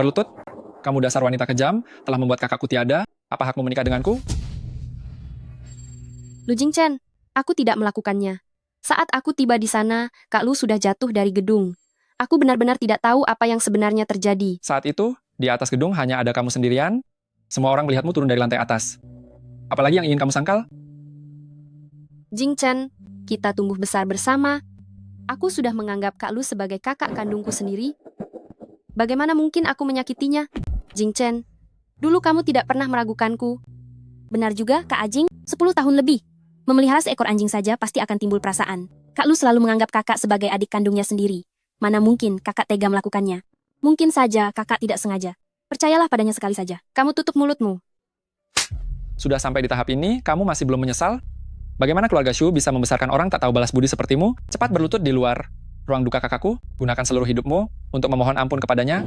Berlutut? Kamu dasar wanita kejam, telah membuat kakakku tiada. Apa hakmu menikah denganku? Lu Jingchen, aku tidak melakukannya. Saat aku tiba di sana, Kak Lu sudah jatuh dari gedung. Aku benar-benar tidak tahu apa yang sebenarnya terjadi. Saat itu, di atas gedung hanya ada kamu sendirian. Semua orang melihatmu turun dari lantai atas. Apalagi yang ingin kamu sangkal? Jingchen, kita tumbuh besar bersama. Aku sudah menganggap Kak Lu sebagai kakak kandungku sendiri. Bagaimana mungkin aku menyakitinya? Jingchen, dulu kamu tidak pernah meragukanku. Benar juga, Kak Ajing, 10 tahun lebih. Memelihara seekor anjing saja pasti akan timbul perasaan. Kak Lu selalu menganggap kakak sebagai adik kandungnya sendiri. Mana mungkin kakak tega melakukannya? Mungkin saja kakak tidak sengaja. Percayalah padanya sekali saja. Kamu tutup mulutmu. Sudah sampai di tahap ini, kamu masih belum menyesal? Bagaimana keluarga Shu bisa membesarkan orang tak tahu balas budi sepertimu? Cepat berlutut di luar ruang duka kakakku. Gunakan seluruh hidupmu untuk memohon ampun kepadanya.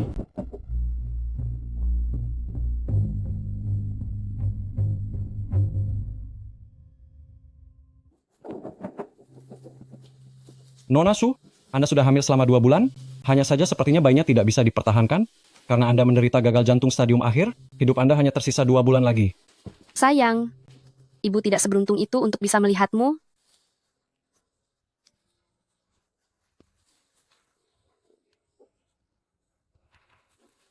Nona Su, Anda sudah hamil selama 2 bulan. Hanya saja sepertinya bayinya tidak bisa dipertahankan. Karena Anda menderita gagal jantung stadium akhir, hidup Anda hanya tersisa 2 bulan lagi. Sayang, ibu tidak seberuntung itu untuk bisa melihatmu.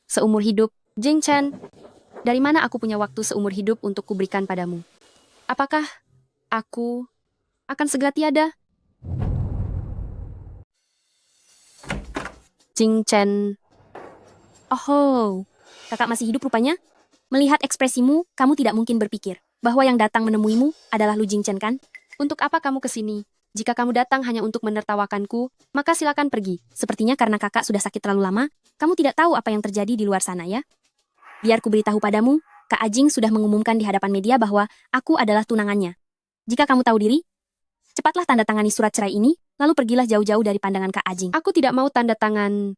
Seumur hidup, Jingchen. Dari mana aku punya waktu seumur hidup untuk kuberikan padamu? Apakah aku akan segera tiada? Jingchen. Oh, kakak masih hidup rupanya? Melihat ekspresimu, kamu tidak mungkin berpikir bahwa yang datang menemuimu adalah Lu Jingchen kan? Untuk apa kamu kesini? Jika kamu datang hanya untuk menertawakanku, maka silakan pergi. Sepertinya karena kakak sudah sakit terlalu lama, kamu tidak tahu apa yang terjadi di luar sana ya? Biar ku beritahu padamu, Kak Ajing sudah mengumumkan di hadapan media bahwa aku adalah tunangannya. Jika kamu tahu diri, cepatlah tanda tangani surat cerai ini, lalu pergilah jauh-jauh dari pandangan Kak Ajing. Aku tidak mau tanda tangan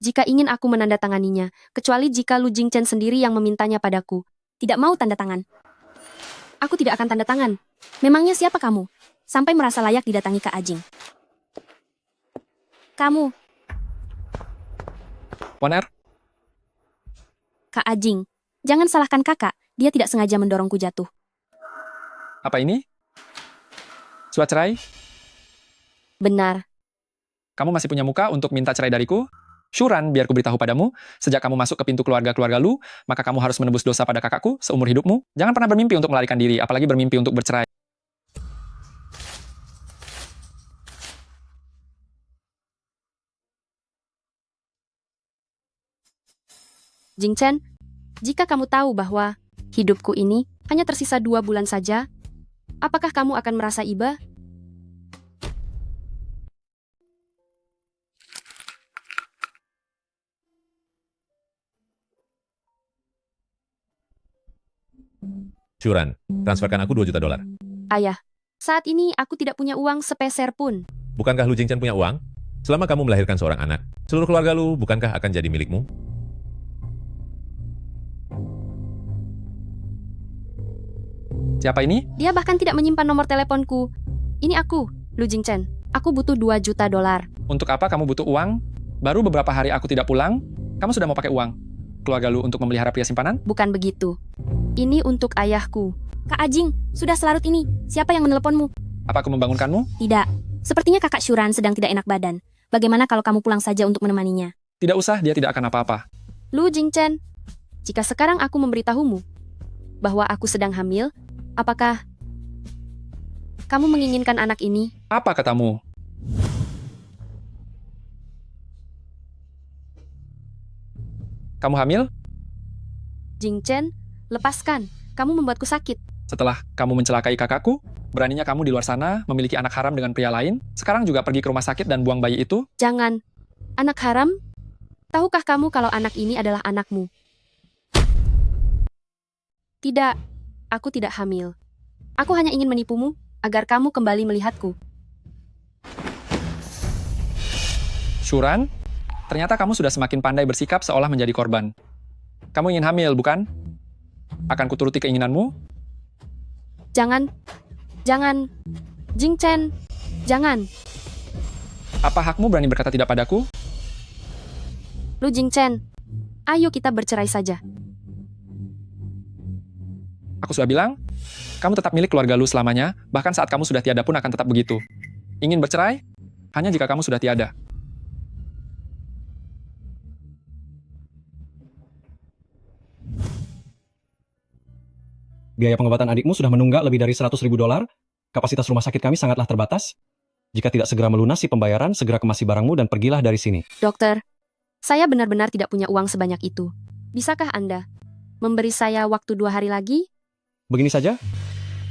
jika ingin aku menandatanganinya, kecuali jika Lu Jingchen sendiri yang memintanya padaku. Tidak mau tanda tangan. Aku tidak akan tanda tangan. Memangnya siapa kamu? Sampai merasa layak didatangi Kak Ajing. Kamu, Woner, Kak Ajing. Jangan salahkan kakak, dia tidak sengaja mendorongku jatuh. apa ini? Surat cerai? Benar. Kamu masih punya muka untuk minta cerai dariku? Syuran, biar ku beritahu padamu, sejak kamu masuk ke pintu keluarga-keluarga Lu, maka kamu harus menebus dosa pada kakakku seumur hidupmu. Jangan pernah bermimpi untuk melarikan diri, apalagi bermimpi untuk bercerai. Jingchen, jika kamu tahu bahwa hidupku ini hanya tersisa 2 bulan saja, apakah kamu akan merasa iba? Syuran, transferkan aku 2 juta dolar. Ayah, saat ini aku tidak punya uang sepeser pun. Bukankah Lu Jingchen punya uang? Selama kamu melahirkan seorang anak, seluruh keluarga Lu bukankah akan jadi milikmu? Siapa ini? Dia bahkan tidak menyimpan nomor teleponku. Ini aku, Lu Jingchen. Aku butuh 2 juta dolar. Untuk apa kamu butuh uang? Baru beberapa hari aku tidak pulang, kamu sudah mau pakai uang. Keluarga Lu untuk memelihara pria simpanan? Bukan begitu. Ini untuk ayahku. Kak Ajing, sudah selarut ini. Siapa yang meneleponmu? Apa aku membangunkanmu? Tidak. Sepertinya kakak Syuran sedang tidak enak badan. Bagaimana kalau kamu pulang saja untuk menemaninya? Tidak usah, dia tidak akan apa-apa. Lu Jingchen, jika sekarang aku memberitahumu bahwa aku sedang hamil, apakah kamu menginginkan anak ini? Apa katamu? Kamu hamil? Jingchen, lepaskan. Kamu membuatku sakit. Setelah kamu mencelakai kakakku, beraninya kamu di luar sana memiliki anak haram dengan pria lain, sekarang juga pergi ke rumah sakit dan buang bayi itu? Jangan. Anak haram? Tahukah kamu kalau anak ini adalah anakmu? Tidak. Aku tidak hamil. Aku hanya ingin menipumu agar kamu kembali melihatku. Syuran, ternyata kamu sudah semakin pandai bersikap seolah menjadi korban. Kamu ingin hamil, bukan? Akan kuturuti keinginanmu? Jangan. Jangan. Jingchen, jangan. Apa hakmu berani berkata tidak padaku? Lu Jingchen, Ayo kita bercerai saja. Aku sudah bilang, kamu tetap milik keluarga lu selamanya, bahkan saat kamu sudah tiada pun akan tetap begitu. Ingin bercerai? Hanya jika kamu sudah tiada. Biaya pengobatan adikmu sudah menunggak lebih dari $100.000. Kapasitas rumah sakit kami sangatlah terbatas. Jika tidak segera melunasi pembayaran, segera kemasi barangmu dan pergilah dari sini. Dokter, saya benar-benar tidak punya uang sebanyak itu. Bisakah Anda memberi saya waktu 2 hari lagi? Begini saja,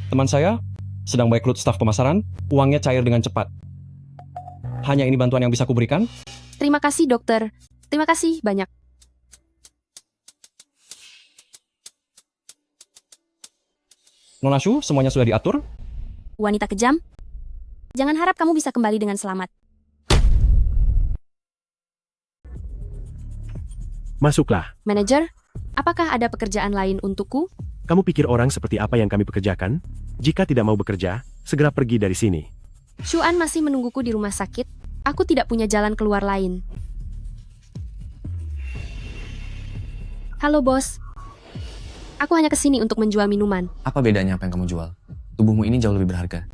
teman saya sedang merekrut staf pemasaran, uangnya cair dengan cepat. Hanya ini bantuan yang bisa kuberikan. Terima kasih dokter. Terima kasih banyak. Nona Shu, semuanya sudah diatur. Wanita kejam, jangan harap kamu bisa kembali dengan selamat. Masuklah. Manajer, apakah ada pekerjaan lain untukku? Kamu pikir orang seperti apa yang kami pekerjakan? Jika tidak mau bekerja, segera pergi dari sini. Xuan masih menungguku di rumah sakit. Aku tidak punya jalan keluar lain. Halo bos. Aku hanya kesini untuk menjual minuman. Apa bedanya apa yang kamu jual? Tubuhmu ini jauh lebih berharga.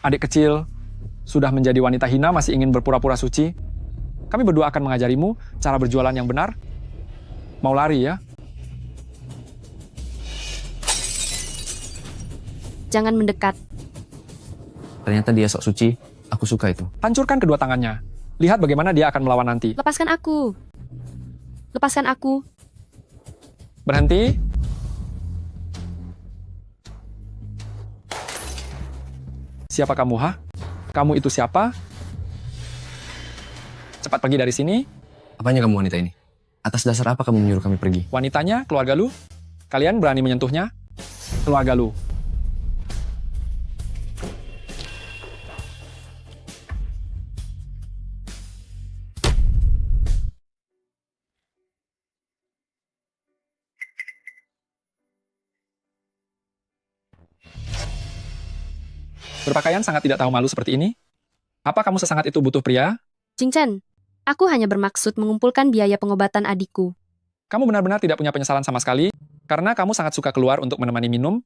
Adik kecil, sudah menjadi wanita hina masih ingin berpura-pura suci? Kami berdua akan mengajarimu cara berjualan yang benar. Mau lari ya? Jangan mendekat. Ternyata dia sok suci. Aku suka itu. Hancurkan kedua tangannya. Lihat bagaimana dia akan melawan nanti. Lepaskan aku. Lepaskan aku. Berhenti. Siapa kamu, ha? Kamu itu siapa? Cepat pergi dari sini. Apanya kamu wanita ini? Atas dasar apa kamu menyuruh kami pergi? Wanitanya, keluarga lu. Kalian berani menyentuhnya? Keluarga lu. Berpakaian sangat tidak tahu malu seperti ini? Apa kamu sesangat itu butuh pria? Jing Chen, aku hanya bermaksud mengumpulkan biaya pengobatan adikku. Kamu benar-benar tidak punya penyesalan sama sekali, karena kamu sangat suka keluar untuk menemani minum,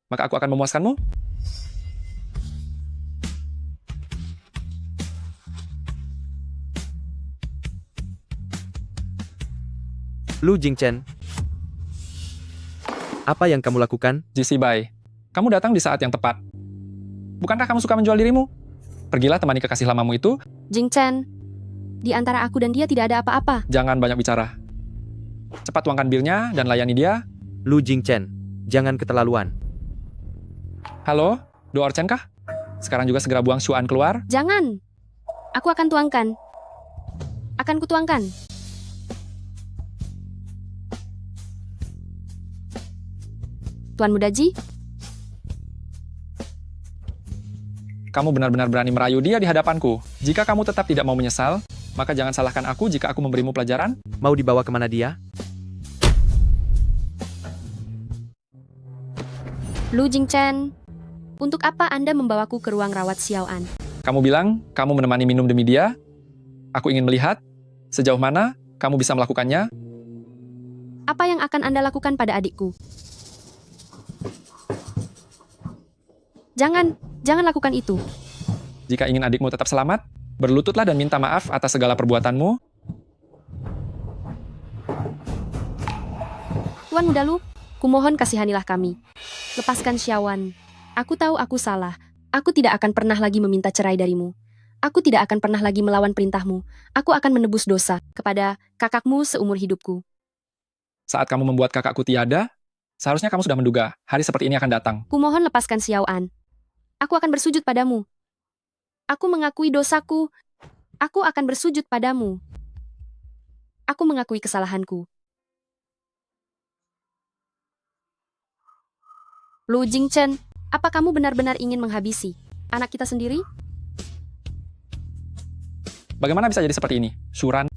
maka aku akan memuaskanmu. Lu Jingchen, apa yang kamu lakukan? JC Bai, kamu datang di saat yang tepat. Bukankah kamu suka menjual dirimu? Pergilah temani kekasih lamamu itu. Jing Chen, di antara aku dan dia tidak ada apa-apa. Jangan banyak bicara. Cepat tuangkan bilnya dan layani dia. Lu Jingchen, jangan keterlaluan. Halo, Do Orchen kah? Sekarang juga segera buang Xuan keluar. Jangan. Aku akan tuangkan. Akan kutuangkan. Tuan Muda Ji, Kamu benar-benar berani merayu dia di hadapanku. Jika kamu tetap tidak mau menyesal, maka jangan salahkan aku jika aku memberimu pelajaran. Mau dibawa kemana dia? Lu Jingchen, untuk apa Anda membawaku ke ruang rawat Xiao An? Kamu bilang kamu menemani minum demi dia. Aku ingin melihat sejauh mana kamu bisa melakukannya. Apa yang akan Anda lakukan pada adikku? Jangan lakukan itu. Jika ingin adikmu tetap selamat, berlututlah dan minta maaf atas segala perbuatanmu. Tuan Muda Lu, kumohon kasihanilah kami. Lepaskan Xiaoan. Aku tahu aku salah. Aku tidak akan pernah lagi meminta cerai darimu. Aku tidak akan pernah lagi melawan perintahmu. Aku akan menebus dosa kepada kakakmu seumur hidupku. Saat kamu membuat kakakku tiada, seharusnya kamu sudah menduga hari seperti ini akan datang. Kumohon lepaskan Xiaoan. Aku akan bersujud padamu. Aku mengakui dosaku. Aku akan bersujud padamu. Aku mengakui kesalahanku. Lu Jingchen, apa kamu benar-benar ingin menghabisi anak kita sendiri? Bagaimana bisa jadi seperti ini? Syuran.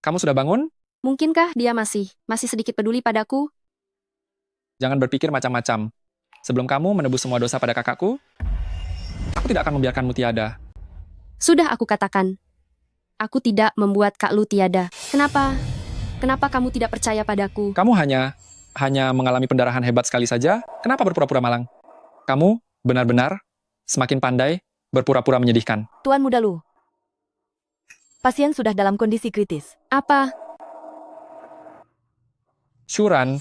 Kamu sudah bangun? Mungkinkah dia masih sedikit peduli padaku? Jangan berpikir macam-macam. Sebelum kamu menebus semua dosa pada kakakku, aku tidak akan membiarkanmu tiada. Sudah aku katakan. Aku tidak membuat Kak Lu tiada. Kenapa? Kenapa kamu tidak percaya padaku? Kamu hanya mengalami pendarahan hebat sekali saja. Kenapa berpura-pura malang? Kamu benar-benar semakin pandai berpura-pura menyedihkan. Tuan Muda Lu. Pasien sudah dalam kondisi kritis. Apa? Shuran,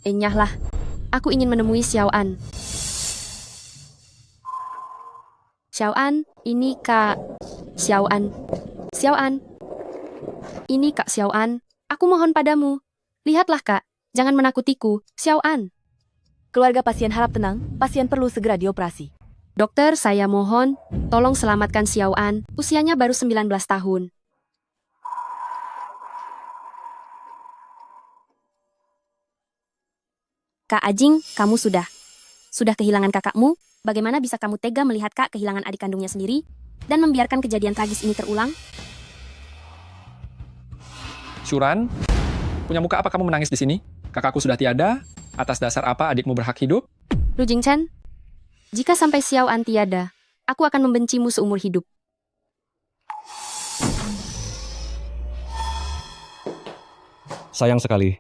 Enyahlah. Aku ingin menemui Xiao An. Xiao An, ini Kak Xiao An. Xiao An. Ini Kak Xiao An. Aku mohon padamu. Lihatlah Kak, jangan menakutiku. Xiao An. Keluarga pasien harap tenang, pasien perlu segera dioperasi. Dokter, saya mohon, tolong selamatkan Xiao An. Usianya baru 19 tahun. Kak Ajing, kamu sudah kehilangan kakakmu? Bagaimana bisa kamu tega melihat Kak kehilangan adik kandungnya sendiri dan membiarkan kejadian tragis ini terulang? Shuran, punya muka apa kamu menangis di sini? Kakakku sudah tiada. Atas dasar apa adikmu berhak hidup? Lu Jingchen, jika sampai Xiao An tiada, aku akan membencimu seumur hidup. Sayang sekali.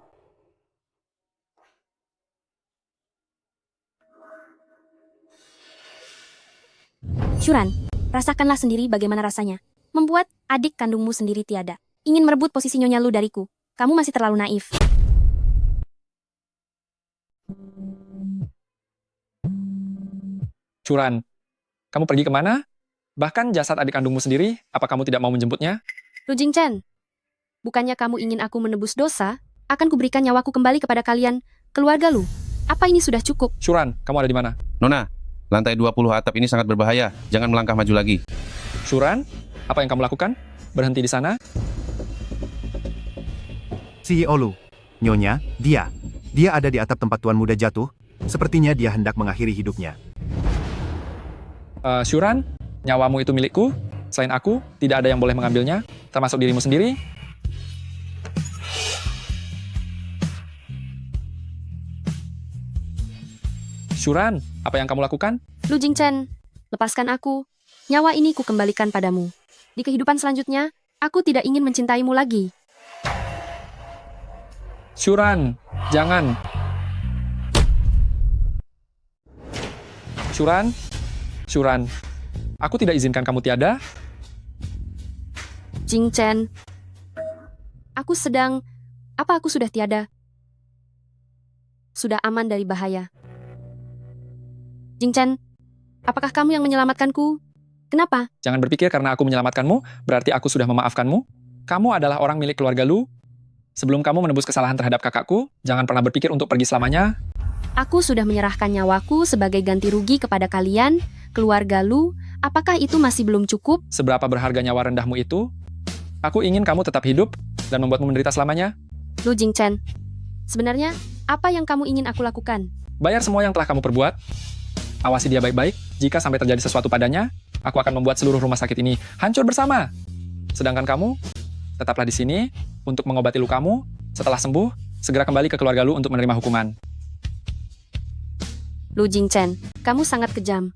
Shuran, rasakanlah sendiri bagaimana rasanya membuat adik kandungmu sendiri tiada. Ingin merebut posisi Nyonya Lu dariku. Kamu masih terlalu naif. Shuran, kamu pergi kemana? Bahkan jasad adik kandungmu sendiri, apa kamu tidak mau menjemputnya? Lu Jingchen, bukannya kamu ingin aku menebus dosa? Akan kuberikan nyawaku kembali kepada kalian, keluarga Lu. Apa ini sudah cukup? Shuran, kamu ada di mana? Nona, lantai 20 atap ini sangat berbahaya. Jangan melangkah maju lagi. Shuran, apa yang kamu lakukan? Berhenti di sana? CEO Lu. Nyonya, dia ada di atap tempat Tuan Muda jatuh. Sepertinya dia hendak mengakhiri hidupnya. Shuran, nyawamu itu milikku. Selain aku, tidak ada yang boleh mengambilnya, termasuk dirimu sendiri. Shuran, apa yang kamu lakukan? Lu Jingchen, lepaskan aku. Nyawa ini ku kembalikan padamu. Di kehidupan selanjutnya, aku tidak ingin mencintaimu lagi. Shuran, jangan. Shuran, aku tidak izinkan kamu tiada. Jingchen, aku sudah tiada? Sudah aman dari bahaya. Jingchen, apakah kamu yang menyelamatkanku? Kenapa? Jangan berpikir karena aku menyelamatkanmu, berarti aku sudah memaafkanmu. Kamu adalah orang milik keluarga Lu. Sebelum kamu menebus kesalahan terhadap kakakku, jangan pernah berpikir untuk pergi selamanya. Aku sudah menyerahkan nyawaku sebagai ganti rugi kepada kalian, keluarga Lu. Apakah itu masih belum cukup? Seberapa berharga nyawa rendahmu itu? Aku ingin kamu tetap hidup dan membuatmu menderita selamanya. Lu Jingchen, sebenarnya apa yang kamu ingin aku lakukan? Bayar semua yang telah kamu perbuat. Awasi dia baik-baik. Jika sampai terjadi sesuatu padanya, aku akan membuat seluruh rumah sakit ini hancur bersama. Sedangkan kamu, tetaplah di sini untuk mengobati lukamu. Setelah sembuh, segera kembali ke keluarga Lu untuk menerima hukuman. Lu Jingchen, kamu sangat kejam.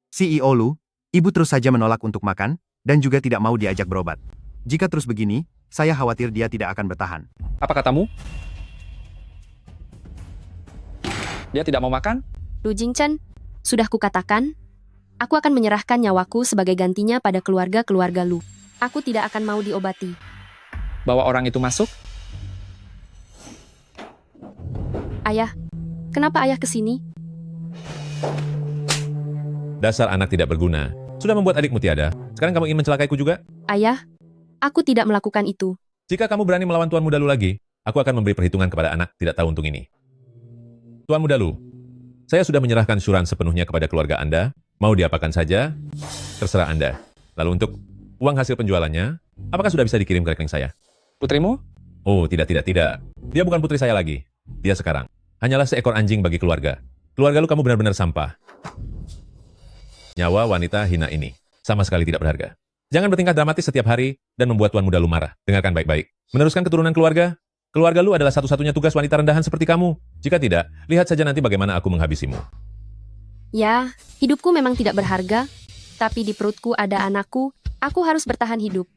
CEO Lu, ibu terus saja menolak untuk makan, dan juga tidak mau diajak berobat. Jika terus begini, saya khawatir dia tidak akan bertahan. Apa katamu? Dia tidak mau makan? Lu Jingchen, sudah kukatakan, aku akan menyerahkan nyawaku sebagai gantinya pada keluarga-keluarga Lu. Aku tidak akan mau diobati. Bawa orang itu masuk? Ayah, kenapa ayah kesini? Dasar anak tidak berguna. Sudah membuat adikmu tiada. Sekarang kamu ingin mencelakaiku juga? Ayah, aku tidak melakukan itu. Jika kamu berani melawan Tuan Muda Lu lagi, aku akan memberi perhitungan kepada anak tidak tahu untung ini. Tuan Muda Lu, saya sudah menyerahkan Shuran sepenuhnya kepada keluarga Anda. Mau diapakan saja, terserah Anda. Lalu untuk uang hasil penjualannya, apakah sudah bisa dikirim ke rekening saya? Putrimu? Oh, tidak. Dia bukan putri saya lagi. Dia sekarang hanyalah seekor anjing bagi keluarga. Keluarga Lu kamu benar-benar sampah. Nyawa wanita hina ini sama sekali tidak berharga. Jangan bertingkah dramatis setiap hari dan dan membuat Tuan Muda Lu marah. Dengarkan baik-baik. Meneruskan keturunan keluarga? Keluarga lu adalah satu-satunya tugas wanita rendahan seperti kamu. Jika tidak, lihat saja nanti bagaimana aku menghabisimu. Ya, hidupku memang tidak berharga, tapi di perutku ada anakku, aku harus bertahan hidup.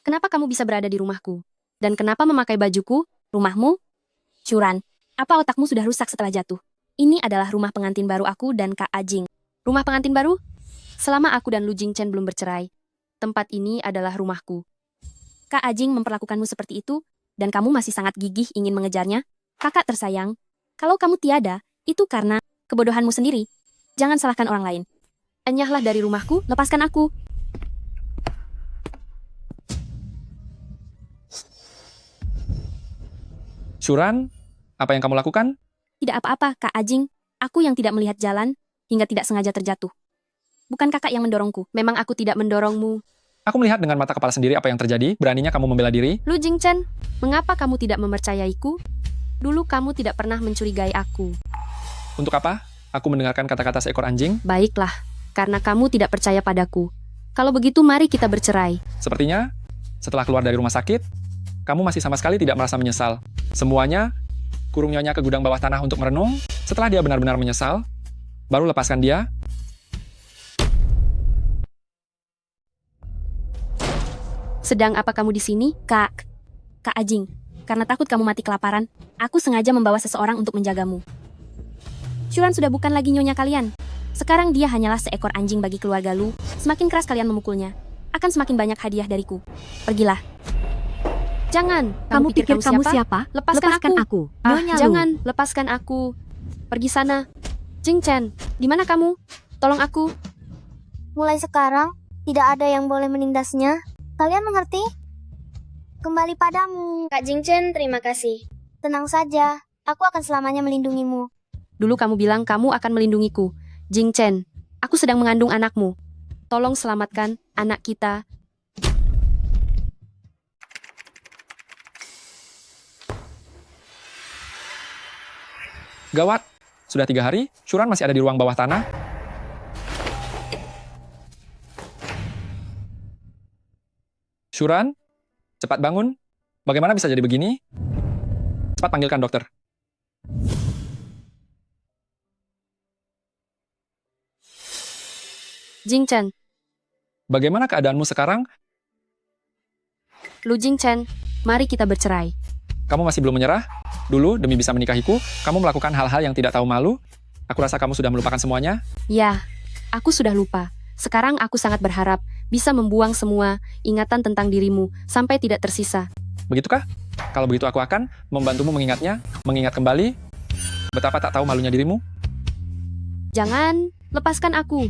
Kenapa kamu bisa berada di rumahku? Dan kenapa memakai bajuku? Rumahmu? Curan, apa otakmu sudah rusak setelah jatuh? Ini adalah rumah pengantin baru aku dan Kak Ajing. Rumah pengantin baru? Selama aku dan Lu Jingchen belum bercerai, tempat ini adalah rumahku. Kak Ajing memperlakukanmu seperti itu, dan kamu masih sangat gigih ingin mengejarnya? Kakak tersayang, kalau kamu tiada, itu karena kebodohanmu sendiri. Jangan salahkan orang lain. Enyahlah dari rumahku, lepaskan aku. Shuran, apa yang kamu lakukan? Tidak apa-apa, Kak Ajing. Aku yang tidak melihat jalan, hingga tidak sengaja terjatuh. Bukan kakak yang mendorongku, memang aku tidak mendorongmu. Aku melihat dengan mata kepala sendiri apa yang terjadi, beraninya kamu membela diri. Lu Jingchen, mengapa kamu tidak mempercayaiku? Dulu kamu tidak pernah mencurigai aku. Untuk apa? Aku mendengarkan kata-kata seekor anjing. Baiklah, karena kamu tidak percaya padaku. Kalau begitu mari kita bercerai. Sepertinya, setelah keluar dari rumah sakit, kamu masih sama sekali tidak merasa menyesal. Semuanya, kurung Nyonya ke gudang bawah tanah untuk merenung. Setelah dia benar-benar menyesal, baru lepaskan dia. Sedang apa kamu di sini, Kak Ajing? Karena takut kamu mati kelaparan, aku sengaja membawa seseorang untuk menjagamu. Shuran sudah bukan lagi nyonya kalian. Sekarang dia hanyalah seekor anjing bagi keluarga Lu. Semakin keras kalian memukulnya, akan semakin banyak hadiah dariku. Pergilah. Jangan. Kamu pikir kamu siapa? Lepaskan aku. Nyonya Lu. Jangan, lepaskan aku. Pergi sana. Jingchen, di mana kamu? Tolong aku. Mulai sekarang, tidak ada yang boleh menindasnya. Kalian mengerti? Kembali padamu. Kak Jingchen, terima kasih. Tenang saja, aku akan selamanya melindungimu. Dulu kamu bilang kamu akan melindungiku. Jingchen, aku sedang mengandung anakmu. Tolong selamatkan anak kita. Gawat, sudah 3 hari, Shuran masih ada di ruang bawah tanah. Shuran, cepat bangun. Bagaimana bisa jadi begini? Cepat panggilkan dokter. Jingchen, Bagaimana keadaanmu sekarang? Lu Jingchen, mari kita bercerai. Kamu masih belum menyerah? Dulu, demi bisa menikahiku, kamu melakukan hal-hal yang tidak tahu malu. Aku rasa kamu sudah melupakan semuanya. Ya, aku sudah lupa. Sekarang aku sangat berharap bisa membuang semua ingatan tentang dirimu sampai tidak tersisa. Begitukah? Kalau begitu aku akan membantumu mengingatnya, mengingat kembali betapa tak tahu malunya dirimu. Jangan, lepaskan aku.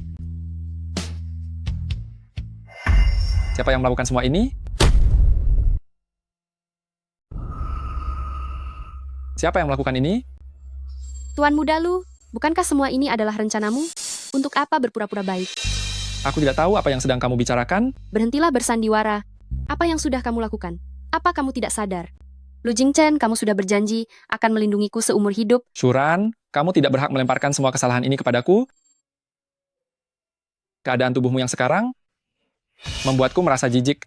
Siapa yang melakukan semua ini? Siapa yang melakukan ini? Tuan Muda Lu, bukankah semua ini adalah rencanamu? Untuk apa berpura-pura baik? Aku tidak tahu apa yang sedang kamu bicarakan. Berhentilah bersandiwara. Apa yang sudah kamu lakukan? Apa kamu tidak sadar? Lu Jingchen, kamu sudah berjanji akan melindungiku seumur hidup. Shuran, kamu tidak berhak melemparkan semua kesalahan ini kepadaku. Keadaan tubuhmu yang sekarang membuatku merasa jijik.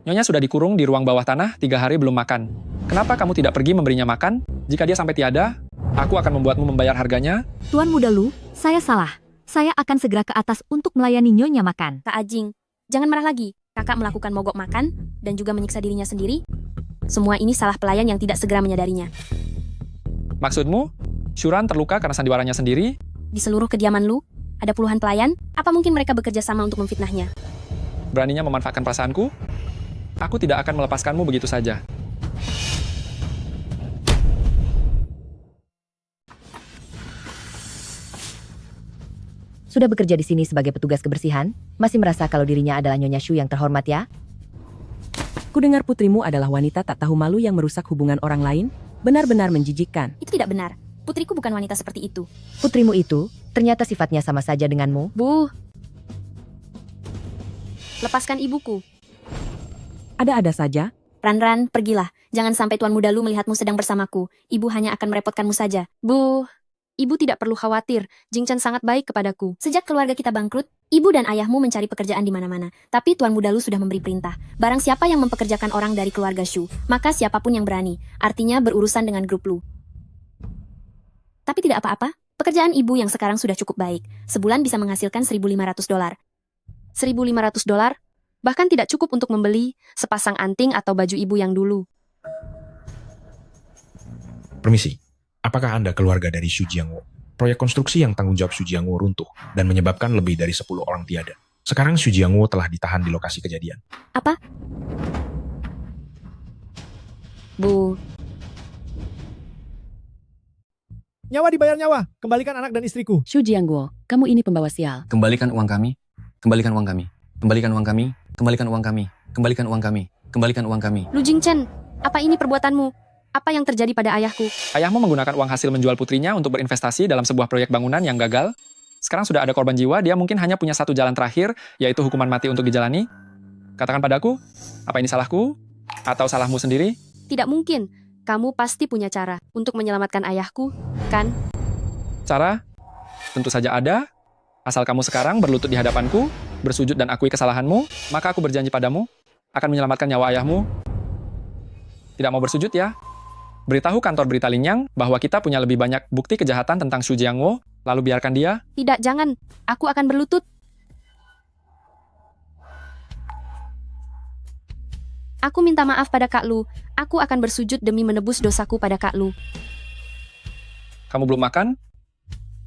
Nyonya sudah dikurung di ruang bawah tanah 3 hari belum makan. Kenapa kamu tidak pergi memberinya makan? Jika dia sampai tiada, aku akan membuatmu membayar harganya. Tuan Muda Lu, saya salah. Saya akan segera ke atas untuk melayani Nyonya makan. Kak Ajing, jangan marah lagi. Kakak melakukan mogok makan dan juga menyiksa dirinya sendiri. Semua ini salah pelayan yang tidak segera menyadarinya. Maksudmu, Shuran terluka karena sandiwaranya sendiri? Di seluruh kediaman Lu, ada puluhan pelayan. Apa mungkin mereka bekerja sama untuk memfitnahnya? Beraninya memanfaatkan perasaanku? Aku tidak akan melepaskanmu begitu saja. Sudah bekerja di sini sebagai petugas kebersihan, masih merasa kalau dirinya adalah Nyonya Shu yang terhormat ya? Kudengar putrimu adalah wanita tak tahu malu yang merusak hubungan orang lain, benar-benar menjijikkan. Itu tidak benar. Putriku bukan wanita seperti itu. Putrimu itu, ternyata sifatnya sama saja denganmu. Bu, lepaskan ibuku. Ada-ada saja. Ran, pergilah. Jangan sampai Tuan Muda Lu melihatmu sedang bersamaku. Ibu hanya akan merepotkanmu saja. Bu, ibu tidak perlu khawatir. Jing Chen sangat baik kepadaku. Sejak keluarga kita bangkrut, ibu dan ayahmu mencari pekerjaan di mana-mana. Tapi Tuan Muda Lu sudah memberi perintah. Barang siapa yang mempekerjakan orang dari keluarga Shu, maka siapapun yang berani. Artinya berurusan dengan grup Lu. Tapi tidak apa-apa. Pekerjaan ibu yang sekarang sudah cukup baik. Sebulan bisa menghasilkan $1.500. $1.500? Bahkan tidak cukup untuk membeli sepasang anting atau baju ibu yang dulu. Permisi, apakah Anda keluarga dari Xu Jiangwo? Proyek konstruksi yang tanggung jawab Xu Jiangwo runtuh dan menyebabkan lebih dari 10 orang tiada. Sekarang Xu Jiangwo telah ditahan di lokasi kejadian. Apa? Bu, Nyawa dibayar nyawa. Kembalikan anak dan istriku. Xu Jiangguo, kamu ini pembawa sial. Kembalikan uang kami. Kembalikan uang kami. Kembalikan uang kami. Kembalikan uang kami. Kembalikan uang kami. Kembalikan uang kami. Lu Jingchen, apa ini perbuatanmu? Apa yang terjadi pada ayahku? Ayahmu menggunakan uang hasil menjual putrinya untuk berinvestasi dalam sebuah proyek bangunan yang gagal. Sekarang sudah ada korban jiwa, dia mungkin hanya punya satu jalan terakhir, yaitu hukuman mati untuk dijalani. Katakan padaku, apa ini salahku? Atau salahmu sendiri? Tidak mungkin. Kamu pasti punya cara untuk menyelamatkan ayahku, kan? Cara? Tentu saja ada. Asal kamu sekarang berlutut di hadapanku, bersujud dan akui kesalahanmu, maka aku berjanji padamu akan menyelamatkan nyawa ayahmu. Tidak mau bersujud ya? Beritahu kantor berita Linyang bahwa kita punya lebih banyak bukti kejahatan tentang Xu Jiangwo, lalu biarkan dia. Tidak, jangan. Aku akan berlutut. Aku minta maaf pada Kak Lu. Aku akan bersujud demi menebus dosaku pada Kak Lu. Kamu belum makan?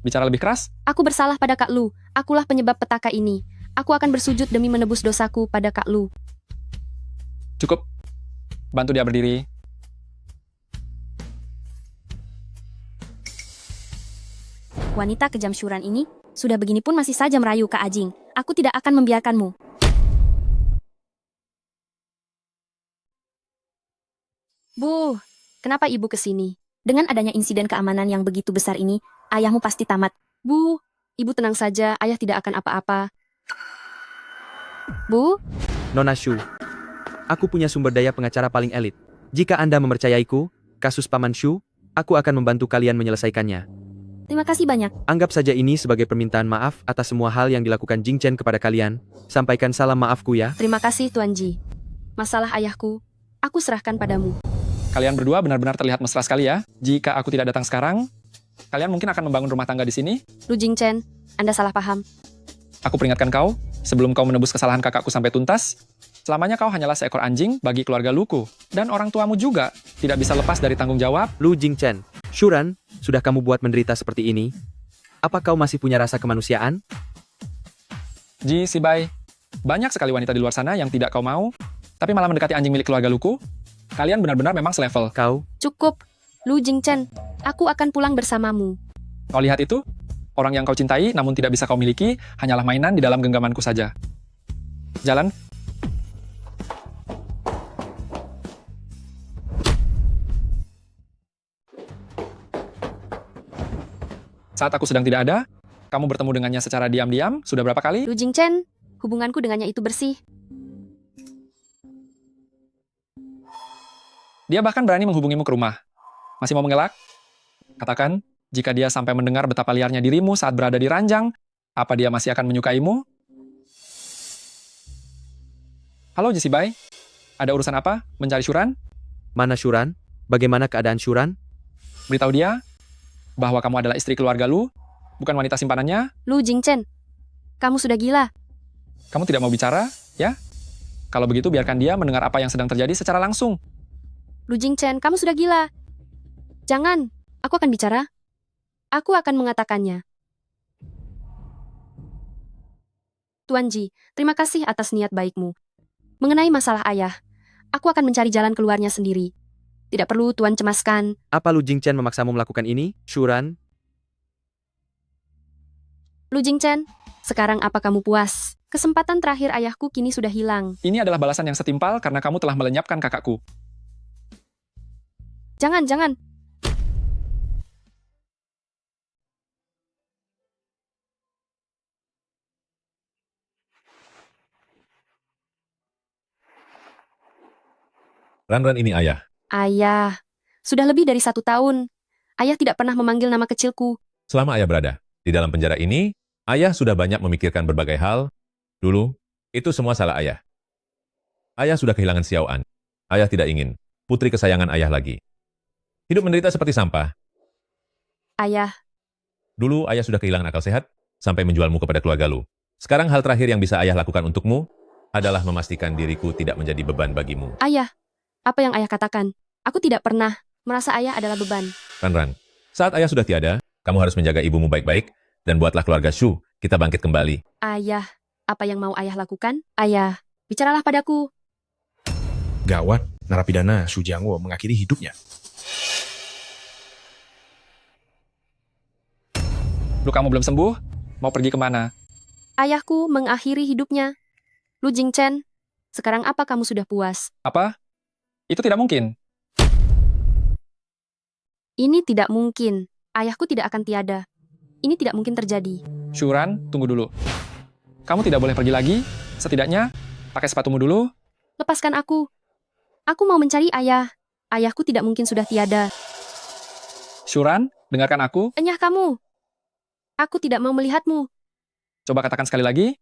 Bicara lebih keras? Aku bersalah pada Kak Lu. Akulah penyebab petaka ini. Aku akan bersujud demi menebus dosaku pada Kak Lu. Cukup. Bantu dia berdiri. Wanita kejam syuran ini, sudah begini pun masih saja merayu Kak Ajing. Aku tidak akan membiarkanmu. Bu, kenapa ibu kesini? Dengan adanya insiden keamanan yang begitu besar ini, ayahmu pasti tamat. Bu, ibu tenang saja, ayah tidak akan apa-apa. Bu? Nona Shu, aku punya sumber daya pengacara paling elit. Jika Anda mempercayaiku, kasus Paman Shu, aku akan membantu kalian menyelesaikannya. Terima kasih banyak. Anggap saja ini sebagai permintaan maaf atas semua hal yang dilakukan Jing Chen kepada kalian. Sampaikan salam maafku ya. Terima kasih Tuan Ji. Masalah ayahku, aku serahkan padamu. Kalian berdua benar-benar terlihat mesra sekali ya. Jika aku tidak datang sekarang, kalian mungkin akan membangun rumah tangga di sini. Lu Jingchen, Anda salah paham. Aku peringatkan kau, sebelum kau menebus kesalahan kakakku sampai tuntas, selamanya kau hanyalah seekor anjing bagi keluarga Luku. Dan orang tuamu juga tidak bisa lepas dari tanggung jawab. Lu Jingchen, Shuran, sudah kamu buat menderita seperti ini? Apa kau masih punya rasa kemanusiaan? Ji, Sibai, banyak sekali wanita di luar sana yang tidak kau mau, tapi malah mendekati anjing milik keluarga Luku. Kalian benar-benar memang selevel. Kau? Cukup. Lu Jingchen, aku akan pulang bersamamu. Kau lihat itu? Orang yang kau cintai namun tidak bisa kau miliki hanyalah mainan di dalam genggamanku saja. Jalan. Saat aku sedang tidak ada, kamu bertemu dengannya secara diam-diam, sudah berapa kali? Lu Jingchen, hubunganku dengannya itu bersih. Dia bahkan berani menghubungimu ke rumah. Masih mau mengelak? Katakan, jika dia sampai mendengar betapa liarnya dirimu saat berada di ranjang, apa dia masih akan menyukaimu? Halo Jesibai, ada urusan apa? Mencari Shuran? Mana Shuran? Bagaimana keadaan Shuran? Beritahu dia bahwa kamu adalah istri keluarga Lu, bukan wanita simpanannya. Lu Jingchen, kamu sudah gila. Kamu tidak mau bicara, ya? Kalau begitu biarkan dia mendengar apa yang sedang terjadi secara langsung. Lu Jingchen, kamu sudah gila. Jangan, aku akan bicara. Aku akan mengatakannya. Tuan Ji, terima kasih atas niat baikmu. Mengenai masalah ayah, aku akan mencari jalan keluarnya sendiri. Tidak perlu Tuan cemaskan. Apa Lu Jingchen memaksamu melakukan ini, Shuran? Lu Jingchen, sekarang apa kamu puas? Kesempatan terakhir ayahku kini sudah hilang. Ini adalah balasan yang setimpal karena kamu telah melenyapkan kakakku. Jangan, jangan. Ran-ran ini ayah. Ayah, sudah lebih dari 1 tahun. Ayah tidak pernah memanggil nama kecilku. Selama ayah berada di dalam penjara ini, ayah sudah banyak memikirkan berbagai hal. Dulu, itu semua salah ayah. Ayah sudah kehilangan Xiao An. Ayah tidak ingin putri kesayangan ayah lagi hidup menderita seperti sampah. Ayah, Dulu ayah sudah kehilangan akal sehat sampai menjualmu kepada keluarga lu. Sekarang hal terakhir yang bisa ayah lakukan untukmu adalah memastikan diriku tidak menjadi beban bagimu. ayah, apa yang ayah katakan? Aku tidak pernah merasa ayah adalah beban. Ran, saat ayah sudah tiada, kamu harus menjaga ibumu baik-baik dan buatlah keluarga Shu kita bangkit kembali. Ayah, apa yang mau ayah lakukan? Ayah, bicaralah padaku. Gawat, narapidana Su Jiangwo mengakhiri hidupnya. Lu kamu belum sembuh? Mau pergi kemana? Ayahku mengakhiri hidupnya. Lu Jingchen, sekarang apa kamu sudah puas? Apa? Itu tidak mungkin. Ini tidak mungkin. Ayahku tidak akan tiada. Ini tidak mungkin terjadi. Shuran, tunggu dulu. Kamu tidak boleh pergi lagi. Setidaknya, pakai sepatumu dulu. Lepaskan aku. Aku mau mencari ayah. Ayahku tidak mungkin sudah tiada. Shuran, dengarkan aku. Enyah kamu. Aku tidak mau melihatmu. Coba katakan sekali lagi.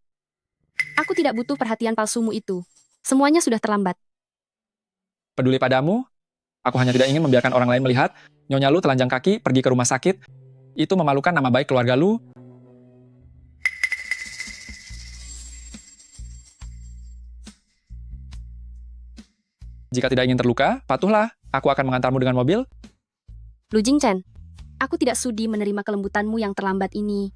Aku tidak butuh perhatian palsumu itu. Semuanya sudah terlambat. Peduli padamu. Aku hanya tidak ingin membiarkan orang lain melihat Nyonya Lu telanjang kaki pergi ke rumah sakit. Itu memalukan nama baik keluarga Lu. Jika tidak ingin terluka, patuhlah. Aku akan mengantarmu dengan mobil. Lu Jingchen, aku tidak sudi menerima kelembutanmu yang terlambat ini.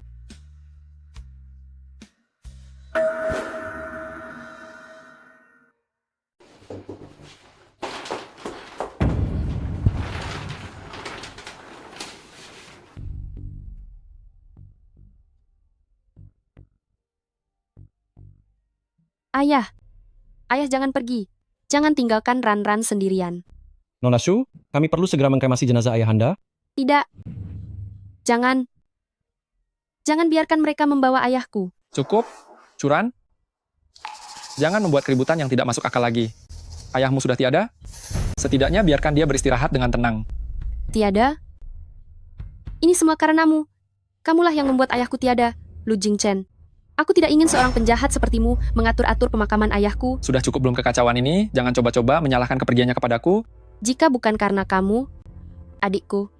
Ayah, ayah jangan pergi. Jangan tinggalkan Ran sendirian. Nona Shu, kami perlu segera mengkremasi jenazah ayahanda. Tidak. Jangan. Jangan biarkan mereka membawa ayahku. Cukup, Shuran. Jangan membuat keributan yang tidak masuk akal lagi. Ayahmu sudah tiada. Setidaknya biarkan dia beristirahat dengan tenang. Tiada? Ini semua karenamu. Kamulah yang membuat ayahku tiada, Lu Jingchen. Aku tidak ingin seorang penjahat sepertimu mengatur-atur pemakaman ayahku. Sudah cukup belum kekacauan ini? Jangan coba-coba menyalahkan kepergiannya kepadaku. Jika bukan karena kamu, adikku,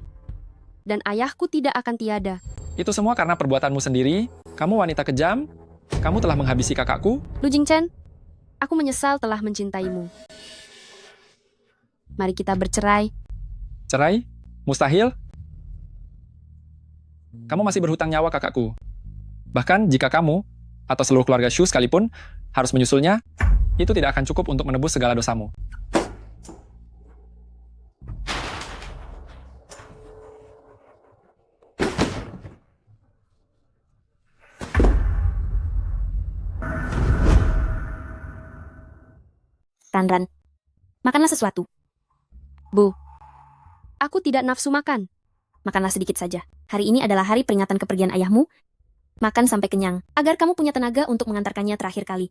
dan ayahku tidak akan tiada. Itu semua karena perbuatanmu sendiri. Kamu wanita kejam. Kamu telah menghabisi kakakku. Lu Jingchen, aku menyesal telah mencintaimu. Mari kita bercerai. Cerai? Mustahil. Kamu masih berhutang nyawa kakakku. Bahkan jika kamu, atau seluruh keluarga Shu sekalipun, harus menyusulnya, itu tidak akan cukup untuk menebus segala dosamu. Ran, makanlah sesuatu. Bu, aku tidak nafsu makan. Makanlah sedikit saja. Hari ini adalah hari peringatan kepergian ayahmu. Makan sampai kenyang, agar kamu punya tenaga untuk mengantarkannya terakhir kali.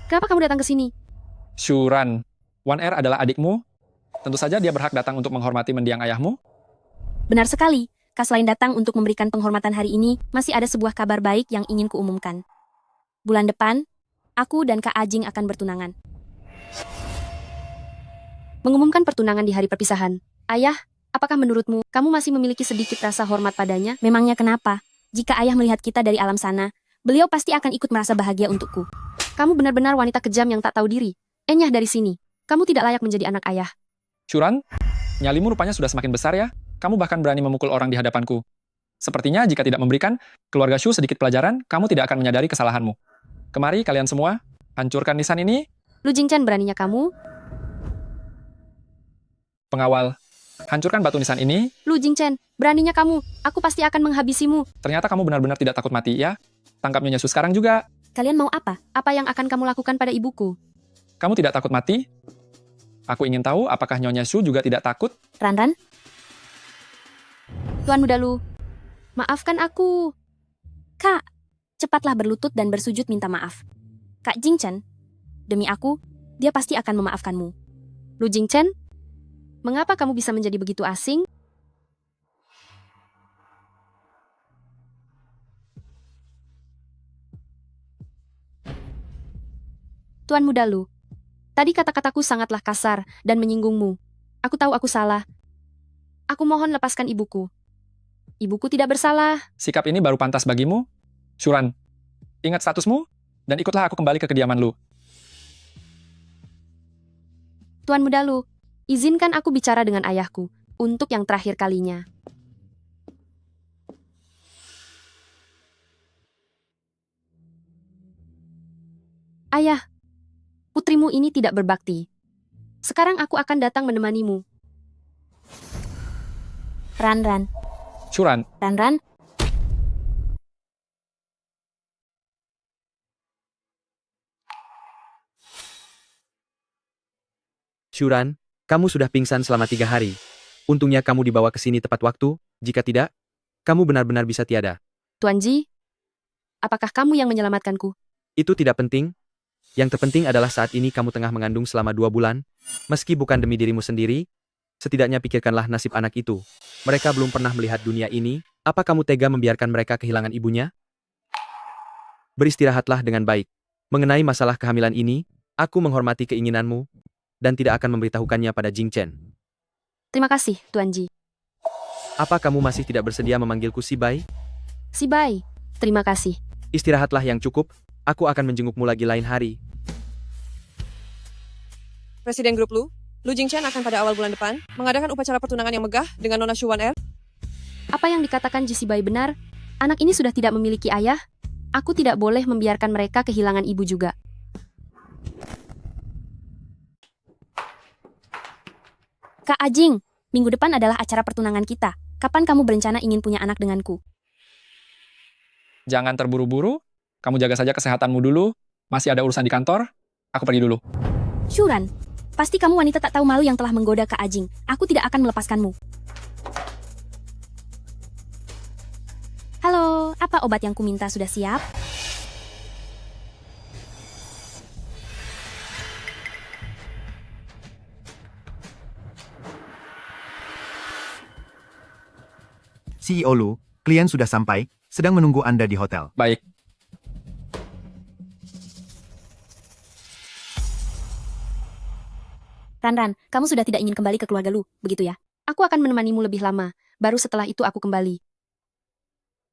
Kenapa kamu datang ke sini? Shuran, Wan Er adalah adikmu. Tentu saja dia berhak datang untuk menghormati mendiang ayahmu. Benar sekali. Selain datang untuk memberikan penghormatan hari ini, masih ada sebuah kabar baik yang ingin kuumumkan. Bulan depan, aku dan Kak Ajing akan bertunangan. Mengumumkan pertunangan di hari perpisahan. Ayah, apakah menurutmu, kamu masih memiliki sedikit rasa hormat padanya? Memangnya kenapa? Jika ayah melihat kita dari alam sana, beliau pasti akan ikut merasa bahagia untukku. Kamu benar-benar wanita kejam yang tak tahu diri. Enyah dari sini. Kamu tidak layak menjadi anak ayah. Shuran, nyalimu rupanya sudah semakin besar ya. Kamu bahkan berani memukul orang di hadapanku. Sepertinya jika tidak memberikan keluarga Shu sedikit pelajaran, kamu tidak akan menyadari kesalahanmu. Kemari kalian semua, hancurkan nisan ini. Lu Jingchen, beraninya kamu? Pengawal, hancurkan batu nisan ini. Lu Jingchen, beraninya kamu. Aku pasti akan menghabisimu. Ternyata kamu benar-benar tidak takut mati, ya? Tangkap Nyonya Shu sekarang juga. Kalian mau apa? Apa yang akan kamu lakukan pada ibuku? Kamu tidak takut mati? Aku ingin tahu apakah Nyonya Shu juga tidak takut? Ran. Tuan Muda Lu, maafkan aku. Kak, cepatlah berlutut dan bersujud minta maaf. Kak Jingchen, demi aku, dia pasti akan memaafkanmu. Lu Jingchen, mengapa kamu bisa menjadi begitu asing? Tuan Muda Lu, tadi kata-kataku sangatlah kasar dan menyinggungmu. Aku tahu aku salah. Aku mohon lepaskan ibuku. Ibuku tidak bersalah. Sikap ini baru pantas bagimu? Shuran, ingat statusmu dan ikutlah aku kembali ke kediaman Lu. Tuan Muda Lu, izinkan aku bicara dengan ayahku untuk yang terakhir kalinya. Ayah, putrimu ini tidak berbakti. Sekarang aku akan datang menemanimu. Ran. Shuran, Ran. Shuran, kamu sudah pingsan selama 3 hari. Untungnya kamu dibawa ke sini tepat waktu, jika tidak, kamu benar-benar bisa tiada. Tuan Ji, apakah kamu yang menyelamatkanku? Itu tidak penting. Yang terpenting adalah saat ini kamu tengah mengandung selama 2 bulan. Meski bukan demi dirimu sendiri, setidaknya pikirkanlah nasib anak itu. Mereka belum pernah melihat dunia ini, apa kamu tega membiarkan mereka kehilangan ibunya? Beristirahatlah dengan baik. Mengenai masalah kehamilan ini, aku menghormati keinginanmu, dan tidak akan memberitahukannya pada Jingchen. Terima kasih, Tuan Ji. Apa kamu masih tidak bersedia memanggilku Sibai? Sibai, terima kasih. Istirahatlah yang cukup, aku akan menjengukmu lagi lain hari. Presiden grup Lu Jingchen akan pada awal bulan depan mengadakan upacara pertunangan yang megah dengan Nona Shu Wan Er. Apa yang dikatakan Ji Sibai benar? Anak ini sudah tidak memiliki ayah. Aku tidak boleh membiarkan mereka kehilangan ibu juga. Kak Ajing, minggu depan adalah acara pertunangan kita. Kapan kamu berencana ingin punya anak denganku? jangan terburu-buru. Kamu jaga saja kesehatanmu dulu. Masih ada urusan di kantor. Aku pergi dulu. Shuran, pasti kamu wanita tak tahu malu yang telah menggoda Kak Ajing. Aku tidak akan melepaskanmu. Halo, apa obat yang kuminta sudah siap? CEO Lu, klien sudah sampai, sedang menunggu Anda di hotel. Baik. Ran, kamu sudah tidak ingin kembali ke keluarga Lu, begitu ya? Aku akan menemanimu lebih lama, baru setelah itu aku kembali.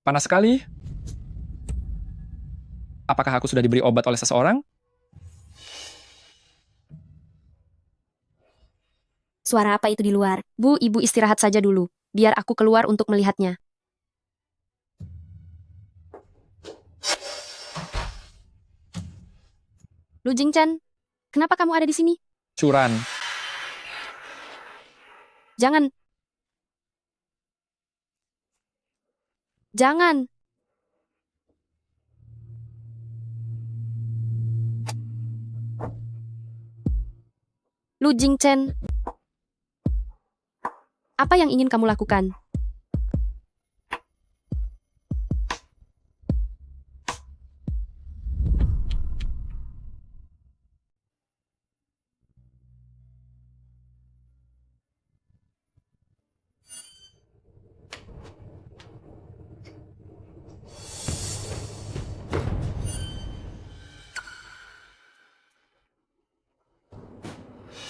Panas sekali. Apakah aku sudah diberi obat oleh seseorang? Suara apa itu di luar? Bu, ibu istirahat saja dulu. Biar aku keluar untuk melihatnya. Lu Jingchen, kenapa kamu ada di sini? Curan. Jangan. Jangan. Lu Jingchen. Apa yang ingin kamu lakukan?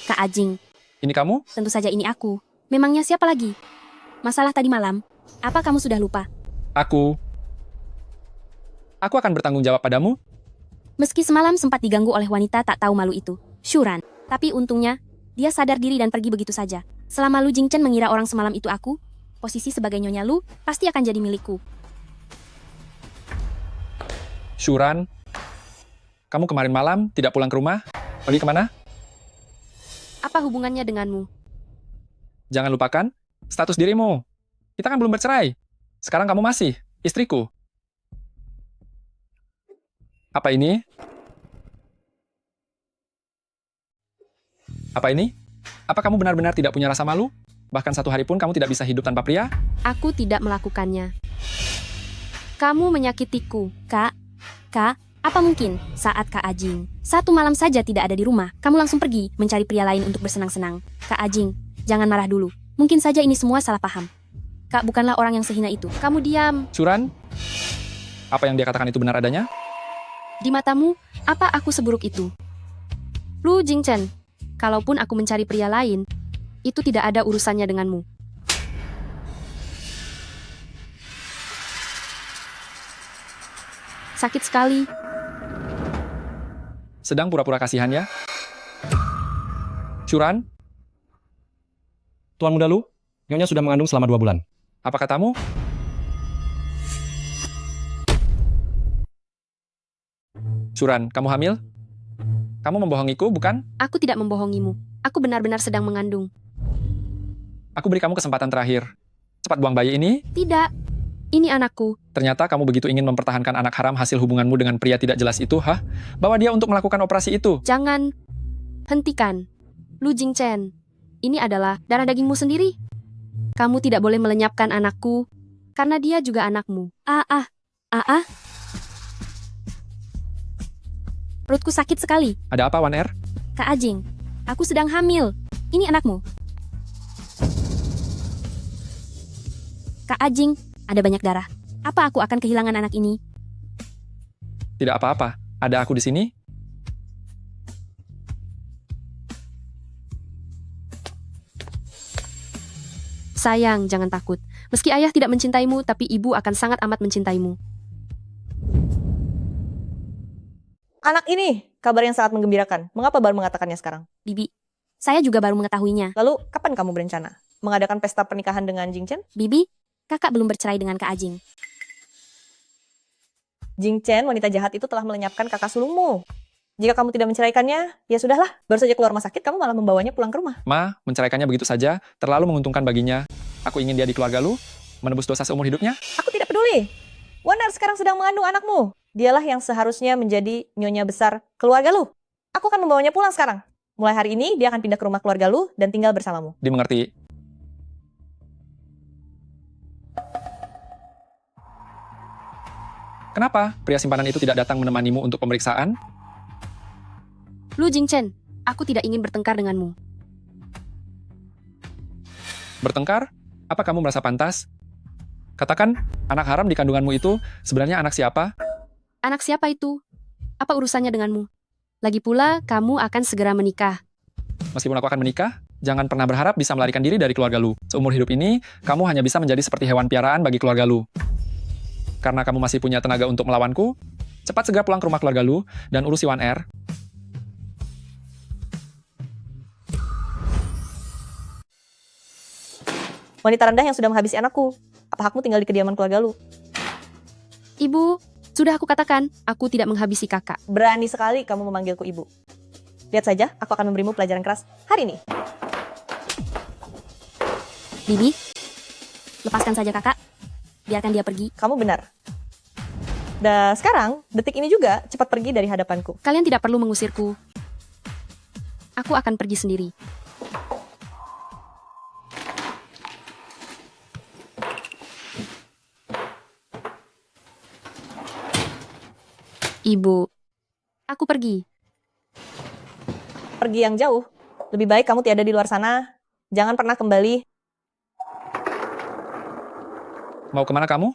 Kak Ajing. Ini kamu? Tentu saja ini aku. Memangnya siapa lagi? Masalah tadi malam. Apa kamu sudah lupa? Aku akan bertanggung jawab padamu. Meski semalam sempat diganggu oleh wanita tak tahu malu itu, Shuran. Tapi untungnya, dia sadar diri dan pergi begitu saja. Selama Lu Jingchen mengira orang semalam itu aku, posisi sebagai Nyonya Lu pasti akan jadi milikku. Shuran, kamu kemarin malam tidak pulang ke rumah? Pergi kemana? Apa hubungannya denganmu? Jangan lupakan status dirimu. Kita kan belum bercerai. Sekarang kamu masih istriku. Apa ini? Apa ini? Apa kamu benar-benar tidak punya rasa malu? Bahkan satu hari pun kamu tidak bisa hidup tanpa pria? Aku tidak melakukannya. Kamu menyakitiku, Kak. Kak, apa mungkin saat Kak Ajing satu malam saja tidak ada di rumah, kamu langsung pergi mencari pria lain untuk bersenang-senang? Kak Ajing, jangan marah dulu. Mungkin saja ini semua salah paham. Kak bukanlah orang yang sehina itu. Kamu diam. Curan? Apa yang dia katakan itu benar adanya? Di matamu, apa aku seburuk itu? Lu Jingchen, kalaupun aku mencari pria lain, itu tidak ada urusannya denganmu. Sakit sekali. Sedang pura-pura kasihan ya? Curan? Tuan Muda Lu, Nyonya sudah mengandung selama 2 bulan. Apa katamu? Curan, kamu hamil? Kamu membohongiku, bukan? Aku tidak membohongimu. Aku benar-benar sedang mengandung. Aku beri kamu kesempatan terakhir. Cepat buang bayi ini. Tidak. Ini anakku. Ternyata kamu begitu ingin mempertahankan anak haram hasil hubunganmu dengan pria tidak jelas itu, hah? Bawa dia untuk melakukan operasi itu. Jangan. Hentikan. Lu Jingchen. Ini adalah darah dagingmu sendiri. Kamu tidak boleh melenyapkan anakku, karena dia juga anakmu. Perutku sakit sekali. Ada apa, Wan Er? Kak Ajing, aku sedang hamil. Ini anakmu. Kak Ajing, ada banyak darah. Apa aku akan kehilangan anak ini? Tidak apa-apa. Ada aku di sini. Sayang, jangan takut. Meski ayah tidak mencintaimu, tapi ibu akan sangat amat mencintaimu. Anak ini, kabar yang sangat menggembirakan. Mengapa baru mengatakannya sekarang? Bibi, saya juga baru mengetahuinya. Lalu, kapan kamu berencana? Mengadakan pesta pernikahan dengan Jingchen? Bibi, kakak belum bercerai dengan Kak Ajing. Jingchen, wanita jahat itu telah melenyapkan kakak sulungmu. Jika kamu tidak menceraikannya, ya sudahlah. Baru saja keluar rumah sakit, kamu malah membawanya pulang ke rumah. Ma, menceraikannya begitu saja, terlalu menguntungkan baginya. Aku ingin dia di keluarga Lu, menebus dosa seumur hidupnya. Aku tidak peduli. Wan Er sekarang sedang mengandung anakmu. Dialah yang seharusnya menjadi nyonya besar keluarga Lu. Aku akan membawanya pulang sekarang. Mulai hari ini, dia akan pindah ke rumah keluarga Lu dan tinggal bersamamu. Dimengerti. Kenapa pria simpanan itu tidak datang menemanimu untuk pemeriksaan? Lu Jingchen, aku tidak ingin bertengkar denganmu. Bertengkar? Apa kamu merasa pantas? Katakan, anak haram di kandunganmu itu sebenarnya anak siapa? Anak siapa itu? Apa urusannya denganmu? Lagi pula, kamu akan segera menikah. Meskipun aku akan menikah, jangan pernah berharap bisa melarikan diri dari keluarga Lu. Seumur hidup ini, kamu hanya bisa menjadi seperti hewan piaraan bagi keluarga Lu. Karena kamu masih punya tenaga untuk melawanku, cepat segera pulang ke rumah keluarga Lu dan urusi Wan Er. Wanita rendah yang sudah menghabisi anakku. Apa hakmu tinggal di kediaman keluarga Lu? Ibu, sudah aku katakan, aku tidak menghabisi kakak. Berani sekali kamu memanggilku ibu. Lihat saja, aku akan memberimu pelajaran keras hari ini. Bibi, lepaskan saja kakak. Biarkan dia pergi. Kamu benar. Dan sekarang, detik ini juga, cepat pergi dari hadapanku. Kalian tidak perlu mengusirku. Aku akan pergi sendiri. Ibu, aku pergi. Pergi yang jauh. Lebih baik kamu tiada di luar sana. Jangan pernah kembali. Mau kemana kamu?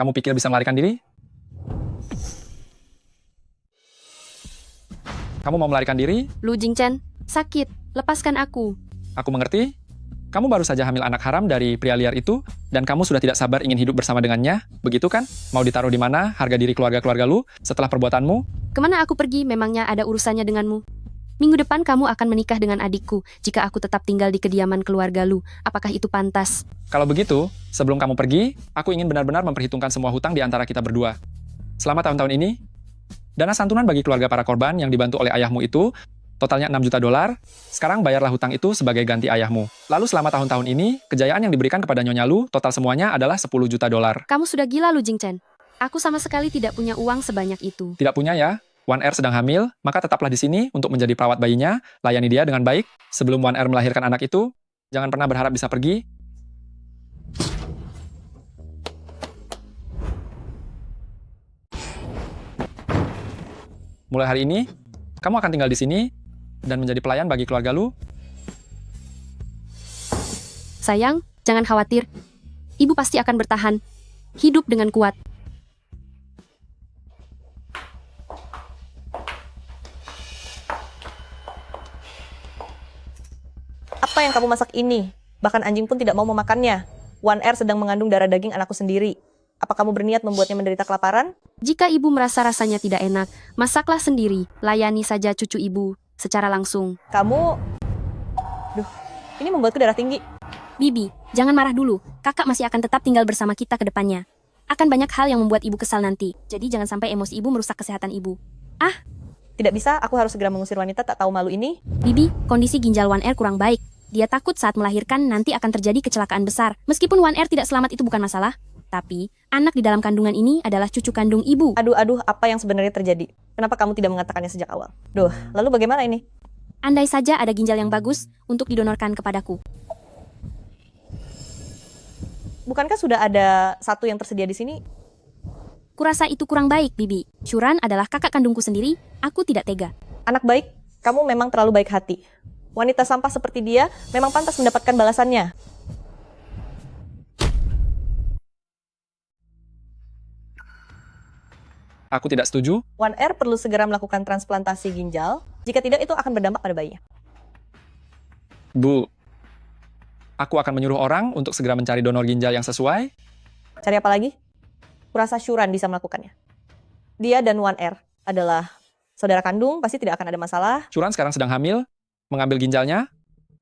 Kamu pikir bisa melarikan diri? Kamu mau melarikan diri? Lu Jingchen, sakit. Lepaskan aku. Aku mengerti. Kamu baru saja hamil anak haram dari pria liar itu, dan kamu sudah tidak sabar ingin hidup bersama dengannya, begitu kan? Mau ditaruh di mana harga diri keluarga-keluarga Lu setelah perbuatanmu? Kemana aku pergi memangnya ada urusannya denganmu? Minggu depan kamu akan menikah dengan adikku jika aku tetap tinggal di kediaman keluarga Lu. Apakah itu pantas? Kalau begitu, sebelum kamu pergi, aku ingin benar-benar memperhitungkan semua hutang di antara kita berdua. Selama tahun-tahun ini, dana santunan bagi keluarga para korban yang dibantu oleh ayahmu itu totalnya $6 juta. Sekarang bayarlah hutang itu sebagai ganti ayahmu. Lalu selama tahun-tahun ini, kejayaan yang diberikan kepada Nyonya Lu total semuanya adalah $10 juta. Kamu sudah gila, Lu Jingchen. Aku sama sekali tidak punya uang sebanyak itu. Tidak punya ya? Wan Er sedang hamil, maka tetaplah di sini untuk menjadi perawat bayinya, layani dia dengan baik. Sebelum Wan Er melahirkan anak itu, jangan pernah berharap bisa pergi. Mulai hari ini, kamu akan tinggal di sini dan menjadi pelayan bagi keluarga Lu. Sayang, jangan khawatir. Ibu pasti akan bertahan. Hidup dengan kuat. Apa yang kamu masak ini? Bahkan anjing pun tidak mau memakannya. Wan Er sedang mengandung darah daging anakku sendiri. Apa kamu berniat membuatnya menderita kelaparan? Jika ibu merasa rasanya tidak enak, masaklah sendiri. Layani saja cucu ibu secara langsung. Kamu... Duh, ini membuatku darah tinggi. Bibi, jangan marah dulu. Kakak masih akan tetap tinggal bersama kita ke depannya. Akan banyak hal yang membuat ibu kesal nanti. Jadi jangan sampai emosi ibu merusak kesehatan ibu. Tidak bisa, aku harus segera mengusir wanita tak tahu malu ini. Bibi, kondisi ginjal Wan Er kurang baik. Dia takut saat melahirkan nanti akan terjadi kecelakaan besar. Meskipun Wan Er tidak selamat itu bukan masalah. Tapi, anak di dalam kandungan ini adalah cucu kandung ibu. Aduh, apa yang sebenarnya terjadi? Kenapa kamu tidak mengatakannya sejak awal? Duh, lalu bagaimana ini? Andai saja ada ginjal yang bagus untuk didonorkan kepadaku. Bukankah sudah ada satu yang tersedia di sini? Kurasa itu kurang baik, Bibi. Syuran adalah kakak kandungku sendiri, aku tidak tega. Anak baik, kamu memang terlalu baik hati. Wanita sampah seperti dia memang pantas mendapatkan balasannya. Aku tidak setuju. Wan Er perlu segera melakukan transplantasi ginjal. Jika tidak, itu akan berdampak pada bayinya. Bu, aku akan menyuruh orang untuk segera mencari donor ginjal yang sesuai. Cari apa lagi? Kurasa Syuran bisa melakukannya. Dia dan Wan Er adalah saudara kandung, pasti tidak akan ada masalah. Syuran sekarang sedang hamil, mengambil ginjalnya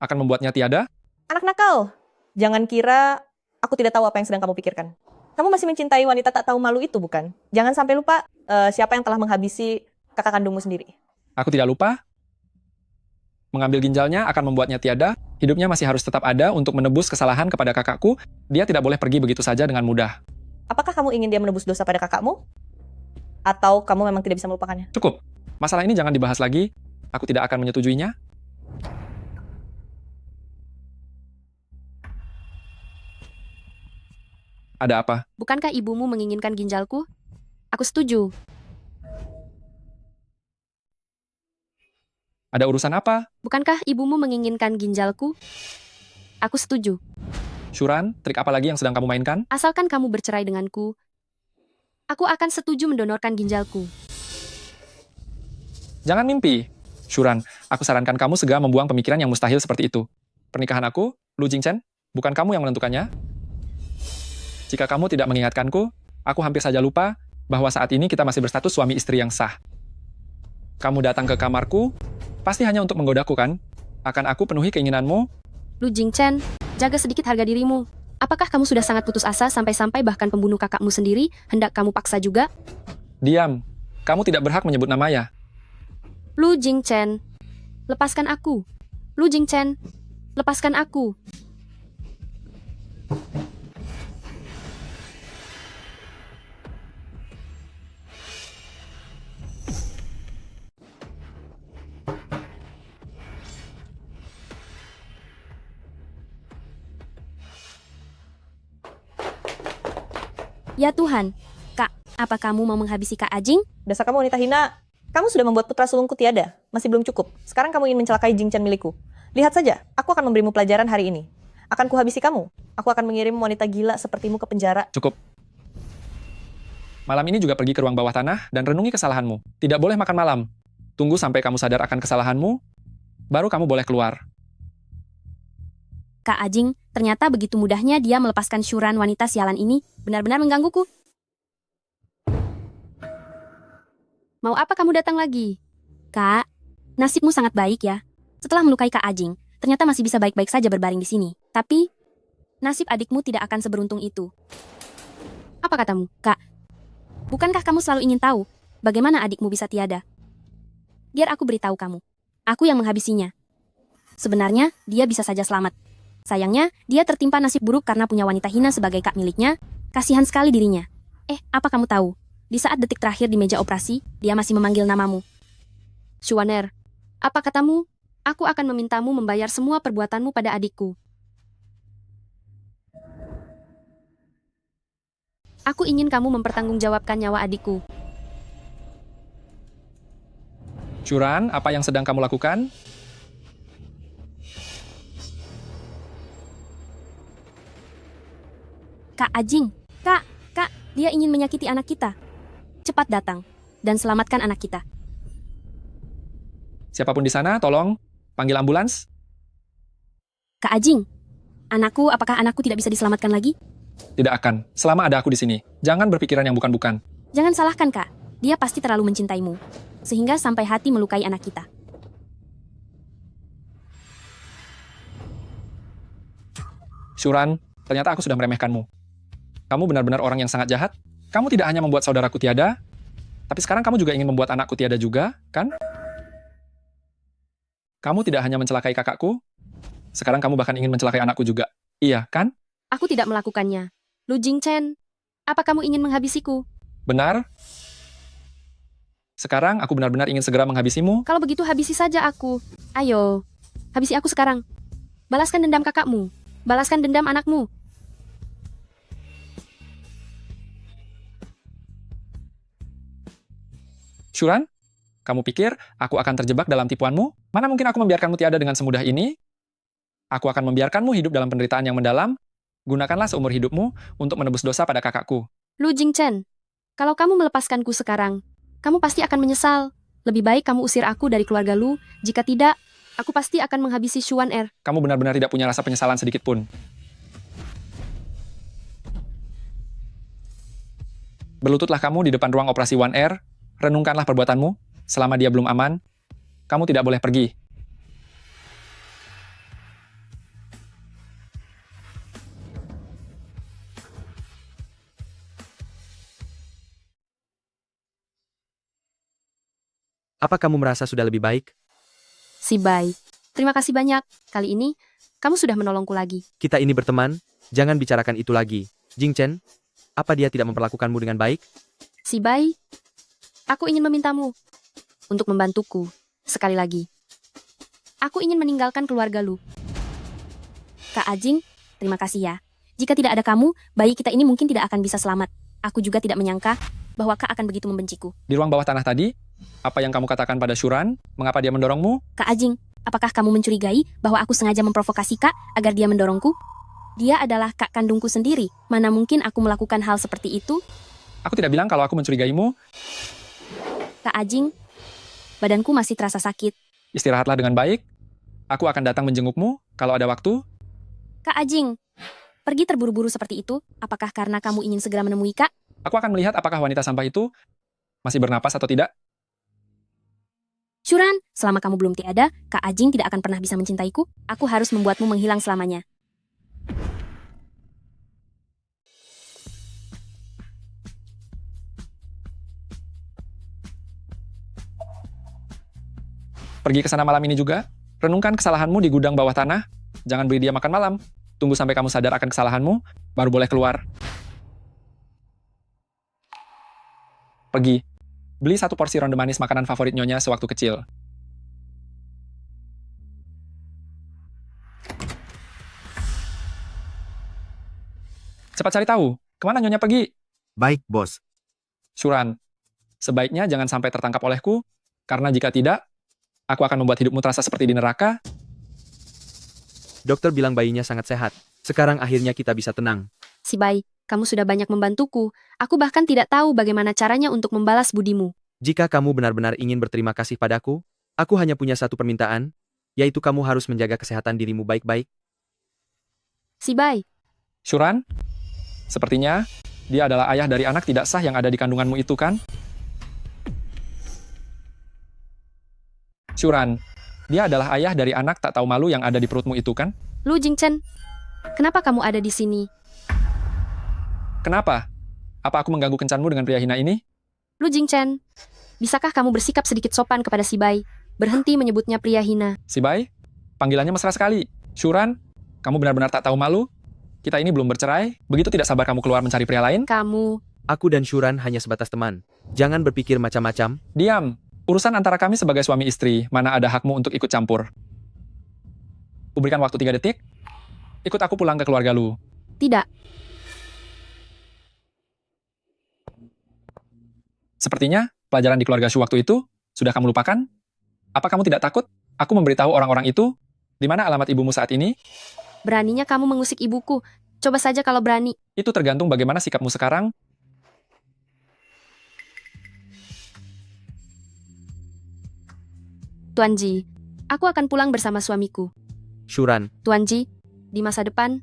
akan membuatnya tiada. Anak nakal, jangan kira aku tidak tahu apa yang sedang kamu pikirkan. Kamu masih mencintai wanita tak tahu malu itu, bukan? Jangan sampai lupa siapa yang telah menghabisi kakak kandungmu sendiri. Aku tidak lupa. Mengambil ginjalnya akan membuatnya tiada. Hidupnya masih harus tetap ada untuk menebus kesalahan kepada kakakku. Dia tidak boleh pergi begitu saja dengan mudah. Apakah kamu ingin dia menebus dosa pada kakakmu? Atau kamu memang tidak bisa melupakannya? Cukup. Masalah ini jangan dibahas lagi. Aku tidak akan menyetujuinya. Ada apa? Bukankah ibumu menginginkan ginjalku? Aku setuju. Ada urusan apa? Bukankah ibumu menginginkan ginjalku? Aku setuju. Syuran, trik apa lagi yang sedang kamu mainkan? Asalkan kamu bercerai denganku, aku akan setuju mendonorkan ginjalku. Jangan mimpi. Syuran, aku sarankan kamu segera membuang pemikiran yang mustahil seperti itu. Pernikahan aku, Lu Jingchen, bukan kamu yang menentukannya. Jika kamu tidak mengingatkanku, aku hampir saja lupa bahwa saat ini kita masih berstatus suami istri yang sah. Kamu datang ke kamarku, pasti hanya untuk menggodaku kan? Akan aku penuhi keinginanmu? Lu Jingchen, jaga sedikit harga dirimu. Apakah kamu sudah sangat putus asa sampai-sampai bahkan pembunuh kakakmu sendiri hendak kamu paksa juga? Diam, kamu tidak berhak menyebut namanya. Lu Jingchen, lepaskan aku. Lu Jingchen, lepaskan aku. Ya Tuhan, Kak, apa kamu mau menghabisi Kak Ajing? Dasar kamu wanita hina. Kamu sudah membuat putra sulungku tiada. Masih belum cukup. Sekarang kamu ingin mencelakai Jingchen milikku. Lihat saja, aku akan memberimu pelajaran hari ini. Akan kuhabisi kamu. Aku akan mengirim wanita gila sepertimu ke penjara. Cukup. Malam ini juga pergi ke ruang bawah tanah dan renungi kesalahanmu. Tidak boleh makan malam. Tunggu sampai kamu sadar akan kesalahanmu, baru kamu boleh keluar. Kak Ajing, ternyata begitu mudahnya dia melepaskan Syuran wanita sialan ini. Benar-benar menggangguku. Mau apa kamu datang lagi? Kak, nasibmu sangat baik ya. Setelah melukai Kak Ajing, ternyata masih bisa baik-baik saja berbaring di sini. Tapi, nasib adikmu tidak akan seberuntung itu. Apa katamu, Kak? Bukankah kamu selalu ingin tahu bagaimana adikmu bisa tiada? Biar aku beritahu kamu. Aku yang menghabisinya. Sebenarnya, dia bisa saja selamat. Sayangnya, dia tertimpa nasib buruk karena punya wanita hina sebagai kak miliknya. Kasihan sekali dirinya. Apa kamu tahu? Di saat detik terakhir di meja operasi, dia masih memanggil namamu. Shuaner, apa katamu? Aku akan memintamu membayar semua perbuatanmu pada adikku. Aku ingin kamu mempertanggungjawabkan nyawa adikku. Shuran, apa yang sedang kamu lakukan? Kak Ajing, Kak, dia ingin menyakiti anak kita. Cepat datang dan selamatkan anak kita. Siapapun di sana, tolong panggil ambulans. Kak Ajing, apakah anakku tidak bisa diselamatkan lagi? Tidak akan, selama ada aku di sini. Jangan berpikiran yang bukan-bukan. Jangan salahkan, Kak. Dia pasti terlalu mencintaimu, sehingga sampai hati melukai anak kita. Shuran, ternyata aku sudah meremehkanmu. Kamu benar-benar orang yang sangat jahat. Kamu tidak hanya membuat saudaraku tiada, tapi sekarang kamu juga ingin membuat anakku tiada juga, kan? Kamu tidak hanya mencelakai kakakku, sekarang kamu bahkan ingin mencelakai anakku juga. Iya, kan? Aku tidak melakukannya. Lu Jingchen, apa kamu ingin menghabisiku? Benar? Sekarang aku benar-benar ingin segera menghabisimu. Kalau begitu habisi saja aku. Ayo, habisi aku sekarang. Balaskan dendam kakakmu. Balaskan dendam anakmu. Shuran, kamu pikir aku akan terjebak dalam tipuanmu? Mana mungkin aku membiarkanmu tiada dengan semudah ini? Aku akan membiarkanmu hidup dalam penderitaan yang mendalam. Gunakanlah seumur hidupmu untuk menebus dosa pada kakakku. Lu Jingchen, kalau kamu melepaskanku sekarang, kamu pasti akan menyesal. Lebih baik kamu usir aku dari keluarga Lu. Jika tidak, aku pasti akan menghabisi Shuaner. Kamu benar-benar tidak punya rasa penyesalan sedikit pun. Berlututlah kamu di depan ruang operasi One Air. Renungkanlah perbuatanmu. Selama dia belum aman, kamu tidak boleh pergi. Apa kamu merasa sudah lebih baik? Si Bai, terima kasih banyak. Kali ini, kamu sudah menolongku lagi. Kita ini berteman, jangan bicarakan itu lagi. Jingchen, apa dia tidak memperlakukanmu dengan baik? Si Bai, aku ingin memintamu untuk membantuku sekali lagi. Aku ingin meninggalkan keluarga Lu. Kak Ajing, terima kasih ya. Jika tidak ada kamu, bayi kita ini mungkin tidak akan bisa selamat. Aku juga tidak menyangka bahwa Kak akan begitu membenciku. Di ruang bawah tanah tadi, apa yang kamu katakan pada Shuran? Mengapa dia mendorongmu? Kak Ajing, apakah kamu mencurigai bahwa aku sengaja memprovokasi Kak agar dia mendorongku? Dia adalah kak kandungku sendiri. Mana mungkin aku melakukan hal seperti itu? Aku tidak bilang kalau aku mencurigaimu. Kak Ajing, badanku masih terasa sakit. Istirahatlah dengan baik. Aku akan datang menjengukmu kalau ada waktu. Kak Ajing, pergi terburu-buru seperti itu, apakah karena kamu ingin segera menemui Kak? Aku akan melihat apakah wanita sampah itu masih bernapas atau tidak. Shuran, selama kamu belum tiada, Kak Ajing tidak akan pernah bisa mencintaiku. Aku harus membuatmu menghilang selamanya. Pergi ke sana malam ini juga. Renungkan kesalahanmu di gudang bawah tanah. Jangan beri dia makan malam. Tunggu sampai kamu sadar akan kesalahanmu, baru boleh keluar. Pergi. Beli 1 porsi ronde manis makanan favorit Nyonya sewaktu kecil. Cepat cari tahu, kemana Nyonya pergi? Baik, bos. Shuran, sebaiknya jangan sampai tertangkap olehku, karena jika tidak, aku akan membuat hidupmu terasa seperti di neraka. Dokter bilang bayinya sangat sehat. Sekarang akhirnya kita bisa tenang. Si Bai, kamu sudah banyak membantuku. Aku bahkan tidak tahu bagaimana caranya untuk membalas budimu. Jika kamu benar-benar ingin berterima kasih padaku, aku hanya punya satu permintaan, yaitu kamu harus menjaga kesehatan dirimu baik-baik. Si Bai. Shuran, sepertinya dia adalah ayah dari anak tidak sah yang ada di kandunganmu itu, kan? Shuran, dia adalah ayah dari anak tak tahu malu yang ada di perutmu itu, kan? Lu Jingchen, kenapa kamu ada di sini? Kenapa? Apa aku mengganggu kencanmu dengan pria hina ini? Lu Jingchen, bisakah kamu bersikap sedikit sopan kepada si Bai? Berhenti menyebutnya pria hina. Si Bai, panggilannya mesra sekali. Shuran, kamu benar-benar tak tahu malu? Kita ini belum bercerai, begitu tidak sabar kamu keluar mencari pria lain? Kamu, Aku dan Shuran hanya sebatas teman. Jangan berpikir macam-macam. Diam. Urusan antara kami sebagai suami istri, mana ada hakmu untuk ikut campur. Kuberikan waktu 3 detik. Ikut aku pulang ke keluarga lu. Tidak. Sepertinya, pelajaran di keluarga Shu waktu itu, sudah kamu lupakan? Apa kamu tidak takut? Aku memberitahu orang-orang itu, di mana alamat ibumu saat ini? Beraninya kamu mengusik ibuku. Coba saja kalau berani. Itu tergantung bagaimana sikapmu sekarang. Tuan Ji, aku akan pulang bersama suamiku. Shuran, Tuan Ji, di masa depan,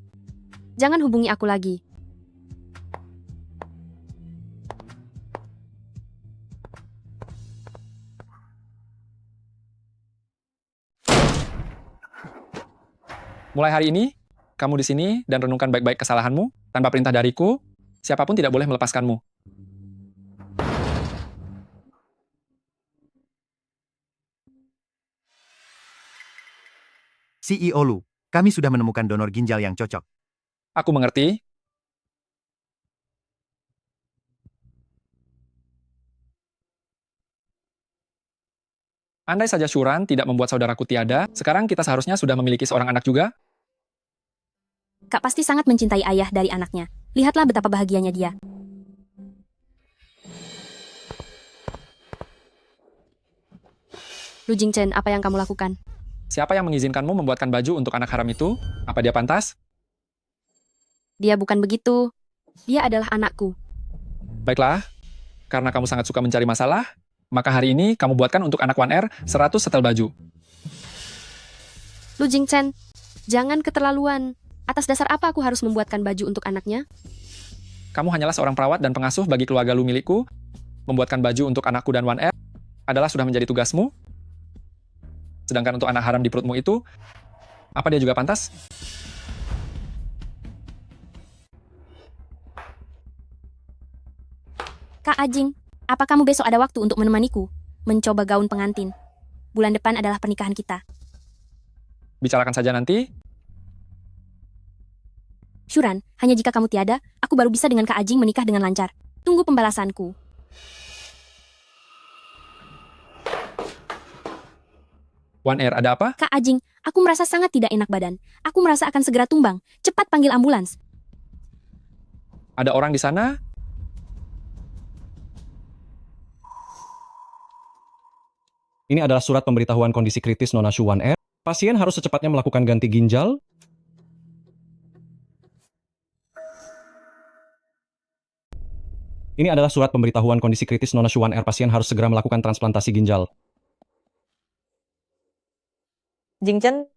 jangan hubungi aku lagi. Mulai hari ini, kamu di sini dan renungkan baik-baik kesalahanmu. Tanpa perintah dariku, siapapun tidak boleh melepaskanmu. CEO Lu, kami sudah menemukan donor ginjal yang cocok. Aku mengerti. Andai saja Shuran tidak membuat saudaraku tiada, sekarang kita seharusnya sudah memiliki seorang anak juga. Kak pasti sangat mencintai ayah dari anaknya. Lihatlah betapa bahagianya dia. Lu Jingchen, apa yang kamu lakukan? Siapa yang mengizinkanmu membuatkan baju untuk anak haram itu? Apa dia pantas? Dia bukan begitu. Dia adalah anakku. Baiklah, karena kamu sangat suka mencari masalah, maka hari ini kamu buatkan untuk anak 1R 100 setel baju. Lu Jingchen, jangan keterlaluan. Atas dasar apa aku harus membuatkan baju untuk anaknya? Kamu hanyalah seorang perawat dan pengasuh bagi keluarga Lu milikku. Membuatkan baju untuk anakku dan 1R adalah sudah menjadi tugasmu. Sedangkan untuk anak haram di perutmu itu, apa dia juga pantas? Kak Ajing, apa kamu besok ada waktu untuk menemaniku? Mencoba gaun pengantin. Bulan depan adalah pernikahan kita. Bicarakan saja nanti. Shuran, hanya jika kamu tiada, aku baru bisa dengan Kak Ajing menikah dengan lancar. Tunggu pembalasanku. One Air, ada apa? Kak Ajing, aku merasa sangat tidak enak badan. Aku merasa akan segera tumbang. Cepat panggil ambulans. Ada orang di sana? Ini adalah surat pemberitahuan kondisi kritis Nona Shu 1R. Pasien harus secepatnya melakukan ganti ginjal. Ini adalah surat pemberitahuan kondisi kritis Nona Shu 1R. Pasien harus segera melakukan transplantasi ginjal. Jingchen,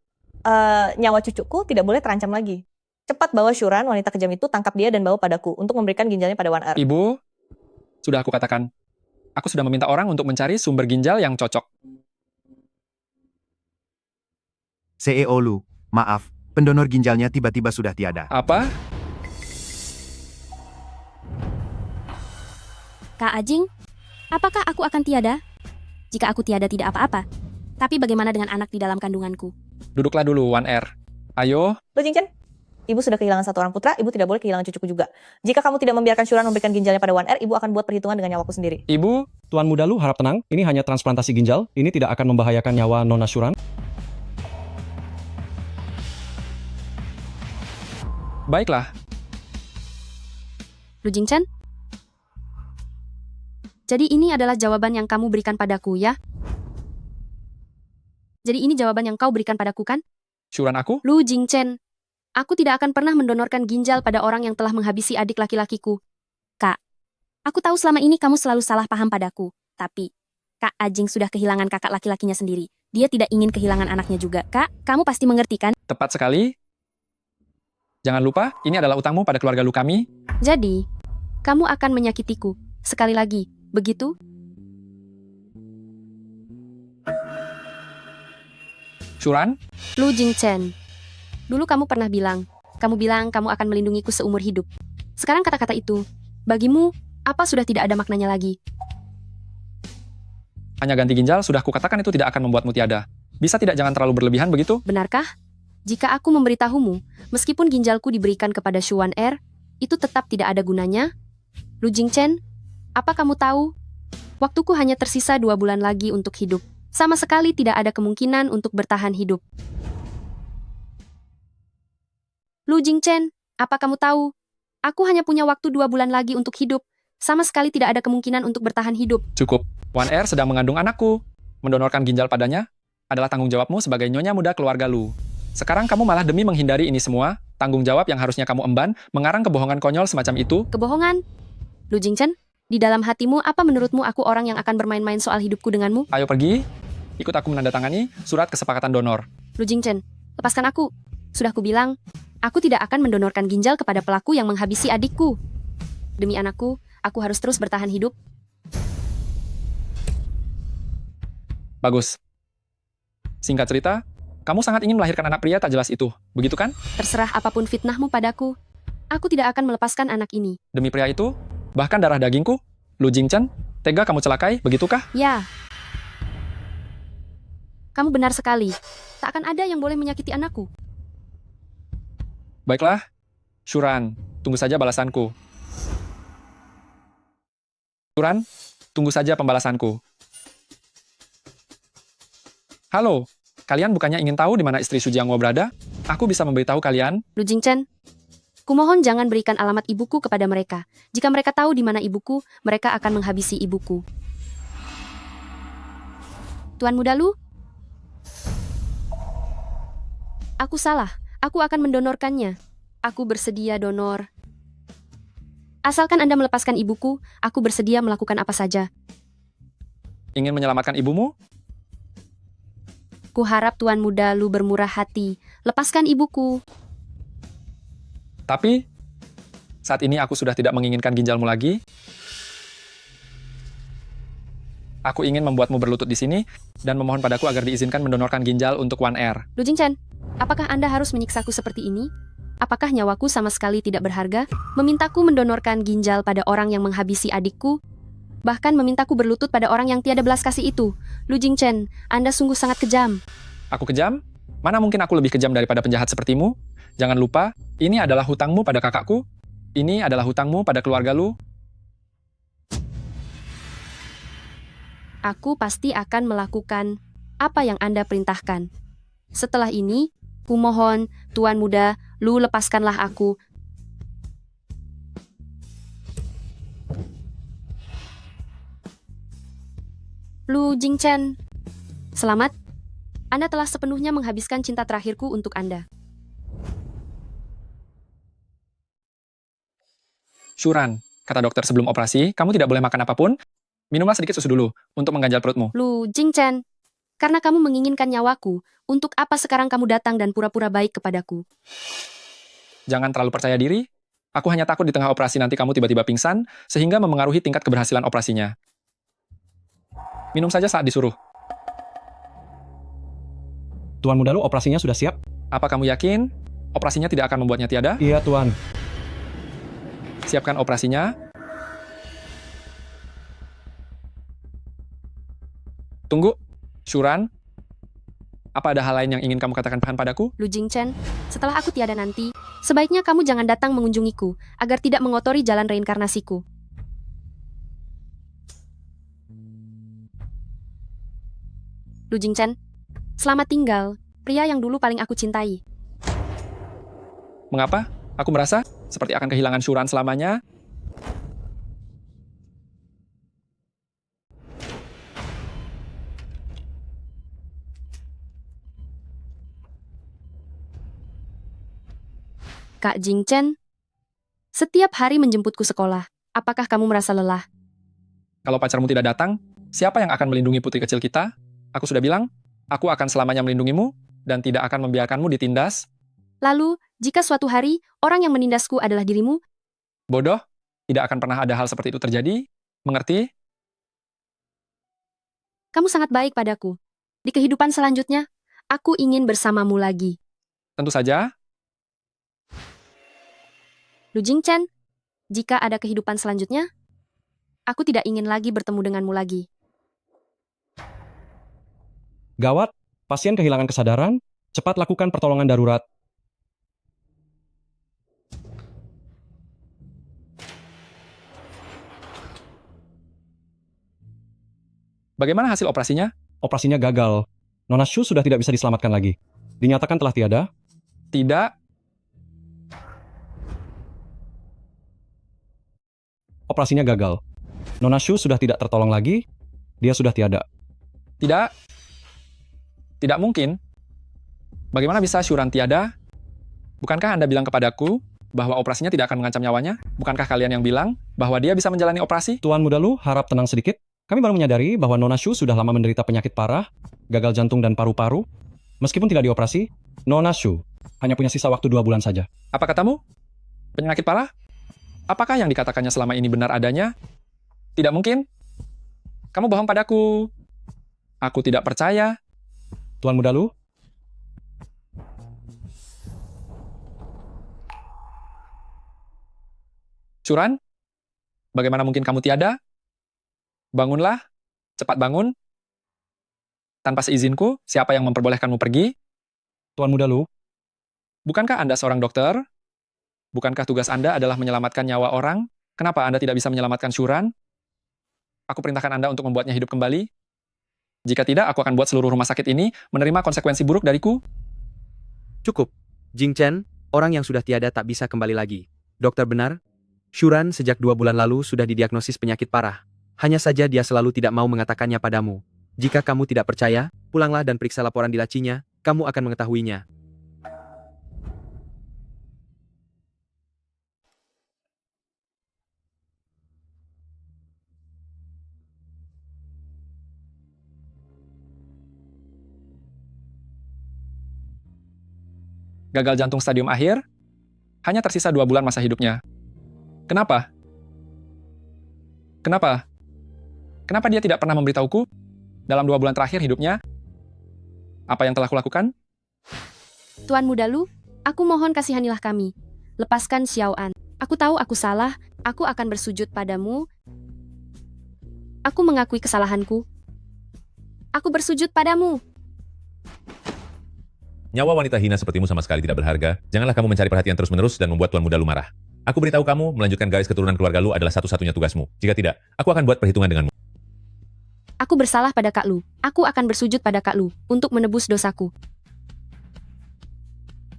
nyawa cucuku tidak boleh terancam lagi. Cepat bawa Shuran, wanita kejam itu, tangkap dia dan bawa padaku untuk memberikan ginjalnya pada 1R. Ibu, sudah aku katakan. Aku sudah meminta orang untuk mencari sumber ginjal yang cocok. CEO Lu, maaf, pendonor ginjalnya tiba-tiba sudah tiada. Apa? Kak Ajing, apakah aku akan tiada? Jika aku tiada tidak apa-apa. Tapi bagaimana dengan anak di dalam kandunganku? Duduklah dulu, 1R. Ayo. Lu Jingchen, ibu sudah kehilangan satu orang putra, ibu tidak boleh kehilangan cucuku juga. Jika kamu tidak membiarkan Shuran memberikan ginjalnya pada 1R, ibu akan buat perhitungan dengan nyawaku sendiri. Ibu, Tuan Muda Lu harap tenang, ini hanya transplantasi ginjal, ini tidak akan membahayakan nyawa Nona Shuran. baiklah. Lu Jingchen? Jadi ini adalah jawaban yang kamu berikan padaku, ya? Jadi ini jawaban yang kau berikan padaku, kan? Shuran aku? Lu Jingchen, aku tidak akan pernah mendonorkan ginjal pada orang yang telah menghabisi adik laki-lakiku. Kak, aku tahu selama ini kamu selalu salah paham padaku. Tapi, Kak Ajing sudah kehilangan kakak laki-lakinya sendiri. Dia tidak ingin kehilangan anaknya juga. Kak, kamu pasti mengerti, kan? Tepat sekali. Jangan lupa, ini adalah utangmu pada keluarga lu kami. Jadi, kamu akan menyakitiku. Sekali lagi, begitu? Shuran? Lu Jingchen, dulu kamu pernah bilang kamu akan melindungiku seumur hidup. Sekarang kata-kata itu, bagimu, apa sudah tidak ada maknanya lagi? Hanya ganti ginjal, sudah kukatakan itu tidak akan membuatmu tiada. Bisa tidak jangan terlalu berlebihan begitu? Benarkah? Jika aku memberitahumu, meskipun ginjalku diberikan kepada Shu 1R, itu tetap tidak ada gunanya? Lu Jingchen, apa kamu tahu? Waktuku hanya tersisa 2 bulan lagi untuk hidup. Sama sekali tidak ada kemungkinan untuk bertahan hidup. Lu Jingchen, apa kamu tahu? Aku hanya punya waktu 2 bulan lagi untuk hidup. Sama sekali tidak ada kemungkinan untuk bertahan hidup. Cukup. Wan Er sedang mengandung anakku. Mendonorkan ginjal padanya adalah tanggung jawabmu sebagai nyonya muda keluarga Lu. Sekarang kamu malah demi menghindari ini semua, tanggung jawab yang harusnya kamu emban, mengarang kebohongan konyol semacam itu. Kebohongan? Lu Jingchen, di dalam hatimu apa menurutmu aku orang yang akan bermain-main soal hidupku denganmu? Ayo pergi, ikut aku menandatangani surat kesepakatan donor. Lu Jingchen, lepaskan aku. Sudah kubilang, aku tidak akan mendonorkan ginjal kepada pelaku yang menghabisi adikku. Demi anakku, aku harus terus bertahan hidup. Bagus. Singkat cerita, kamu sangat ingin melahirkan anak pria tak jelas itu, begitu kan? Terserah apapun fitnahmu padaku, aku tidak akan melepaskan anak ini. Demi pria itu, bahkan darah dagingku, Lu Jingchen, tega kamu celakai, begitukah? Ya. Kamu benar sekali. Tak akan ada yang boleh menyakiti anakku. Baiklah, Shuran, tunggu saja balasanku. Shuran, tunggu saja pembalasanku. Halo, kalian bukannya ingin tahu di mana istri Su Jiangwo berada? Aku bisa memberitahu kalian. Lu Jingchen, kumohon jangan berikan alamat ibuku kepada mereka. Jika mereka tahu di mana ibuku, mereka akan menghabisi ibuku. Tuan Muda Lu? Aku salah. Aku akan mendonorkannya. Aku bersedia donor. Asalkan Anda melepaskan ibuku, aku bersedia melakukan apa saja. Ingin menyelamatkan ibumu? Kuharap Tuan Muda Lu bermurah hati. Lepaskan ibuku. Tapi, saat ini aku sudah tidak menginginkan ginjalmu lagi. Aku ingin membuatmu berlutut di sini dan memohon padaku agar diizinkan mendonorkan ginjal untuk Wan Er. Lu Jingchen, apakah Anda harus menyiksaku seperti ini? Apakah nyawaku sama sekali tidak berharga? Memintaku mendonorkan ginjal pada orang yang menghabisi adikku? Bahkan memintaku berlutut pada orang yang tiada belas kasih itu. Lu Jingchen, Anda sungguh sangat kejam. Aku kejam? Mana mungkin aku lebih kejam daripada penjahat sepertimu? Jangan lupa, ini adalah hutangmu pada kakakku. Ini adalah hutangmu pada keluarga Lu. Aku pasti akan melakukan apa yang Anda perintahkan. Setelah ini, kumohon, Tuan Muda, Lu lepaskanlah aku. Lu Jingchen, selamat. Anda telah sepenuhnya menghabiskan cinta terakhirku untuk Anda. Shuran, kata dokter sebelum operasi, kamu tidak boleh makan apapun. Minumlah sedikit susu dulu untuk mengganjal perutmu. Lu Jingchen, karena kamu menginginkan nyawaku, untuk apa sekarang kamu datang dan pura-pura baik kepadaku? Jangan terlalu percaya diri. Aku hanya takut di tengah operasi nanti kamu tiba-tiba pingsan, sehingga memengaruhi tingkat keberhasilan operasinya. Minum saja saat disuruh. Tuan Muda Lu, operasinya sudah siap? Apa kamu yakin? Operasinya tidak akan membuatnya tiada? Iya, Tuan. Siapkan operasinya. Tunggu, Shuran. Apa ada hal lain yang ingin kamu katakan padaku? Lu Jingchen, setelah aku tiada nanti, sebaiknya kamu jangan datang mengunjungiku, agar tidak mengotori jalan reinkarnasiku. Lu Jingchen, selamat tinggal, pria yang dulu paling aku cintai. Mengapa? Aku merasa seperti akan kehilangan Shuran selamanya. Kak Jingchen, setiap hari menjemputku sekolah. Apakah kamu merasa lelah? Kalau pacarmu tidak datang, siapa yang akan melindungi putri kecil kita? Aku sudah bilang, aku akan selamanya melindungimu dan tidak akan membiarkanmu ditindas. Lalu, jika suatu hari orang yang menindasku adalah dirimu? Bodoh, tidak akan pernah ada hal seperti itu terjadi. Mengerti? Kamu sangat baik padaku. Di kehidupan selanjutnya, aku ingin bersamamu lagi. Tentu saja. Lu Jingchen, jika ada kehidupan selanjutnya, aku tidak ingin lagi bertemu denganmu lagi. Gawat, pasien kehilangan kesadaran. Cepat lakukan pertolongan darurat. Bagaimana hasil operasinya? Operasinya gagal. Nona Shu sudah tidak bisa diselamatkan lagi. Dinyatakan telah tiada. Tidak. Operasinya gagal. Nona Shu sudah tidak tertolong lagi. Dia sudah tiada. Tidak. Tidak mungkin. Bagaimana bisa Shuran tiada? Bukankah Anda bilang kepadaku bahwa operasinya tidak akan mengancam nyawanya? Bukankah kalian yang bilang bahwa dia bisa menjalani operasi? Tuan Muda Lu, harap tenang sedikit. Kami baru menyadari bahwa Nona Shu sudah lama menderita penyakit parah, gagal jantung dan paru-paru. Meskipun tidak dioperasi, Nona Shu hanya punya sisa waktu 2 bulan saja. Apa katamu? Penyakit parah? Apakah yang dikatakannya selama ini benar adanya? Tidak mungkin. Kamu bohong padaku. Aku tidak percaya. Tuan Muda Lu, Shuran, bagaimana mungkin kamu tiada? Bangunlah, cepat bangun. Tanpa seizinku, siapa yang memperbolehkanmu pergi? Tuan Muda Lu, Bukankah Anda seorang dokter? Bukankah tugas Anda adalah menyelamatkan nyawa orang? Kenapa Anda tidak bisa menyelamatkan Shuran? Aku perintahkan Anda untuk membuatnya hidup kembali. Jika tidak, aku akan buat seluruh rumah sakit ini menerima konsekuensi buruk dariku. Cukup. Jing Chen, orang yang sudah tiada tak bisa kembali lagi. Dokter benar? Shuran sejak 2 bulan lalu sudah didiagnosis penyakit parah. Hanya saja dia selalu tidak mau mengatakannya padamu. Jika kamu tidak percaya, pulanglah dan periksa laporan di lacinya, kamu akan mengetahuinya. Gagal jantung stadium akhir, hanya tersisa 2 bulan masa hidupnya. Kenapa? Kenapa? Kenapa dia tidak pernah memberitahuku dalam 2 bulan terakhir hidupnya? Apa yang telah kulakukan? Tuan Muda Lu, aku mohon kasihanilah kami. Lepaskan Xiao An. Aku tahu aku salah, aku akan bersujud padamu. Aku mengakui kesalahanku. Aku bersujud padamu. Nyawa wanita hina sepertimu sama sekali tidak berharga. Janganlah kamu mencari perhatian terus-menerus dan membuat Tuan Muda Lu marah. Aku beritahu kamu, melanjutkan garis keturunan keluarga Lu adalah satu-satunya tugasmu. Jika tidak, aku akan buat perhitungan denganmu. Aku bersalah pada Kak Lu. Aku akan bersujud pada Kak Lu untuk menebus dosaku.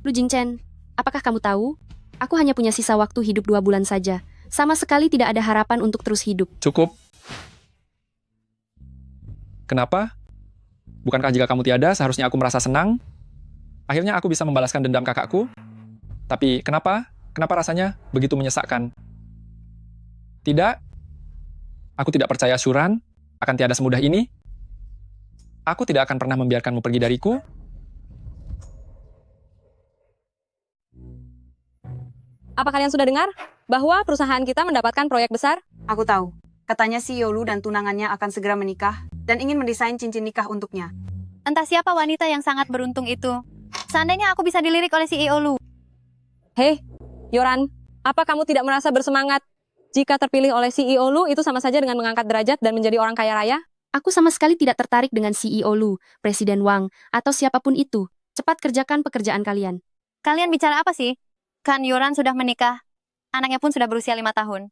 Lu Jingchen, apakah kamu tahu? Aku hanya punya sisa waktu hidup 2 bulan saja. Sama sekali tidak ada harapan untuk terus hidup. Cukup. Kenapa? Bukankah jika kamu tiada, seharusnya aku merasa senang? Akhirnya aku bisa membalaskan dendam kakakku. Tapi kenapa? Kenapa rasanya begitu menyesakkan? Tidak. Aku tidak percaya Shuran akan tiada semudah ini. Aku tidak akan pernah membiarkanmu pergi dariku. Apa kalian sudah dengar bahwa perusahaan kita mendapatkan proyek besar? Aku tahu. Katanya CEO Lu dan tunangannya akan segera menikah dan ingin mendesain cincin nikah untuknya. Entah siapa wanita yang sangat beruntung itu. Seandainya aku bisa dilirik oleh CEO Lu. Hei, Yoran, apa kamu tidak merasa bersemangat? Jika terpilih oleh CEO Lu, itu sama saja dengan mengangkat derajat dan menjadi orang kaya raya? Aku sama sekali tidak tertarik dengan CEO Lu, Presiden Wang, atau siapapun itu. Cepat kerjakan pekerjaan kalian. Kalian bicara apa sih? Kan Yoran sudah menikah. Anaknya pun sudah berusia 5 tahun.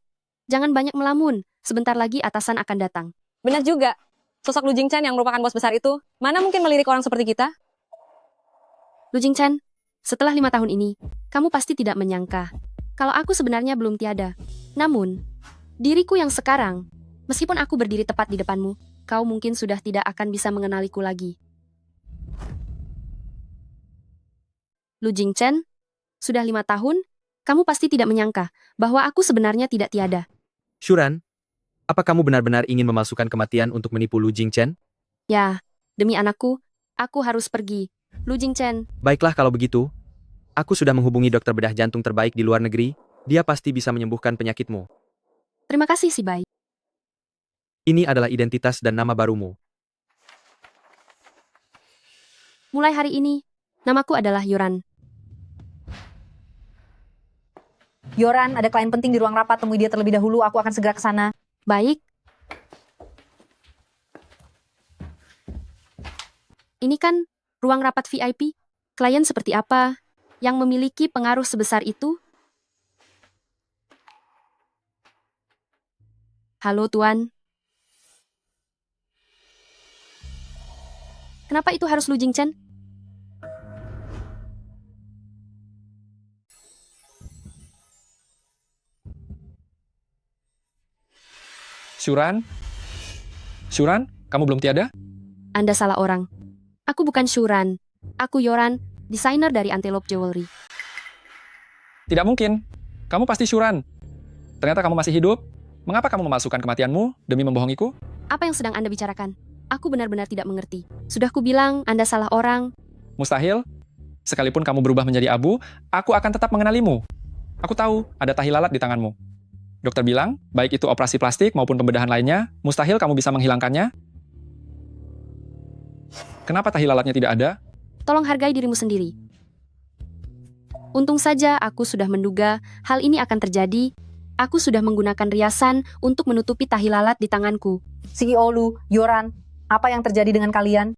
Jangan banyak melamun. Sebentar lagi atasan akan datang. Benar juga. Sosok Lu Jingchen yang merupakan bos besar itu, mana mungkin melirik orang seperti kita? Lu Jingchen, setelah 5 tahun ini, kamu pasti tidak menyangka kalau aku sebenarnya belum tiada. Namun, diriku yang sekarang, meskipun aku berdiri tepat di depanmu, kau mungkin sudah tidak akan bisa mengenaliku lagi. Lu Jingchen, sudah 5 tahun, kamu pasti tidak menyangka bahwa aku sebenarnya tidak tiada. Shuran, apa kamu benar-benar ingin memalsukan kematian untuk menipu Lu Jingchen? Ya, demi anakku, aku harus pergi. Lu Jingchen. Baiklah kalau begitu. Aku sudah menghubungi dokter bedah jantung terbaik di luar negeri. Dia pasti bisa menyembuhkan penyakitmu. Terima kasih si Bai. Ini adalah identitas dan nama barumu. Mulai hari ini, namaku adalah Yoran. Yoran, ada klien penting di ruang rapat, temui dia terlebih dahulu, aku akan segera ke sana. Baik. Ini kan ruang rapat VIP. Klien seperti apa yang memiliki pengaruh sebesar itu? Halo Tuan. Kenapa itu harus Lu Jingchen? Shuran? Shuran, kamu belum tiada? Anda salah orang. Aku bukan Shuran. Aku Yoran, desainer dari Antelope Jewelry. Tidak mungkin. Kamu pasti Shuran. Ternyata kamu masih hidup. Mengapa kamu memalsukan kematianmu demi membohongiku? Apa yang sedang Anda bicarakan? Aku benar-benar tidak mengerti. Sudah kubilang, Anda salah orang. Mustahil. Sekalipun kamu berubah menjadi abu, aku akan tetap mengenalimu. Aku tahu ada tahi lalat di tanganmu. Dokter bilang, baik itu operasi plastik maupun pembedahan lainnya, mustahil kamu bisa menghilangkannya. Kenapa tahi lalatnya tidak ada? Tolong hargai dirimu sendiri. Untung saja aku sudah menduga hal ini akan terjadi. Aku sudah menggunakan riasan untuk menutupi tahi lalat di tanganku. CEO Lu, Yoran, apa yang terjadi dengan kalian?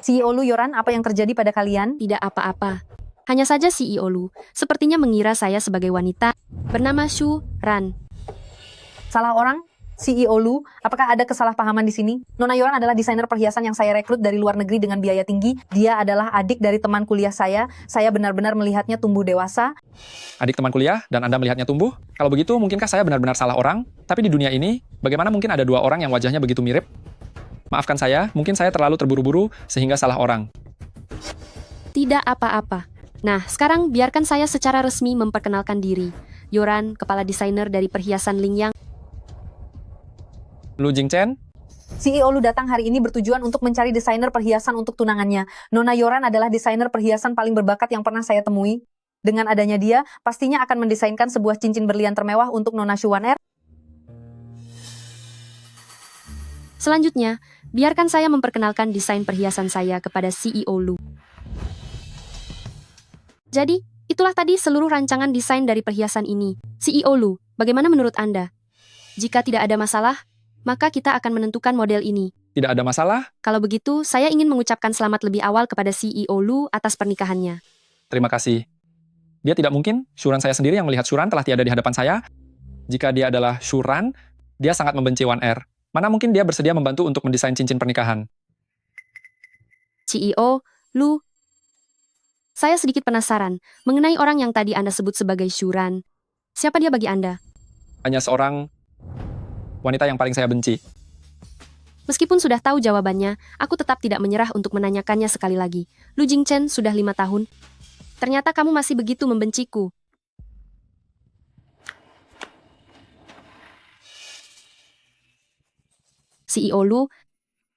CEO Lu, Yoran, apa yang terjadi pada kalian? Tidak apa-apa. Hanya saja CEO Lu sepertinya mengira saya sebagai wanita bernama Shu Ran. Salah orang? CEO Lu, apakah ada kesalahpahaman di sini? Nona Yoran adalah desainer perhiasan yang saya rekrut dari luar negeri dengan biaya tinggi. Dia adalah adik dari teman kuliah saya. Saya benar-benar melihatnya tumbuh dewasa. Adik teman kuliah dan Anda melihatnya tumbuh? Kalau begitu, mungkinkah saya benar-benar salah orang? Tapi di dunia ini, bagaimana mungkin ada dua orang yang wajahnya begitu mirip? Maafkan saya, mungkin saya terlalu terburu-buru sehingga salah orang. Tidak apa-apa. Nah, sekarang biarkan saya secara resmi memperkenalkan diri. Yoran, kepala desainer dari perhiasan Lingyang. Lu Jingchen? CEO Lu datang hari ini bertujuan untuk mencari desainer perhiasan untuk tunangannya. Nona Yoran adalah desainer perhiasan paling berbakat yang pernah saya temui. Dengan adanya dia, pastinya akan mendesainkan sebuah cincin berlian termewah untuk Nona Shuan. Selanjutnya, biarkan saya memperkenalkan desain perhiasan saya kepada CEO Lu. Jadi, itulah tadi seluruh rancangan desain dari perhiasan ini. CEO Lu, bagaimana menurut Anda? Jika tidak ada masalah, maka kita akan menentukan model ini. Tidak ada masalah? Kalau begitu, saya ingin mengucapkan selamat lebih awal kepada CEO Lu atas pernikahannya. Terima kasih. Dia tidak mungkin, Shuran saya sendiri yang melihat Shuran telah tiada di hadapan saya. Jika dia adalah Shuran, dia sangat membenci Wan Er. Mana mungkin dia bersedia membantu untuk mendesain cincin pernikahan? CEO Lu, saya sedikit penasaran mengenai orang yang tadi Anda sebut sebagai Shuran. Siapa dia bagi Anda? Hanya seorang wanita yang paling saya benci. Meskipun sudah tahu jawabannya, aku tetap tidak menyerah untuk menanyakannya sekali lagi. Lu Jingchen sudah 5 tahun. Ternyata kamu masih begitu membenciku. CEO Lu,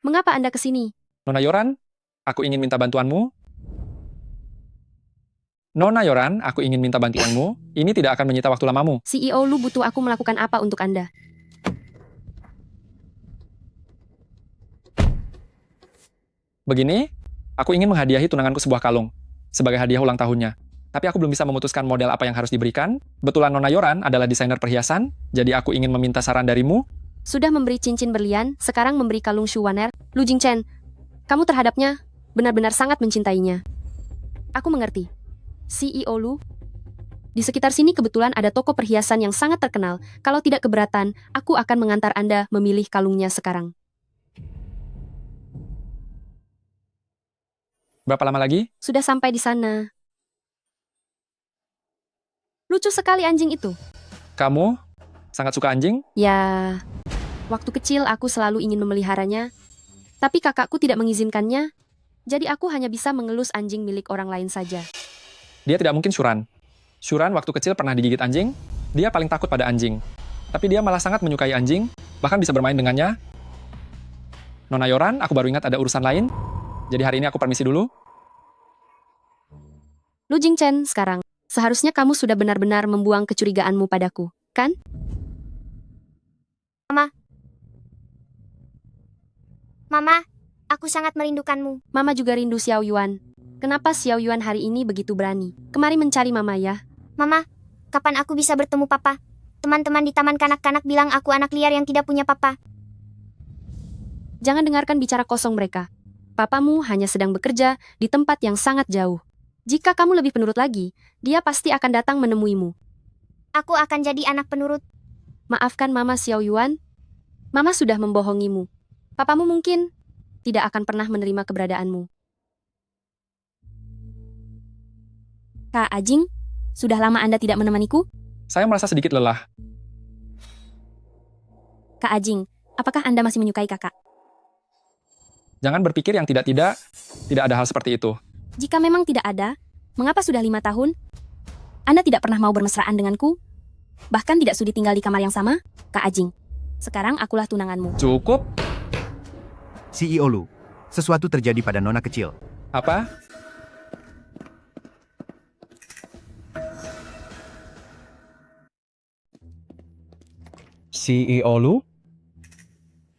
mengapa Anda ke sini? Nona Yoran, aku ingin minta bantuanmu. Nona Yoran, aku ingin minta bantuanmu. Ini tidak akan menyita waktu lamamu. CEO Lu butuh aku melakukan apa untuk Anda? Begini, aku ingin menghadiahi tunanganku sebuah kalung sebagai hadiah ulang tahunnya. Tapi aku belum bisa memutuskan model apa yang harus diberikan. Betulan Nona Yoran adalah desainer perhiasan, jadi aku ingin meminta saran darimu. Sudah memberi cincin berlian, sekarang memberi kalung Shuan Er. Lu Jingchen, kamu terhadapnya benar-benar sangat mencintainya. Aku mengerti. CEO Lu, di sekitar sini kebetulan ada toko perhiasan yang sangat terkenal. Kalau tidak keberatan, aku akan mengantar Anda memilih kalungnya sekarang. Berapa lama lagi? Sudah sampai di sana. Lucu sekali anjing itu. Kamu sangat suka anjing? Ya, waktu kecil aku selalu ingin memeliharanya, tapi kakakku tidak mengizinkannya, jadi aku hanya bisa mengelus anjing milik orang lain saja. Dia tidak mungkin Shuran. Shuran waktu kecil pernah digigit anjing, dia paling takut pada anjing. Tapi dia malah sangat menyukai anjing, bahkan bisa bermain dengannya. Nona Yoran, aku baru ingat ada urusan lain. Jadi hari ini aku permisi dulu. Lu Jingchen, sekarang, seharusnya kamu sudah benar-benar membuang kecurigaanmu padaku, kan? Mama, aku sangat merindukanmu. Mama juga rindu Xiao Yuan. Kenapa Xiao Yuan hari ini begitu berani? Kemari mencari Mama ya. Mama, kapan aku bisa bertemu Papa? Teman-teman di taman kanak-kanak bilang aku anak liar yang tidak punya papa. Jangan dengarkan bicara kosong mereka. Papamu hanya sedang bekerja di tempat yang sangat jauh. Jika kamu lebih penurut lagi, dia pasti akan datang menemuimu. Aku akan jadi anak penurut. Maafkan Mama Xiao Yuan. Mama sudah membohongimu. Papamu mungkin tidak akan pernah menerima keberadaanmu. Kak Ajing, sudah lama Anda tidak menemaniku? Saya merasa sedikit lelah. Kak Ajing, apakah Anda masih menyukai kakak? Jangan berpikir yang tidak-tidak ada hal seperti itu. Jika memang tidak ada, mengapa sudah 5 tahun? Anda tidak pernah mau bermesraan denganku? Bahkan tidak sudi tinggal di kamar yang sama? Kak Ajing, sekarang akulah tunanganmu. Cukup. CEO Lu, sesuatu terjadi pada nona kecil. Apa? CEO Lu?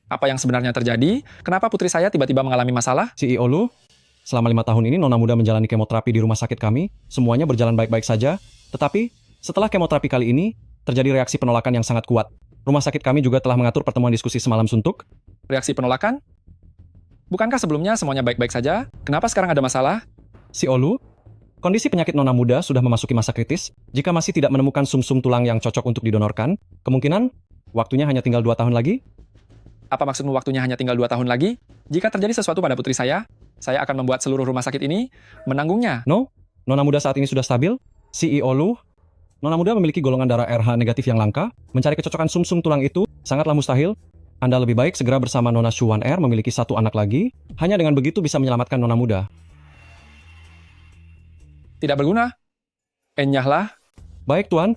Apa yang sebenarnya terjadi? Kenapa putri saya tiba-tiba mengalami masalah? CEO Lu? Selama 5 tahun ini, Nona Muda menjalani kemoterapi di rumah sakit kami. Semuanya berjalan baik-baik saja. Tetapi, setelah kemoterapi kali ini, terjadi reaksi penolakan yang sangat kuat. Rumah sakit kami juga telah mengatur pertemuan diskusi semalam suntuk. Reaksi penolakan? Bukankah sebelumnya semuanya baik-baik saja? Kenapa sekarang ada masalah? CEO Lu? Kondisi penyakit Nona Muda sudah memasuki masa kritis. Jika masih tidak menemukan sum-sum tulang yang cocok untuk didonorkan, kemungkinan waktunya hanya tinggal 2 tahun lagi. Apa maksudmu waktunya hanya tinggal 2 tahun lagi? Jika terjadi sesuatu pada putri saya akan membuat seluruh rumah sakit ini menanggungnya. No, Nona Muda saat ini sudah stabil. CEO Lu, Nona Muda memiliki golongan darah RH negatif yang langka. Mencari kecocokan sum-sum tulang itu sangatlah mustahil. Anda lebih baik segera bersama Nona Shu Wan Er memiliki 1 anak lagi. Hanya dengan begitu bisa menyelamatkan Nona Muda. Tidak berguna. Enyahlah. Baik, Tuan.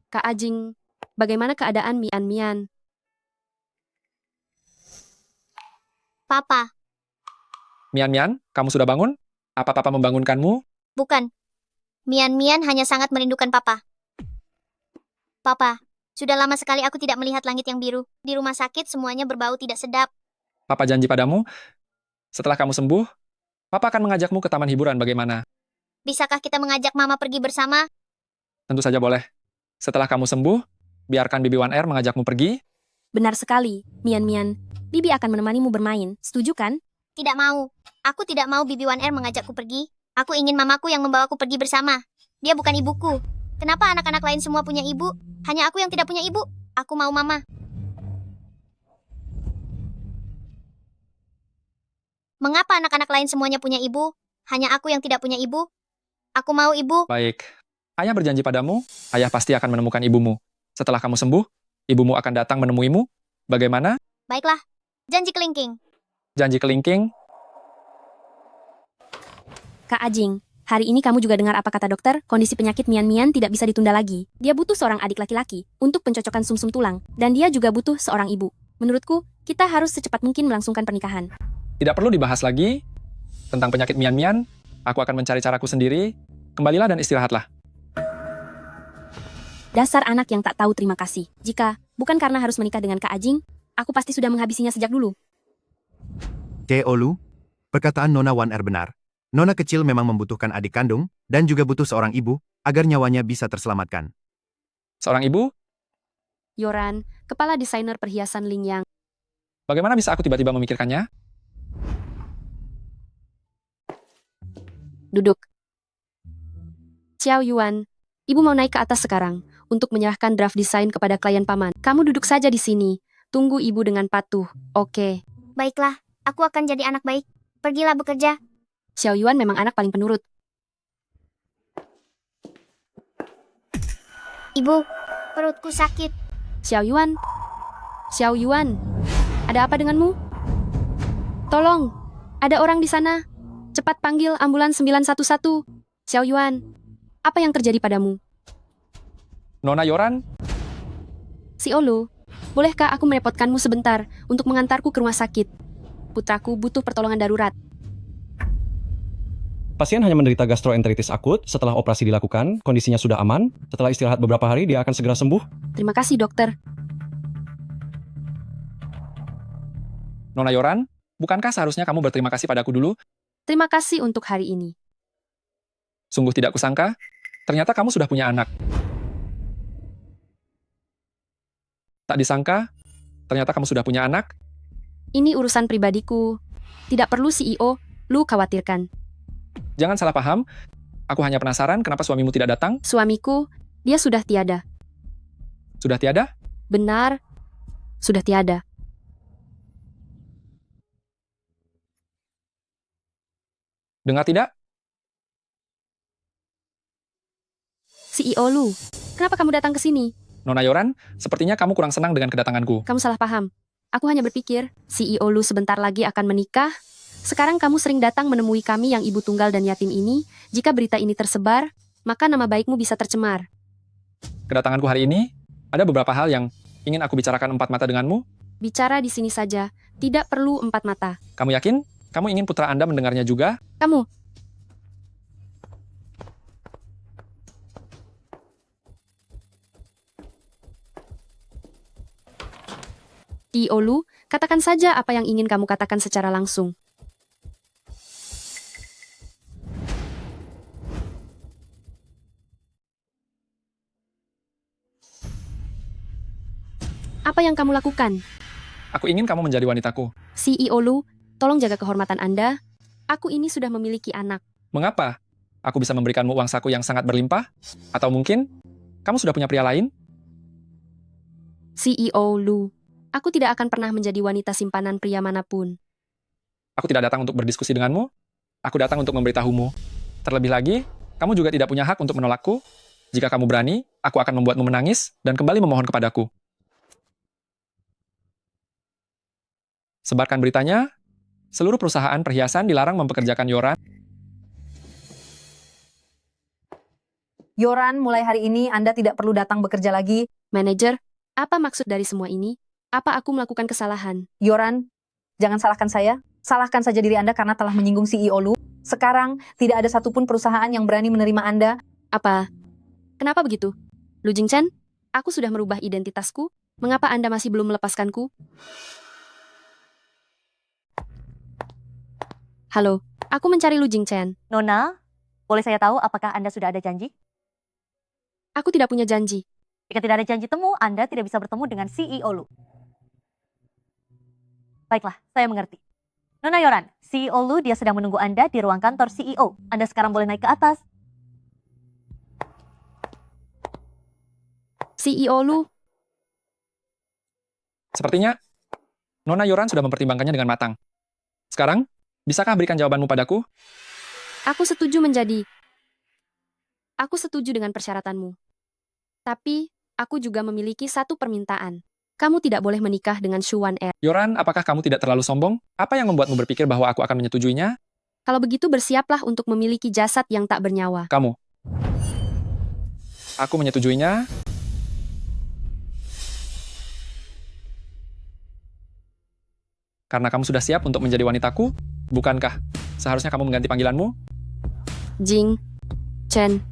Kak Ajing, bagaimana keadaan Mian? Papa, Mian, kamu sudah bangun? Apa papa membangunkanmu? bukan. Mian hanya sangat merindukan Papa. Papa, sudah lama sekali aku tidak melihat langit yang biru. Di rumah sakit semuanya berbau tidak sedap. Papa janji padamu, setelah kamu sembuh, papa akan mengajakmu ke taman hiburan bagaimana? Bisakah kita mengajak Mama pergi bersama? Tentu saja boleh. Setelah kamu sembuh, biarkan Bibi Wan Er mengajakmu pergi. Benar sekali, Mian. Bibi akan menemanimu bermain, setuju kan? Tidak mau. Aku tidak mau Bibi Wan Er mengajakku pergi. Aku ingin mamaku yang membawaku pergi bersama. Dia bukan ibuku. Kenapa anak-anak lain semua punya ibu? Hanya aku yang tidak punya ibu. Aku mau mama. Mengapa anak-anak lain semuanya punya ibu? Hanya aku yang tidak punya ibu. Aku mau ibu. Baik. Ayah berjanji padamu, ayah pasti akan menemukan ibumu. Setelah kamu sembuh, ibumu akan datang menemuimu. Bagaimana? Baiklah. Janji kelingking. Janji kelingking. Kak Ajing, hari ini kamu juga dengar apa kata dokter? Kondisi penyakit Mian tidak bisa ditunda lagi. Dia butuh seorang adik laki-laki untuk pencocokan sumsum tulang. Dan dia juga butuh seorang ibu. Menurutku, kita harus secepat mungkin melangsungkan pernikahan. Tidak perlu dibahas lagi tentang penyakit Mian. Aku akan mencari caraku sendiri. Kembalilah dan istirahatlah. Dasar anak yang tak tahu terima kasih. Jika bukan karena harus menikah dengan Kak Ajing, aku pasti sudah menghabisinya sejak dulu. CEO Lu, perkataan Nona Wan Er benar. Nona kecil memang membutuhkan adik kandung, dan juga butuh seorang ibu, agar nyawanya bisa terselamatkan. Seorang ibu? Yoran, kepala desainer perhiasan Ling Yang. Bagaimana bisa aku tiba-tiba memikirkannya? Duduk. Xiao Yuan, ibu mau naik ke atas sekarang untuk menyerahkan draft desain kepada klien paman. Kamu duduk saja di sini. Tunggu ibu dengan patuh. Oke. Baiklah, aku akan jadi anak baik. Pergilah bekerja. Xiao Yuan memang anak paling penurut. Ibu, perutku sakit. Xiao Yuan, ada apa denganmu? Tolong, ada orang di sana. Cepat panggil ambulans 911. Xiao Yuan, apa yang terjadi padamu? Nona Yoran? Si Olu, bolehkah aku merepotkanmu sebentar untuk mengantarku ke rumah sakit? Putraku butuh pertolongan darurat. Pasien hanya menderita gastroenteritis akut. Setelah operasi dilakukan, kondisinya sudah aman. Setelah istirahat beberapa hari, dia akan segera sembuh. Terima kasih, dokter. Nona Yoran, bukankah seharusnya kamu berterima kasih padaku dulu? Terima kasih untuk hari ini. Sungguh tidak kusangka, ternyata kamu sudah punya anak. Tak disangka, ternyata kamu sudah punya anak. Ini urusan pribadiku. Tidak perlu CEO, lu khawatirkan. Jangan salah paham, aku hanya penasaran kenapa suamimu tidak datang. Suamiku, dia sudah tiada. Sudah tiada? Benar, sudah tiada. Dengar tidak? CEO Lu, kenapa kamu datang ke sini? Nona Yoran, sepertinya kamu kurang senang dengan kedatanganku. Kamu salah paham. Aku hanya berpikir, CEO Lu sebentar lagi akan menikah. Sekarang kamu sering datang menemui kami yang ibu tunggal dan yatim ini. Jika berita ini tersebar, maka nama baikmu bisa tercemar. Kedatanganku hari ini, ada beberapa hal yang ingin aku bicarakan empat mata denganmu. Bicara di sini saja, tidak perlu empat mata. Kamu yakin? Kamu ingin putra Anda mendengarnya juga? Kamu. CEO Lu, katakan saja apa yang ingin kamu katakan secara langsung. Apa yang kamu lakukan? Aku ingin kamu menjadi wanitaku. CEO Lu, tolong jaga kehormatan Anda. Aku ini sudah memiliki anak. Mengapa? Aku bisa memberikanmu uang saku yang sangat berlimpah? Atau mungkin, kamu sudah punya pria lain? CEO Lu, aku tidak akan pernah menjadi wanita simpanan pria manapun. Aku tidak datang untuk berdiskusi denganmu. Aku datang untuk memberitahumu. Terlebih lagi, kamu juga tidak punya hak untuk menolakku. Jika kamu berani, aku akan membuatmu menangis dan kembali memohon kepadaku. Sebarkan beritanya, seluruh perusahaan perhiasan dilarang mempekerjakan Yoran. Yoran, mulai hari ini Anda tidak perlu datang bekerja lagi. Manajer, apa maksud dari semua ini? Apa aku melakukan kesalahan? Yoran, jangan salahkan saya. Salahkan saja diri Anda karena telah menyinggung CEO Lu. Sekarang, tidak ada satupun perusahaan yang berani menerima Anda. Apa? Kenapa begitu? Lu Jingchen, aku sudah merubah identitasku. Mengapa Anda masih belum melepaskanku? Halo, aku mencari Lu Jingchen. Nona, boleh saya tahu apakah Anda sudah ada janji? Aku tidak punya janji. Jika tidak ada janji temu, Anda tidak bisa bertemu dengan CEO Lu. Baiklah, saya mengerti. Nona Yoran, CEO Lu dia sedang menunggu Anda di ruang kantor CEO. Anda sekarang boleh naik ke atas. CEO Lu. Sepertinya, Nona Yoran sudah mempertimbangkannya dengan matang. Sekarang, bisakah berikan jawabanmu padaku? Aku setuju dengan persyaratanmu. Tapi, aku juga memiliki satu permintaan. Kamu tidak boleh menikah dengan Shu Wan Er. Yoran, apakah kamu tidak terlalu sombong? Apa yang membuatmu berpikir bahwa aku akan menyetujuinya? Kalau begitu bersiaplah untuk memiliki jasad yang tak bernyawa. Kamu. Aku menyetujuinya. Karena kamu sudah siap untuk menjadi wanitaku, bukankah seharusnya kamu mengganti panggilanmu? Jing Chen.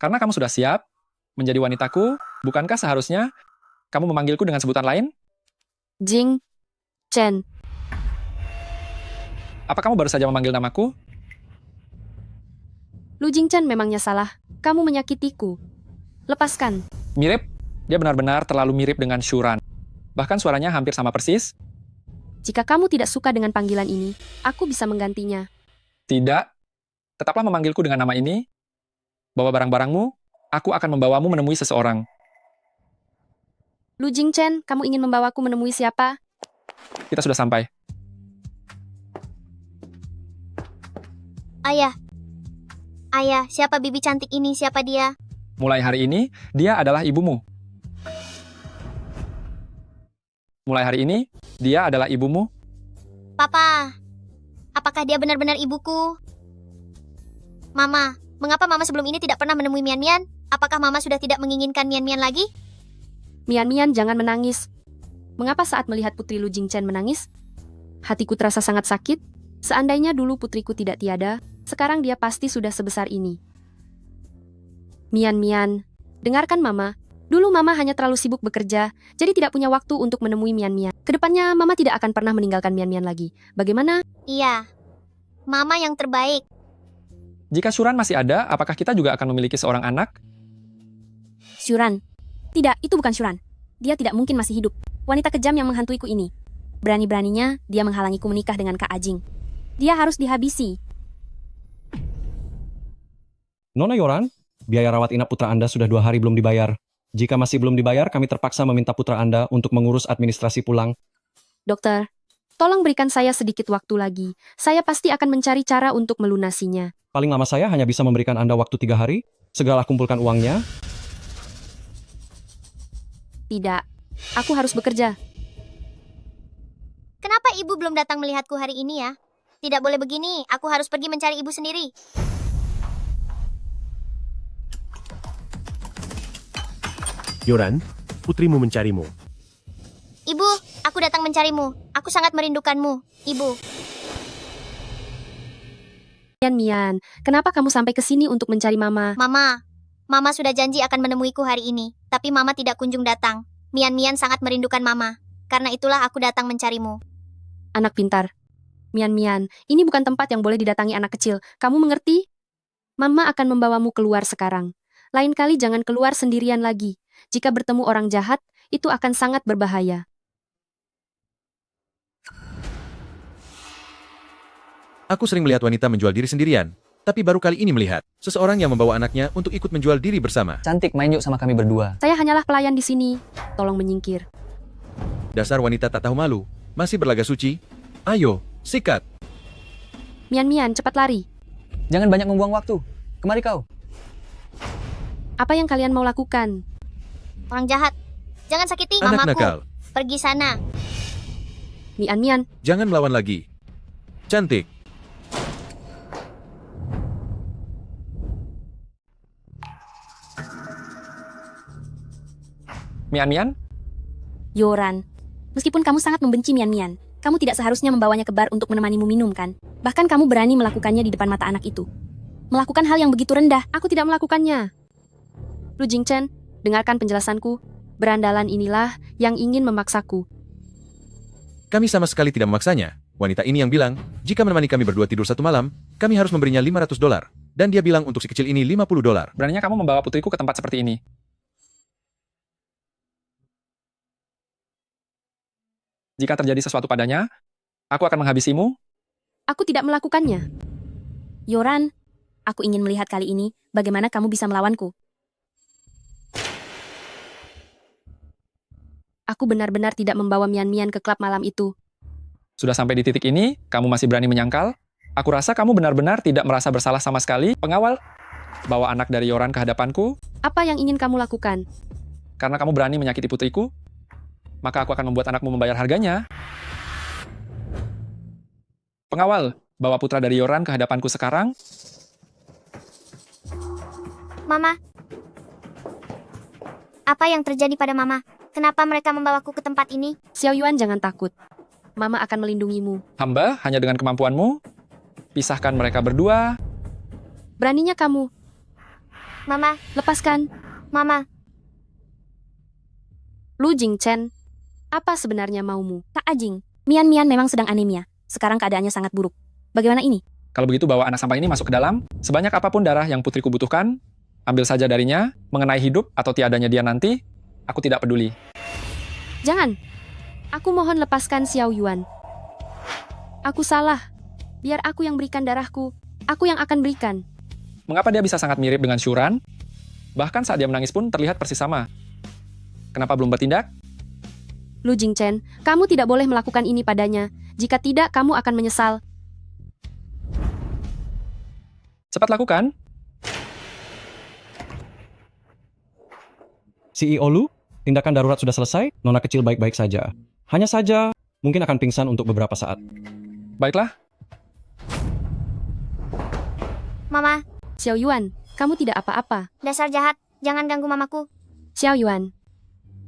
Karena kamu sudah siap menjadi wanitaku, bukankah seharusnya kamu memanggilku dengan sebutan lain? Jing Chen. Apa kamu baru saja memanggil namaku? Lu Jingchen memangnya salah. Kamu menyakitiku. Lepaskan. Mirip, dia benar-benar terlalu mirip dengan Shuran. Bahkan suaranya hampir sama persis. Jika kamu tidak suka dengan panggilan ini, aku bisa menggantinya. Tidak. Tetaplah memanggilku dengan nama ini. Bawa barang-barangmu, aku akan membawamu menemui seseorang. Lu Jingchen, kamu ingin membawaku menemui siapa? Kita sudah sampai. Ayah. Ayah, siapa bibi cantik ini? Siapa dia? Mulai hari ini, dia adalah ibumu. Mulai hari ini, dia adalah ibumu. Papa, apakah dia benar-benar ibuku? Mama, mengapa Mama sebelum ini tidak pernah menemui Mian Mian? Apakah Mama sudah tidak menginginkan Mian Mian lagi? Mian Mian, jangan menangis. Mengapa saat melihat putri Lu Jingchen menangis? Hatiku terasa sangat sakit. Seandainya dulu putriku tidak tiada, sekarang dia pasti sudah sebesar ini. Mian Mian, dengarkan Mama. Dulu Mama hanya terlalu sibuk bekerja, jadi tidak punya waktu untuk menemui Mian Mian. Kedepannya Mama tidak akan pernah meninggalkan Mian Mian lagi. Bagaimana? Iya, Mama yang terbaik. Jika Shuran masih ada, apakah kita juga akan memiliki seorang anak? Shuran. Tidak, itu bukan Shuran. Dia tidak mungkin masih hidup. Wanita kejam yang menghantuiku ini. Berani-beraninya dia menghalangiku menikah dengan Kak Ajing. Dia harus dihabisi. Nona Yoran, biaya rawat inap putra Anda sudah 2 hari belum dibayar. Jika masih belum dibayar, kami terpaksa meminta putra Anda untuk mengurus administrasi pulang. Dokter, tolong berikan saya sedikit waktu lagi. Saya pasti akan mencari cara untuk melunasinya. Paling lama saya hanya bisa memberikan Anda waktu 3 hari. Segera kumpulkan uangnya. Tidak, aku harus bekerja. Kenapa ibu belum datang melihatku hari ini ya? Tidak boleh begini, aku harus pergi mencari ibu sendiri. Yoran, putrimu mencarimu. Ibu, aku datang mencarimu. Aku sangat merindukanmu, ibu. Mian, kenapa kamu sampai ke sini untuk mencari Mama? Mama sudah janji akan menemuiku hari ini, tapi Mama tidak kunjung datang. Mian sangat merindukan Mama. Karena itulah aku datang mencarimu. Anak pintar. Mian, ini bukan tempat yang boleh didatangi anak kecil. Kamu mengerti? Mama akan membawamu keluar sekarang. Lain kali jangan keluar sendirian lagi. Jika bertemu orang jahat, itu akan sangat berbahaya. Aku sering melihat wanita menjual diri sendirian, tapi baru kali ini melihat seseorang yang membawa anaknya untuk ikut menjual diri bersama. Cantik, main yuk sama kami berdua. Saya hanyalah pelayan di sini. Tolong menyingkir. Dasar wanita tak tahu malu, masih berlaga suci. Ayo, sikat. Mian, cepat lari. Jangan banyak membuang waktu. Kemari kau. Apa yang kalian mau lakukan? Orang jahat, jangan sakiti Anak mamaku. nakal. Pergi sana. Mian. Jangan melawan lagi. Cantik. Mian? Yoran, meskipun kamu sangat membenci Mian, kamu tidak seharusnya membawanya ke bar untuk menemanimu minum, kan? Bahkan kamu berani melakukannya di depan mata anak itu. Melakukan hal yang begitu rendah, aku tidak melakukannya. Lu Jingchen, dengarkan penjelasanku. Berandalan inilah yang ingin memaksaku. Kami sama sekali tidak memaksanya. Wanita ini yang bilang, jika menemani kami berdua tidur 1 malam, kami harus memberinya $500. Dan dia bilang untuk si kecil ini $50. Beraninya kamu membawa putriku ke tempat seperti ini. Jika terjadi sesuatu padanya, aku akan menghabisimu. Aku tidak melakukannya. Yoran, aku ingin melihat kali ini bagaimana kamu bisa melawanku. Aku benar-benar tidak membawa Mian ke klub malam itu. Sudah sampai di titik ini, kamu masih berani menyangkal? Aku rasa kamu benar-benar tidak merasa bersalah sama sekali. Pengawal, bawa anak dari Yoran ke hadapanku. Apa yang ingin kamu lakukan? Karena kamu berani menyakiti putriku, maka aku akan membuat anakmu membayar harganya. Pengawal, bawa putra dari Yoran ke hadapanku sekarang. Mama. Apa yang terjadi pada Mama? Kenapa mereka membawaku ke tempat ini? Xiao Yuan, jangan takut. Mama akan melindungimu. Hamba, hanya dengan kemampuanmu, pisahkan mereka berdua. Beraninya kamu. Mama. Lepaskan. Mama. Lu Jingchen, apa sebenarnya maumu? Kak Ajing, Mian memang sedang anemia. Sekarang keadaannya sangat buruk. Bagaimana ini? Kalau begitu bawa anak sampah ini masuk ke dalam. Sebanyak apapun darah yang putriku butuhkan, ambil saja darinya. Mengenai hidup atau tiadanya dia nanti, aku tidak peduli. Jangan. Aku mohon lepaskan Xiao Yuan. Aku salah. Biar aku yang berikan darahku. Aku yang akan berikan. Mengapa dia bisa sangat mirip dengan Shuran? Bahkan saat dia menangis pun terlihat persis sama. Kenapa belum bertindak? Lu Jingchen, kamu tidak boleh melakukan ini padanya. Jika tidak, kamu akan menyesal. Cepat lakukan. CEO Lu, tindakan darurat sudah selesai, nona kecil baik-baik saja. Hanya saja, mungkin akan pingsan untuk beberapa saat. Baiklah. Mama. Xiao Yuan, kamu tidak apa-apa. Dasar jahat, jangan ganggu mamaku. Xiao Yuan.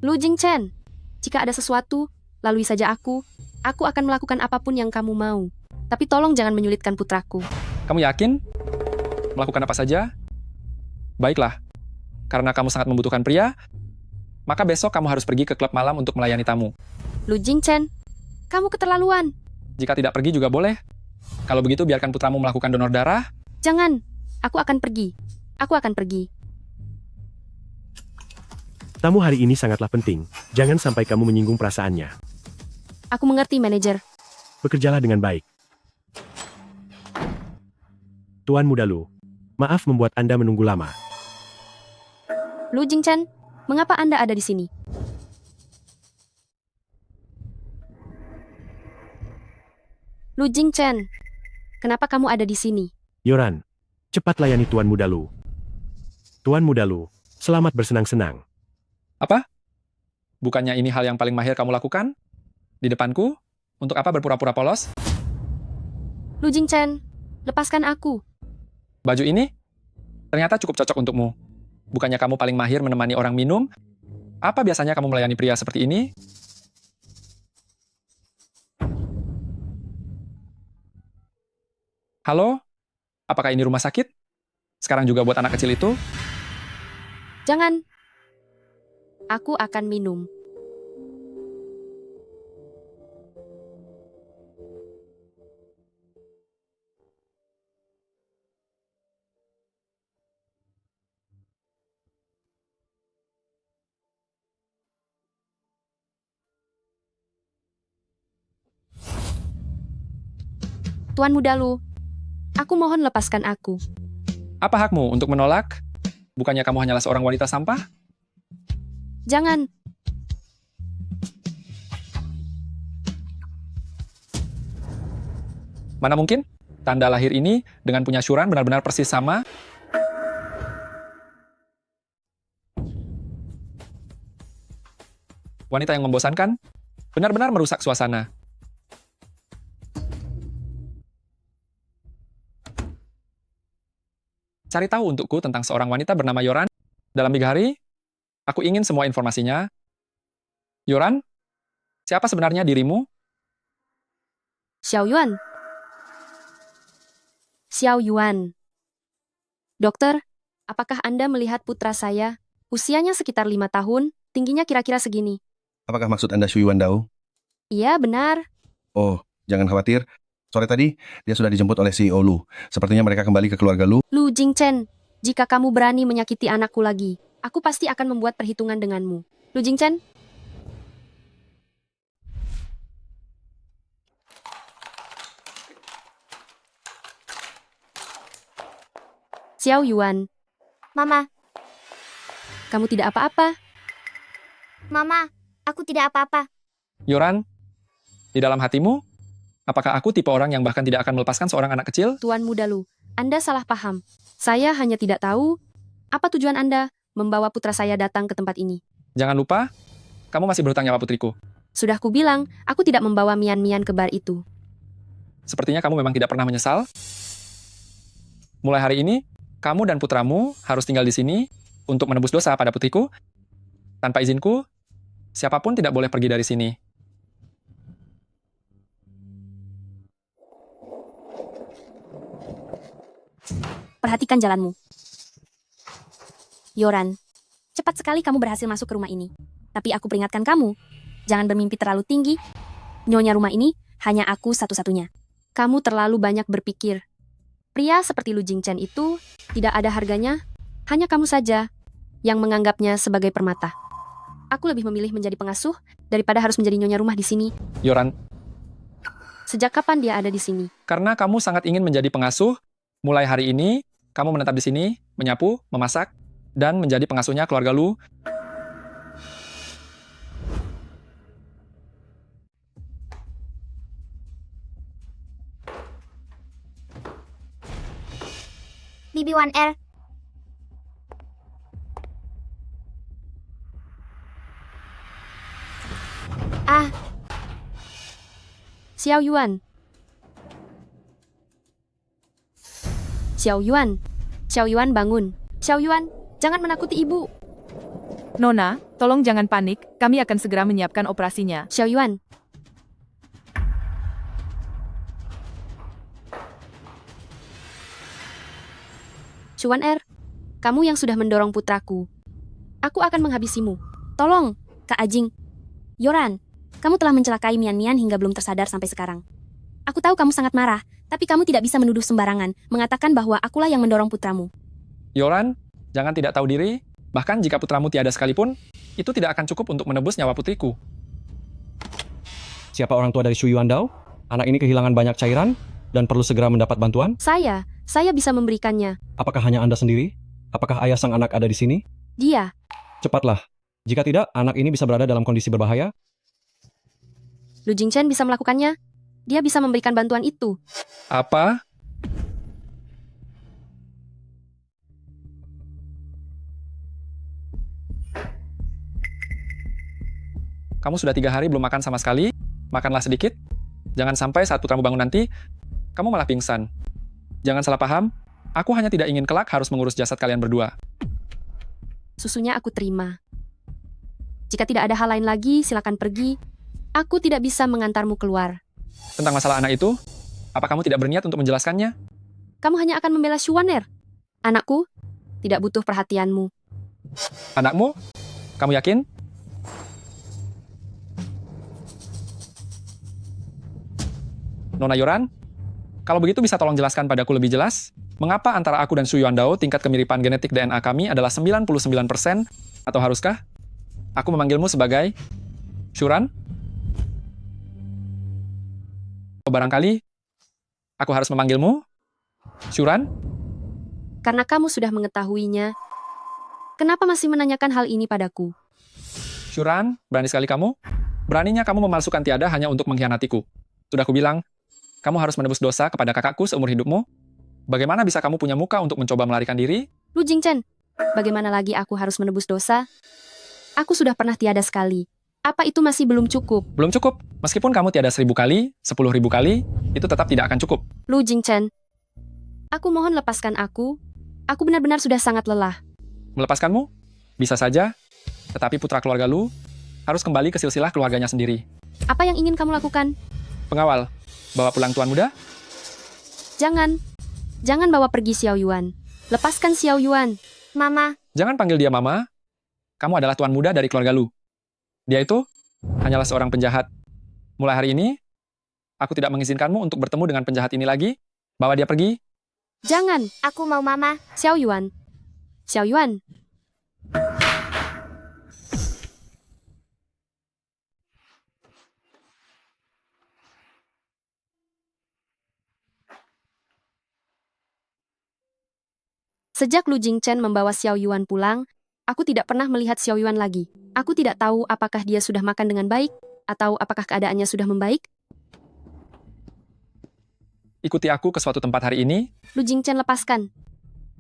Lu Jingchen, jika ada sesuatu, lalui saja aku. Aku akan melakukan apapun yang kamu mau. Tapi tolong jangan menyulitkan putraku. Kamu yakin? Melakukan apa saja? Baiklah. Karena kamu sangat membutuhkan pria, maka besok kamu harus pergi ke klub malam untuk melayani tamu. Lu Jingchen, kamu keterlaluan. Jika tidak pergi juga boleh. Kalau begitu biarkan putramu melakukan donor darah. Jangan, aku akan pergi. Aku akan pergi. Tamu hari ini sangatlah penting. Jangan sampai kamu menyinggung perasaannya. Aku mengerti, manajer. Bekerjalah dengan baik. Tuan Muda Lu, maaf membuat Anda menunggu lama. Lu Jingchen, mengapa Anda ada di sini? Lu Jingchen, kenapa kamu ada di sini? Yoran, cepat layani Tuan Muda Lu. Tuan Muda Lu, selamat bersenang-senang. Apa? Bukannya ini hal yang paling mahir kamu lakukan? Di depanku? Untuk apa berpura-pura polos? Lu Jingchen, lepaskan aku. Baju ini? Ternyata cukup cocok untukmu. Bukannya kamu paling mahir menemani orang minum? Apa biasanya kamu melayani pria seperti ini? Halo? Apakah ini rumah sakit? Sekarang juga buat anak kecil itu? Jangan. Aku akan minum. Tuan Muda Lu, aku mohon lepaskan aku. Apa hakmu untuk menolak? Bukannya kamu hanyalah seorang wanita sampah? Jangan. Mana mungkin? Tanda lahir ini dengan punya Shuran benar-benar persis sama. Wanita yang membosankan, benar-benar merusak suasana. Cari tahu untukku tentang seorang wanita bernama Yoran. Dalam 3 hari, aku ingin semua informasinya. Yoran, siapa sebenarnya dirimu? Xiao Yuan. Xiao Yuan. Dokter, apakah Anda melihat putra saya? Usianya sekitar 5 tahun, tingginya kira-kira segini. Apakah maksud Anda Shu Yuan Dao? Iya, benar. Oh, jangan khawatir. Sore tadi, dia sudah dijemput oleh CEO Lu. Sepertinya mereka kembali ke keluarga Lu. Lu Jingchen, jika kamu berani menyakiti anakku lagi, aku pasti akan membuat perhitungan denganmu. Lu Jingchen? Xiao Yuan, Mama, kamu tidak apa-apa. Mama, aku tidak apa-apa. Yoran, di dalam hatimu, apakah aku tipe orang yang bahkan tidak akan melepaskan seorang anak kecil? Tuan Muda Lu, Anda salah paham. Saya hanya tidak tahu apa tujuan Anda membawa putra saya datang ke tempat ini. Jangan lupa, kamu masih berhutang nyawa putriku. Sudah kubilang, aku tidak membawa Mian-Mian ke bar itu. Sepertinya kamu memang tidak pernah menyesal. Mulai hari ini, kamu dan putramu harus tinggal di sini untuk menebus dosa pada putriku. Tanpa izinku, siapapun tidak boleh pergi dari sini. Perhatikan jalanmu. Yoran, cepat sekali kamu berhasil masuk ke rumah ini. Tapi aku peringatkan kamu, jangan bermimpi terlalu tinggi. Nyonya rumah ini hanya aku satu-satunya. Kamu terlalu banyak berpikir. Pria seperti Lu Jingchen itu tidak ada harganya, hanya kamu saja yang menganggapnya sebagai permata. Aku lebih memilih menjadi pengasuh daripada harus menjadi nyonya rumah di sini. Yoran, Sejak kapan dia ada di sini? karena kamu sangat ingin menjadi pengasuh, mulai hari ini, kamu menetap di sini, menyapu, memasak, dan menjadi pengasuhnya keluarga Lu. BB1R. Ah, Xiao Yuan. Xiao Yuan. Xiao Yuan bangun. Xiao Yuan, jangan menakuti ibu. Nona, tolong jangan panik, kami akan segera menyiapkan operasinya. Xiao Yuan. Chuan Er, kamu yang sudah mendorong putraku. Aku akan menghabisimu. Tolong, Kak Ajing. Yoran, kamu telah mencelakai Mian-Mian hingga belum tersadar sampai sekarang. Aku tahu kamu sangat marah, tapi kamu tidak bisa menuduh sembarangan, mengatakan bahwa akulah yang mendorong putramu. Yoran, jangan tidak tahu diri, bahkan jika putramu tiada sekalipun, itu tidak akan cukup untuk menebus nyawa putriku. Siapa orang tua dari Shu Yuandao? Anak ini kehilangan banyak cairan dan perlu segera mendapat bantuan. Saya bisa memberikannya. Apakah hanya Anda sendiri? Apakah ayah sang anak ada di sini? Dia. Cepatlah. Jika tidak, anak ini bisa berada dalam kondisi berbahaya. Lu Jingchen bisa melakukannya. Dia bisa memberikan bantuan itu. Apa? Kamu sudah 3 hari belum makan sama sekali? Makanlah sedikit. Jangan sampai saat putramu bangun nanti, kamu malah pingsan. Jangan salah paham, aku hanya tidak ingin kelak harus mengurus jasad kalian berdua. Susunya aku terima. Jika tidak ada hal lain lagi, silakan pergi. Aku tidak bisa mengantarmu keluar. Tentang masalah anak itu, apa kamu tidak berniat untuk menjelaskannya? Kamu hanya akan membela Shuaner. Anakku tidak butuh perhatianmu. Anakmu? Kamu yakin? Nona Yoran, kalau begitu bisa tolong jelaskan padaku lebih jelas, mengapa antara aku dan Shu Yuandao tingkat kemiripan genetik DNA kami adalah 99%, atau haruskah aku memanggilmu sebagai Shuran? Atau barangkali aku harus memanggilmu Shuran? Karena kamu sudah mengetahuinya, kenapa masih menanyakan hal ini padaku? Shuran, berani sekali kamu. Beraninya kamu memalsukan Tiada hanya untuk mengkhianatiku. Sudah kubilang, kamu harus menebus dosa kepada kakakku seumur hidupmu. Bagaimana bisa kamu punya muka untuk mencoba melarikan diri? Lu Jingchen, bagaimana lagi aku harus menebus dosa? Aku sudah pernah tiada sekali. Apa itu masih belum cukup? Belum cukup. Meskipun kamu tiada 1000 kali, 10.000 kali, itu tetap tidak akan cukup. Lu Jingchen, aku mohon lepaskan aku. Aku benar-benar sudah sangat lelah. Melepaskanmu? Bisa saja. Tetapi putra keluarga Lu harus kembali ke silsilah keluarganya sendiri. Apa yang ingin kamu lakukan? Pengawal, bawa pulang Tuan Muda? Jangan. Jangan bawa pergi Xiao Yuan. Lepaskan Xiao Yuan. Mama. Jangan panggil dia Mama. Kamu adalah Tuan Muda dari keluarga Lu. Dia itu hanyalah seorang penjahat. Mulai hari ini, aku tidak mengizinkanmu untuk bertemu dengan penjahat ini lagi. Bawa dia pergi. Jangan. Aku mau Mama. Xiao Yuan. Xiao Yuan. Sejak Lu Jingchen membawa Xiao Yuan pulang, aku tidak pernah melihat Xiao Yuan lagi. Aku tidak tahu apakah dia sudah makan dengan baik, atau apakah keadaannya sudah membaik. Ikuti aku ke suatu tempat hari ini. Lu Jingchen, lepaskan.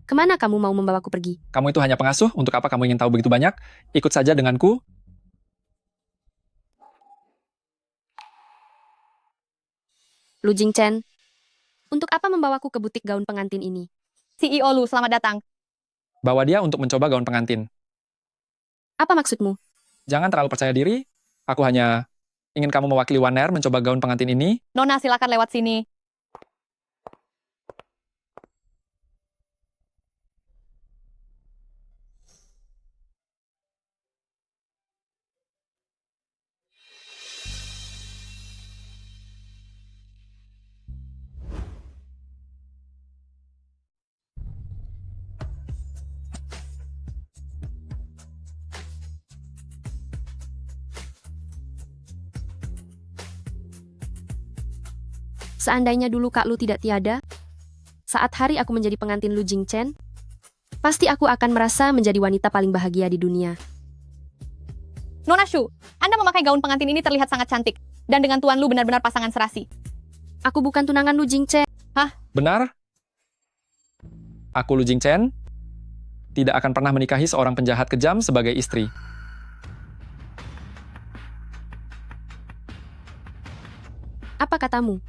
Kemana kamu mau membawaku pergi? Kamu itu hanya pengasuh, untuk apa kamu ingin tahu begitu banyak? Ikut saja denganku. Lu Jingchen, untuk apa membawaku ke butik gaun pengantin ini? CEO Lu, selamat datang. Bawa dia untuk mencoba gaun pengantin. Apa maksudmu? Jangan terlalu percaya diri. Aku hanya ingin kamu mewakili Waner mencoba gaun pengantin ini. Nona, silakan lewat sini. Seandainya dulu Kak Lu tidak tiada, saat hari aku menjadi pengantin Lu Jingchen, pasti aku akan merasa menjadi wanita paling bahagia di dunia. Nona Shu, Anda memakai gaun pengantin ini terlihat sangat cantik. Dan dengan Tuan Lu benar-benar pasangan serasi. Aku bukan tunangan Lu Jingchen. Hah? Benar? Aku Lu Jingchen tidak akan pernah menikahi seorang penjahat kejam sebagai istri. Apa katamu?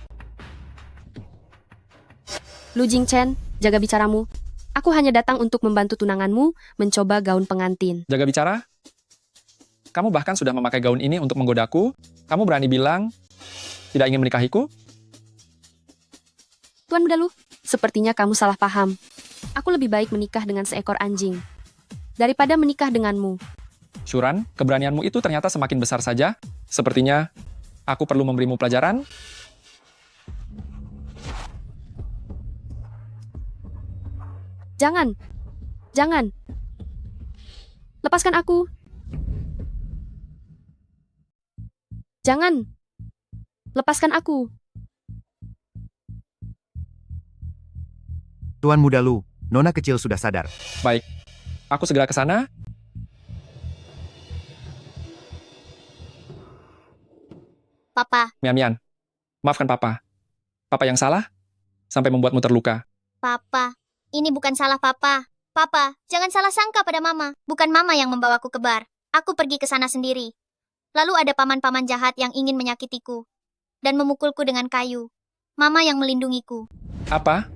Lu Jingchen, jaga bicaramu. Aku hanya datang untuk membantu tunanganmu mencoba gaun pengantin. Jaga bicara? Kamu bahkan sudah memakai gaun ini untuk menggodaku. Kamu berani bilang tidak ingin menikahiku? Tuan Muda Lu, sepertinya kamu salah paham. Aku lebih baik menikah dengan seekor anjing daripada menikah denganmu. Shuran, keberanianmu itu ternyata semakin besar saja. Sepertinya aku perlu memberimu pelajaran. Jangan. Jangan. Lepaskan aku. Jangan. Lepaskan aku. Tuan Muda Lu, Nona kecil sudah sadar. Baik, aku segera ke sana. Papa, Mian, maafkan Papa. Papa yang salah, sampai membuatmu terluka. Papa, ini bukan salah Papa. Papa, jangan salah sangka pada Mama. Bukan Mama yang membawaku ke bar. Aku pergi ke sana sendiri. Lalu ada paman-paman jahat yang ingin menyakitiku dan memukulku dengan kayu. Mama yang melindungiku. Apa?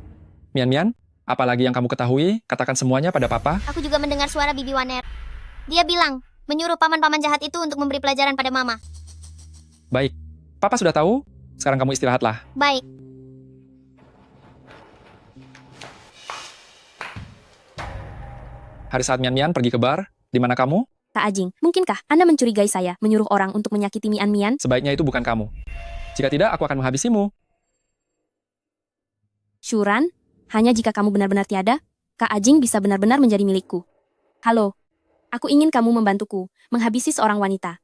Mian, apalagi yang kamu ketahui, katakan semuanya pada Papa. Aku juga mendengar suara Bibi Waner. Dia bilang, menyuruh paman-paman jahat itu untuk memberi pelajaran pada Mama. Baik, Papa sudah tahu, sekarang kamu istirahatlah. Baik. Hari saat Mian pergi ke bar, di mana kamu? Kak Ajing, mungkinkah Anda mencurigai saya menyuruh orang untuk menyakiti Mian? Sebaiknya itu bukan kamu. Jika tidak, aku akan menghabisimu. Syuran, hanya jika kamu benar-benar tiada, Kak Ajing bisa benar-benar menjadi milikku. Halo, aku ingin kamu membantuku menghabisi seorang wanita.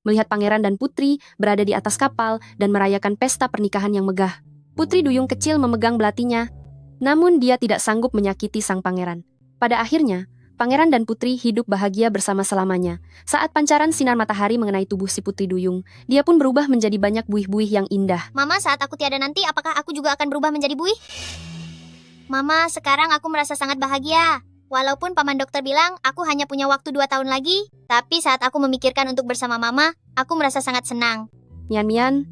Melihat pangeran dan putri berada di atas kapal dan merayakan pesta pernikahan yang megah. Putri Duyung kecil memegang belatinya, namun dia tidak sanggup menyakiti sang pangeran. Pada akhirnya, pangeran dan putri hidup bahagia bersama selamanya. Saat pancaran sinar matahari mengenai tubuh si Putri Duyung, dia pun berubah menjadi banyak buih-buih yang indah. Mama, saat aku tiada nanti, apakah aku juga akan berubah menjadi buih? Mama, sekarang aku merasa sangat bahagia. Walaupun paman dokter bilang aku hanya punya waktu 2 tahun lagi, tapi saat aku memikirkan untuk bersama Mama, aku merasa sangat senang. Mian,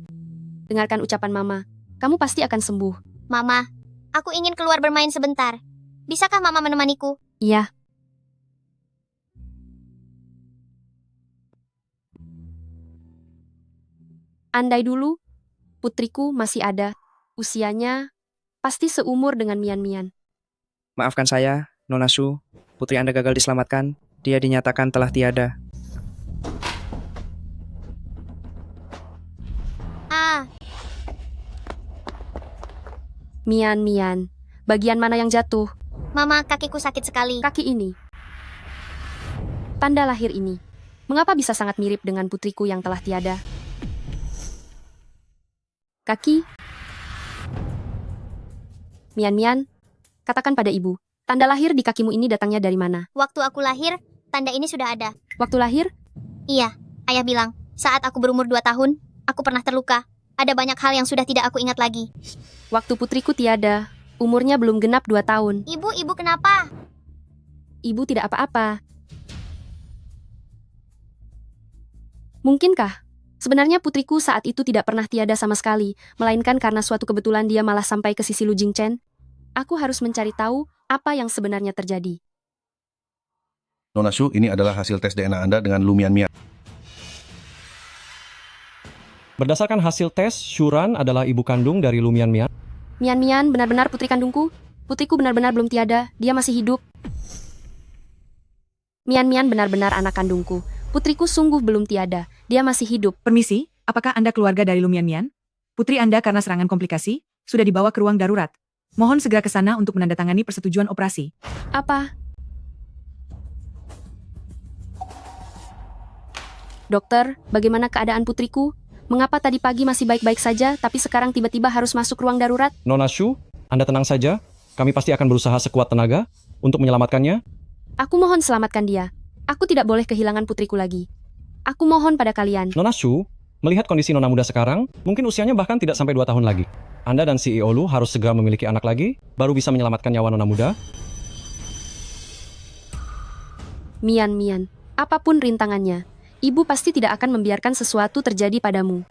dengarkan ucapan Mama. Kamu pasti akan sembuh. Mama, aku ingin keluar bermain sebentar. Bisakah Mama menemaniku? Iya. Andai dulu, putriku masih ada. Usianya pasti seumur dengan Mian. Maafkan saya, Nona Su. Putri Anda gagal diselamatkan. Dia dinyatakan telah tiada. Mian, bagian mana yang jatuh? Mama, kakiku sakit sekali. Kaki ini. Tanda lahir ini. Mengapa bisa sangat mirip dengan putriku yang telah tiada? Kaki. Mian, katakan pada ibu, tanda lahir di kakimu ini datangnya dari mana? Waktu aku lahir, tanda ini sudah ada. Waktu lahir? Iya, ayah bilang, saat aku berumur 2 tahun, aku pernah terluka. Ada banyak hal yang sudah tidak aku ingat lagi. Waktu putriku tiada, umurnya belum genap 2 tahun. Ibu kenapa? Ibu tidak apa-apa. Mungkinkah sebenarnya putriku saat itu tidak pernah tiada sama sekali, melainkan karena suatu kebetulan dia malah sampai ke sisi Lu Jingchen? Aku harus mencari tahu apa yang sebenarnya terjadi. Nona Shu, ini adalah hasil tes DNA Anda dengan Lu Mian. Berdasarkan hasil tes, Syuran adalah ibu kandung dari Lu Mian. Mian, benar-benar putri kandungku. Putriku benar-benar belum tiada, dia masih hidup. Mian, benar-benar anak kandungku. Putriku sungguh belum tiada, dia masih hidup. Permisi, apakah Anda keluarga dari Lu Mian? Putri Anda karena serangan komplikasi, sudah dibawa ke ruang darurat. Mohon segera ke sana untuk menandatangani persetujuan operasi. Apa? Dokter, bagaimana keadaan putriku? Mengapa tadi pagi masih baik-baik saja, tapi sekarang tiba-tiba harus masuk ruang darurat? Nona Shu, Anda tenang saja. Kami pasti akan berusaha sekuat tenaga untuk menyelamatkannya. Aku mohon selamatkan dia. Aku tidak boleh kehilangan putriku lagi. Aku mohon pada kalian. Nona Shu, melihat kondisi Nona muda sekarang, mungkin usianya bahkan tidak sampai 2 tahun lagi. Anda dan CEO Lu harus segera memiliki anak lagi, baru bisa menyelamatkan nyawa Nona muda. Mian, apapun rintangannya, ibu pasti tidak akan membiarkan sesuatu terjadi padamu.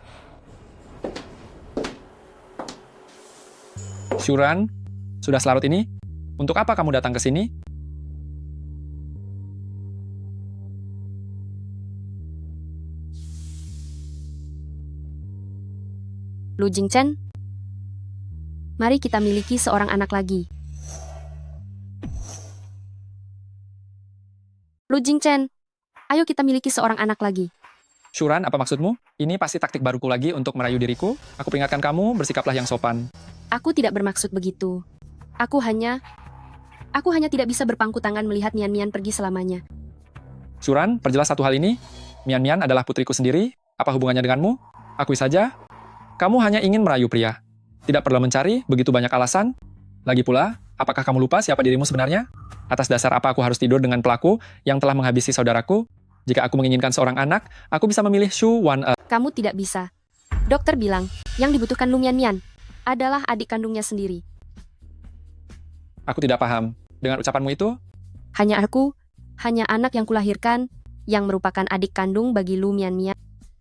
Syuran, sudah selarut ini? Untuk apa kamu datang ke sini? Lu Jingchen, mari kita miliki seorang anak lagi. Lu Jingchen, ayo kita miliki seorang anak lagi. Syuran, apa maksudmu? Ini pasti taktik baruku lagi untuk merayu diriku. Aku peringatkan kamu, bersikaplah yang sopan. Aku tidak bermaksud begitu. Aku hanya tidak bisa berpangku tangan melihat Mian pergi selamanya. Syuran, perjelas satu hal ini. Mian adalah putriku sendiri. Apa hubungannya denganmu? Akui saja, kamu hanya ingin merayu pria. Tidak perlu mencari begitu banyak alasan. Lagi pula, apakah kamu lupa siapa dirimu sebenarnya? Atas dasar apa aku harus tidur dengan pelaku yang telah menghabisi saudaraku? Jika aku menginginkan seorang anak, aku bisa memilih Shu Wan-er. Kamu tidak bisa. Dokter bilang, yang dibutuhkan Lu Mian adalah adik kandungnya sendiri. Aku tidak paham. Dengan ucapanmu itu, Hanya anak yang kulahirkan, yang merupakan adik kandung bagi Lu Mian.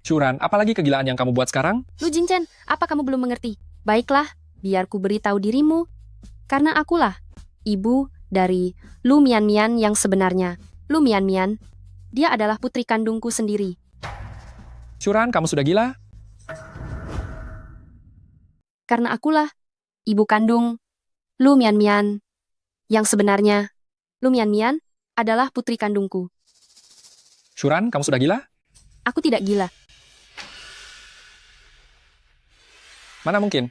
Shuran, apalagi kegilaan yang kamu buat sekarang? Lu Jingchen, apa kamu belum mengerti? Baiklah, biar ku beritahu dirimu. Karena akulah ibu dari Lu Mian yang sebenarnya. Lu Mian, dia adalah putri kandungku sendiri. Shuran, kamu sudah gila? Karena akulah ibu kandung Lu Mian yang sebenarnya. Lu Mian adalah putri kandungku. Shuran, kamu sudah gila? Aku tidak gila. Mana mungkin?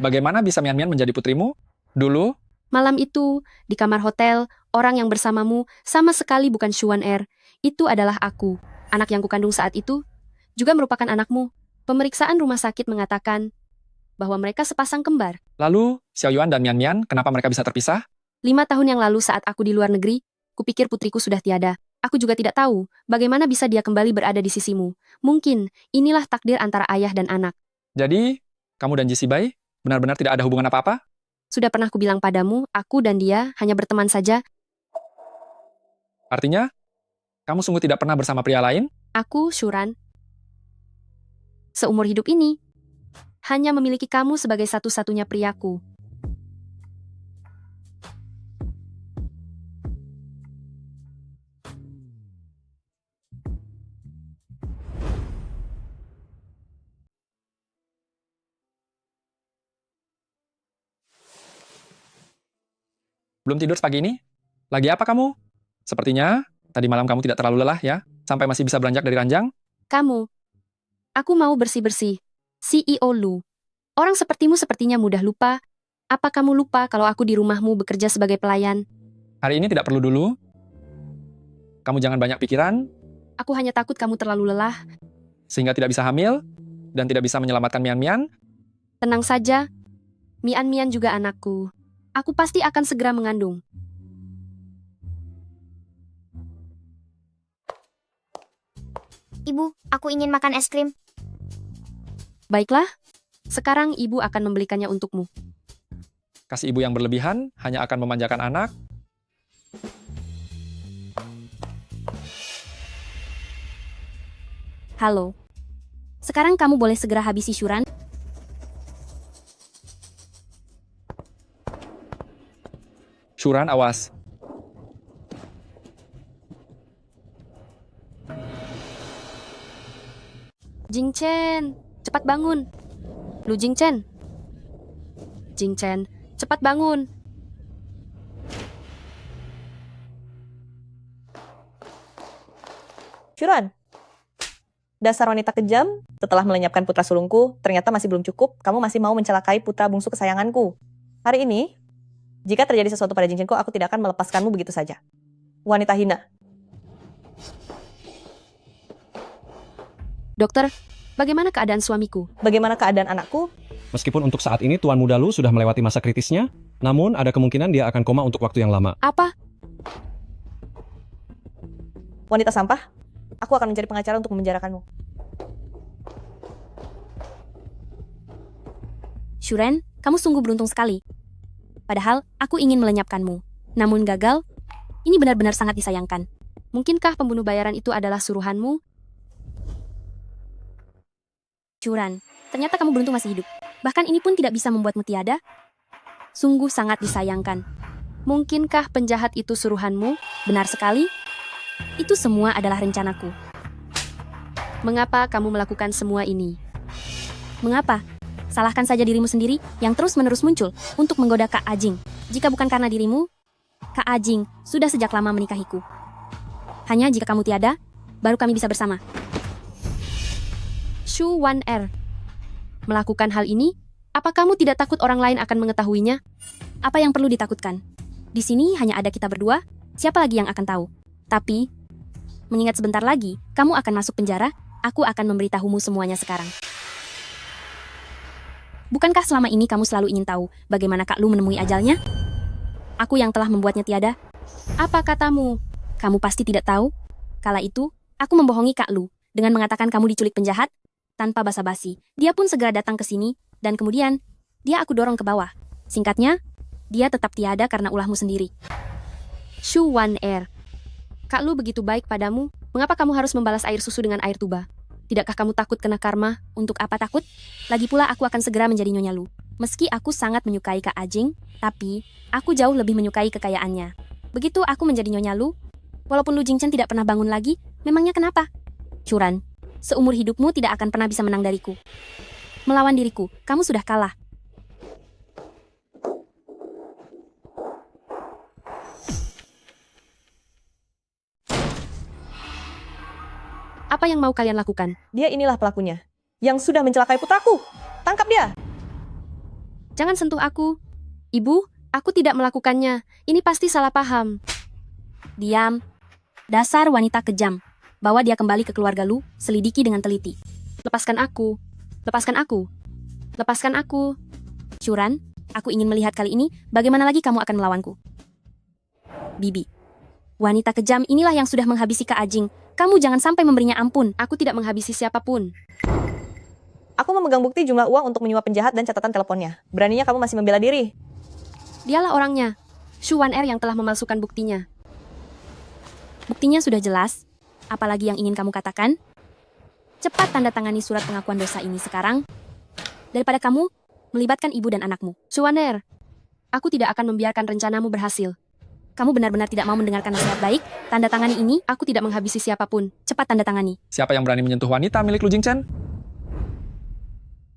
Bagaimana bisa Mian menjadi putrimu? Dulu, Malam itu, di kamar hotel, orang yang bersamamu sama sekali bukan Shu Wan-er. Itu adalah aku. Anak yang kukandung saat itu juga merupakan anakmu. Pemeriksaan rumah sakit mengatakan bahwa mereka sepasang kembar. lalu Xiao Yuan dan Mian, kenapa mereka bisa terpisah? 5 tahun yang lalu saat aku di luar negeri, kupikir putriku sudah tiada. Aku juga tidak tahu bagaimana bisa dia kembali berada di sisimu. Mungkin inilah takdir antara ayah dan anak. Jadi, kamu dan Jisi Bai benar-benar tidak ada hubungan apa-apa? Sudah pernah kubilang padamu, aku dan dia hanya berteman saja. Artinya, kamu sungguh tidak pernah bersama pria lain? Aku, Shuran, seumur hidup ini, hanya memiliki kamu sebagai satu-satunya priaku. Belum tidur sepagi ini? Lagi apa kamu? Sepertinya, tadi malam kamu tidak terlalu lelah ya? Sampai masih bisa beranjak dari ranjang? Kamu, aku mau bersih-bersih. CEO Lu. Orang sepertimu sepertinya mudah lupa. Apa kamu lupa kalau aku di rumahmu bekerja sebagai pelayan? Hari ini tidak perlu dulu. Kamu jangan banyak pikiran, Aku hanya takut kamu terlalu lelah. sehingga tidak bisa hamil, dan tidak bisa menyelamatkan Mian. Tenang saja, Mian juga anakku. Aku pasti akan segera mengandung. Ibu, aku ingin makan es krim. Baiklah, sekarang ibu akan membelikannya untukmu. Kasih ibu yang berlebihan hanya akan memanjakan anak. Halo. Sekarang kamu boleh segera habisi Shuran. Shuran, awas. Jingchen, cepat bangun. Lu Jingchen. Jingchen, cepat bangun. Shuran, dasar wanita kejam, setelah melenyapkan putra sulungku, ternyata masih belum cukup, kamu masih mau mencelakai putra bungsu kesayanganku. Hari ini, jika terjadi sesuatu pada Jingchenko, aku tidak akan melepaskanmu begitu saja. Wanita hina. Dokter, bagaimana keadaan suamiku? Bagaimana keadaan anakku? Meskipun untuk saat ini Tuan Muda Lu sudah melewati masa kritisnya, namun ada kemungkinan dia akan koma untuk waktu yang lama. Apa? Wanita sampah, aku akan mencari pengacara untuk memenjarakanmu. Shuren, kamu sungguh beruntung sekali. Padahal, aku ingin melenyapkanmu. Namun gagal, ini benar-benar sangat disayangkan. Mungkinkah pembunuh bayaran itu adalah suruhanmu? Shuren, ternyata kamu beruntung masih hidup. Bahkan ini pun tidak bisa membuatmu tiada. Sungguh sangat disayangkan. Mungkinkah penjahat itu suruhanmu? Benar sekali. Itu semua adalah rencanaku. Mengapa kamu melakukan semua ini? Mengapa? Salahkan saja dirimu sendiri yang terus-menerus muncul untuk menggoda Kak Ajing. Jika bukan karena dirimu, Kak Ajing sudah sejak lama menikahiku. Hanya jika kamu tiada, baru kami bisa bersama. Shu Wan-er melakukan hal ini, apa kamu tidak takut orang lain akan mengetahuinya? Apa yang perlu ditakutkan? Di sini hanya ada kita berdua, siapa lagi yang akan tahu? Tapi, mengingat sebentar lagi, kamu akan masuk penjara, aku akan memberitahumu semuanya sekarang. Bukankah selama ini kamu selalu ingin tahu bagaimana Kak Lu menemui ajalnya? Aku yang telah membuatnya tiada. Apa katamu? Kamu pasti tidak tahu. Kala itu, aku membohongi Kak Lu dengan mengatakan kamu diculik penjahat tanpa basa-basi. Dia pun segera datang ke sini dan kemudian dia aku dorong ke bawah. Singkatnya, dia tetap tiada karena ulahmu sendiri. Shu Wan Er, Kak Lu begitu baik padamu, mengapa kamu harus membalas air susu dengan air tuba? Tidakkah kamu takut kena karma? Untuk apa takut? Lagi pula aku akan segera menjadi Nyonya Lu. Meski aku sangat menyukai Kak Ajing, tapi aku jauh lebih menyukai kekayaannya. Begitu aku menjadi Nyonya Lu, walaupun Lu Jingchen tidak pernah bangun lagi, memangnya kenapa? Curan, seumur hidupmu tidak akan pernah bisa menang dariku. Melawan diriku, kamu sudah kalah. Apa yang mau kalian lakukan? Dia inilah pelakunya, yang sudah mencelakai putraku. Tangkap dia! Jangan sentuh aku. Ibu, aku tidak melakukannya. Ini pasti salah paham. Diam. Dasar wanita kejam. Bawa dia kembali ke keluarga Lu, selidiki dengan teliti. Lepaskan aku. Lepaskan aku. Lepaskan aku. Curan, aku ingin melihat kali ini bagaimana lagi kamu akan melawanku. Bibi. Wanita kejam inilah yang sudah menghabisi Kak Ajing. Kamu jangan sampai memberinya ampun. Aku tidak menghabisi siapapun. Aku memegang bukti jumlah uang untuk menyuap penjahat dan catatan teleponnya. Beraninya kamu masih membela diri. Dialah orangnya. Shu Wan Er yang telah memalsukan buktinya. Buktinya sudah jelas. Apalagi yang ingin kamu katakan? Cepat tanda tangani surat pengakuan dosa ini sekarang. Daripada kamu melibatkan ibu dan anakmu. Shu Wan Er, aku tidak akan membiarkan rencanamu berhasil. Kamu benar-benar tidak mau mendengarkan nasihat baik. Tanda tangani ini, aku tidak menghabisi siapapun. Cepat tanda tangani. Siapa yang berani menyentuh wanita milik Lu Jingchen?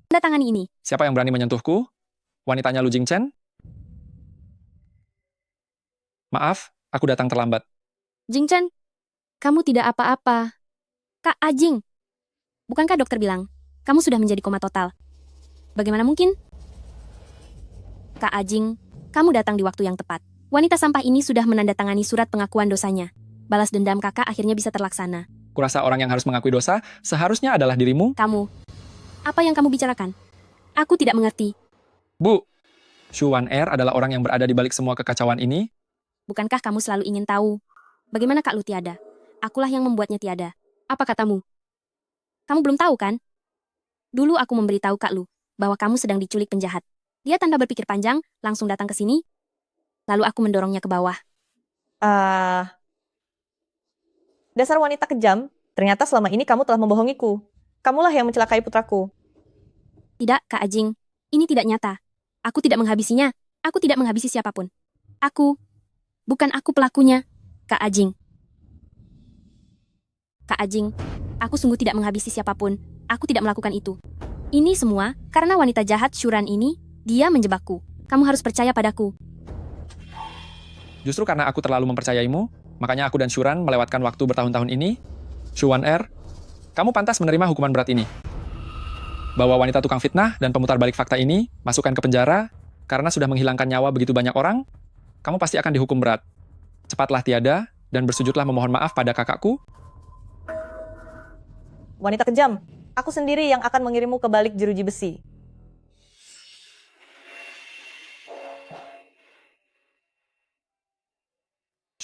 Tanda tangani ini. Siapa yang berani menyentuhku? Wanitanya Lu Jingchen? Maaf, aku datang terlambat. Jingchen, kamu tidak apa-apa. Kak Ajing, bukankah dokter bilang, kamu sudah menjadi koma total? Bagaimana mungkin? Kak Ajing, kamu datang di waktu yang tepat. Wanita sampah ini sudah menandatangani surat pengakuan dosanya. Balas dendam kakak akhirnya bisa terlaksana. Kurasa orang yang harus mengakui dosa seharusnya adalah dirimu. Kamu, apa yang kamu bicarakan? Aku tidak mengerti. Bu, Shu Wan Er adalah orang yang berada di balik semua kekacauan ini. Bukankah kamu selalu ingin tahu bagaimana Kak Lu tiada? Akulah yang membuatnya tiada. Apa katamu? Kamu belum tahu kan? Dulu aku memberitahu Kak Lu bahwa kamu sedang diculik penjahat. Dia tanpa berpikir panjang, langsung datang ke sini. Lalu aku mendorongnya ke bawah. Dasar wanita kejam, ternyata selama ini kamu telah membohongiku. Kamulah yang mencelakai putraku. Tidak, Kak Ajing. Ini tidak nyata. Aku tidak menghabisinya. Aku tidak menghabisi siapapun. Bukan aku pelakunya, Kak Ajing. Kak Ajing, aku sungguh tidak menghabisi siapapun. Aku tidak melakukan itu. Ini semua karena wanita jahat Syuran ini, dia menjebakku. Kamu harus percaya padaku. Justru karena aku terlalu mempercayaimu, makanya aku dan Syuran melewatkan waktu bertahun-tahun ini. Shu Wan Er, kamu pantas menerima hukuman berat ini. Bahwa wanita tukang fitnah dan pemutar balik fakta ini masukkan ke penjara karena sudah menghilangkan nyawa begitu banyak orang, kamu pasti akan dihukum berat. Cepatlah tiada dan bersujudlah memohon maaf pada kakakku. Wanita kejam, aku sendiri yang akan mengirimmu ke balik jeruji besi.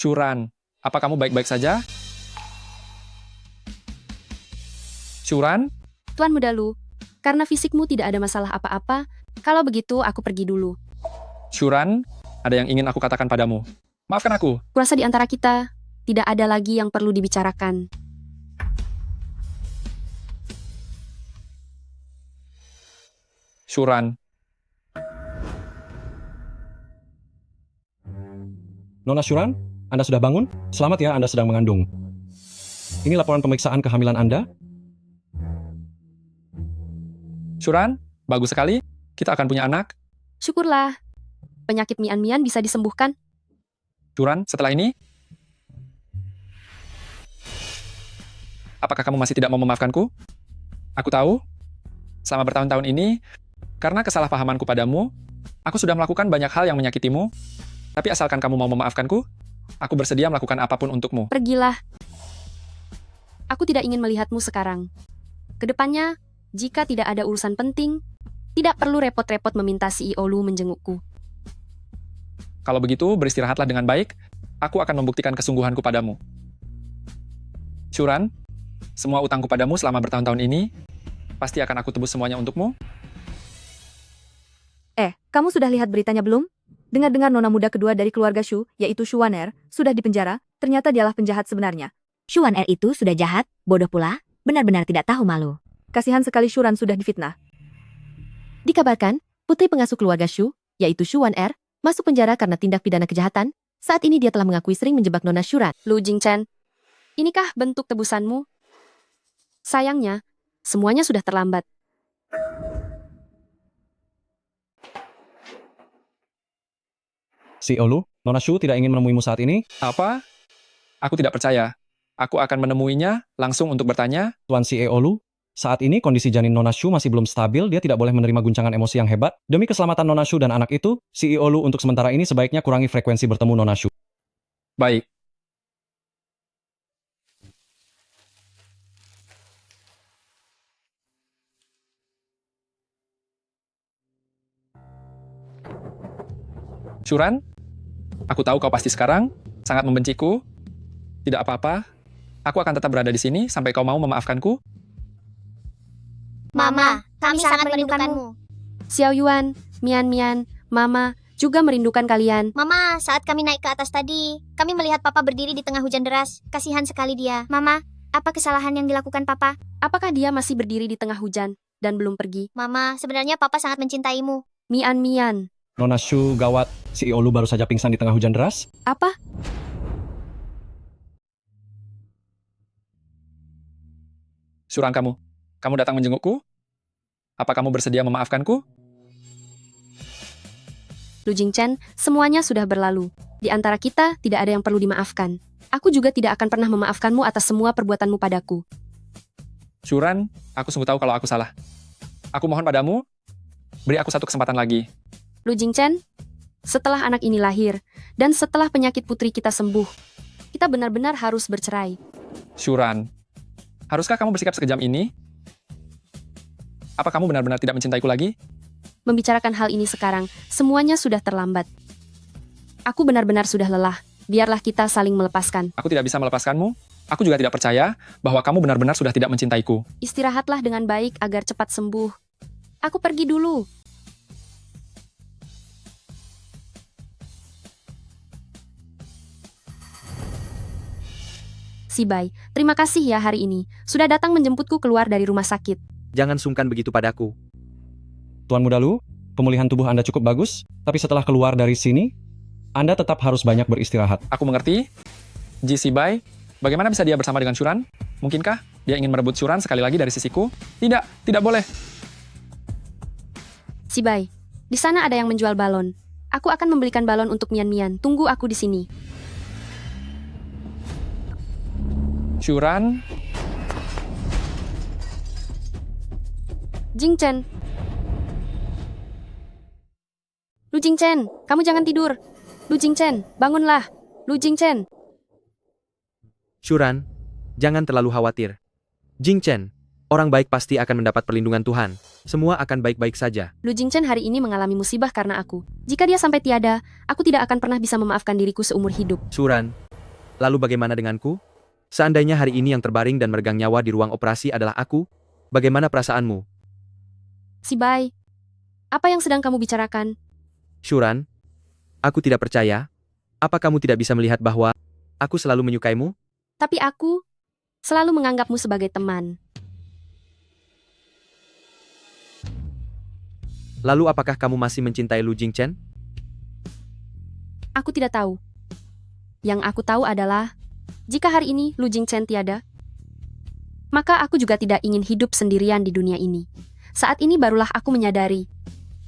Syuran, apa kamu baik-baik saja? Syuran? Tuan Muda Lu, karena fisikmu tidak ada masalah apa-apa, kalau begitu aku pergi dulu. Syuran, ada yang ingin aku katakan padamu. Maafkan aku. Kurasa di antara kita, tidak ada lagi yang perlu dibicarakan. Syuran. Nona Syuran, Anda sudah bangun? Selamat ya, Anda sedang mengandung. Ini laporan pemeriksaan kehamilan Anda. Syuran, bagus sekali. Kita akan punya anak. Syukurlah. Penyakit mian-mian bisa disembuhkan. Syuran, setelah ini, apakah kamu masih tidak mau memaafkanku? Aku tahu, selama bertahun-tahun ini, karena kesalahpahamanku padamu, aku sudah melakukan banyak hal yang menyakitimu, tapi asalkan kamu mau memaafkanku, aku bersedia melakukan apapun untukmu. Pergilah. Aku tidak ingin melihatmu sekarang. Kedepannya, jika tidak ada urusan penting, Tidak perlu repot-repot meminta CEO Lu menjengukku. Kalau begitu, beristirahatlah dengan baik. Aku akan membuktikan kesungguhanku padamu. Shuran, semua utangku padamu selama bertahun-tahun ini, pasti akan aku tebus semuanya untukmu. Kamu sudah lihat beritanya belum? Dengar-dengar nona muda kedua dari keluarga Shu, yaitu Shu Wan-er, sudah dipenjara, ternyata dialah penjahat sebenarnya. Shu Wan-er itu sudah jahat, bodoh pula, benar-benar tidak tahu malu. Kasihan sekali Shuran sudah difitnah. Dikabarkan, putri pengasuh keluarga Shu, yaitu Shu Wan-er, masuk penjara karena tindak pidana kejahatan. Saat ini dia telah mengakui sering menjebak Nona Shuran. Lu Jingchen, inikah bentuk tebusanmu? Sayangnya, semuanya sudah terlambat. CEO Lu, Nona Shu tidak ingin menemuimu saat ini? Apa? Aku tidak percaya. Aku akan menemuinya langsung untuk bertanya. Tuan CEO Lu, saat ini kondisi janin Nona Shu masih belum stabil, dia tidak boleh menerima guncangan emosi yang hebat. Demi keselamatan Nona Shu dan anak itu, CEO Lu untuk sementara ini sebaiknya kurangi frekuensi bertemu Nona Shu. Baik. Shuran, aku tahu kau pasti sekarang sangat membenciku. Tidak apa-apa, aku akan tetap berada di sini sampai kau mau memaafkanku. Mama, kami sangat merindukanmu. Xiao Yuan, Mian Mian, Mama juga merindukan kalian. Mama, saat kami naik ke atas tadi, kami melihat Papa berdiri di tengah hujan deras. Kasihan sekali dia. Mama, apa kesalahan yang dilakukan Papa? Apakah dia masih berdiri di tengah hujan dan belum pergi? Mama, sebenarnya Papa sangat mencintaimu. Mian Mian. Nona Shu, gawat. CEO Lu baru saja pingsan di tengah hujan deras. Apa? Shuran, kamu datang menjengukku? Apa kamu bersedia memaafkanku? Lu Jingchen, semuanya sudah berlalu. Di antara kita, tidak ada yang perlu dimaafkan. Aku juga tidak akan pernah memaafkanmu atas semua perbuatanmu padaku. Shuran, aku sungguh tahu kalau aku salah. Aku mohon padamu, beri aku satu kesempatan lagi. Lu Jingchen, setelah anak ini lahir, dan setelah penyakit putri kita sembuh, kita benar-benar harus bercerai. Shuran, haruskah kamu bersikap sekejam ini? Apa kamu benar-benar tidak mencintaiku lagi? Membicarakan hal ini sekarang, semuanya sudah terlambat. Aku benar-benar sudah lelah. Biarlah kita saling melepaskan. Aku tidak bisa melepaskanmu. Aku juga tidak percaya bahwa kamu benar-benar sudah tidak mencintaiku. Istirahatlah dengan baik agar cepat sembuh. Aku pergi dulu. Sibai, terima kasih ya hari ini. Sudah datang menjemputku keluar dari rumah sakit. Jangan sungkan begitu padaku. Tuan Muda Lu, pemulihan tubuh Anda cukup bagus, tapi setelah keluar dari sini, Anda tetap harus banyak beristirahat. Aku mengerti. Ji Sibai, bagaimana bisa dia bersama dengan Shuran? Mungkinkah dia ingin merebut Shuran sekali lagi dari sisiku? Tidak, tidak boleh. Sibai, di sana ada yang menjual balon. Aku akan membelikan balon untuk Mian Mian. Tunggu aku di sini. Shuran, Jingchen. Lu Jingchen, kamu jangan tidur. Lu Jingchen, bangunlah. Lu Jingchen. Shuran, jangan terlalu khawatir. Jingchen, orang baik pasti akan mendapat perlindungan Tuhan. Semua akan baik-baik saja. Lu Jingchen hari ini mengalami musibah karena aku. Jika dia sampai tiada, aku tidak akan pernah bisa memaafkan diriku seumur hidup. Shuran, lalu bagaimana denganku? Seandainya hari ini yang terbaring dan meregang nyawa di ruang operasi adalah aku, bagaimana perasaanmu? Sibai, apa yang sedang kamu bicarakan? Shuran, aku tidak percaya. Apa kamu tidak bisa melihat bahwa aku selalu menyukaimu? Tapi aku selalu menganggapmu sebagai teman. Lalu apakah kamu masih mencintai Lu Jingchen? Aku tidak tahu. Yang aku tahu adalah, jika hari ini Lu Jingchen tiada, maka aku juga tidak ingin hidup sendirian di dunia ini. Saat ini barulah aku menyadari,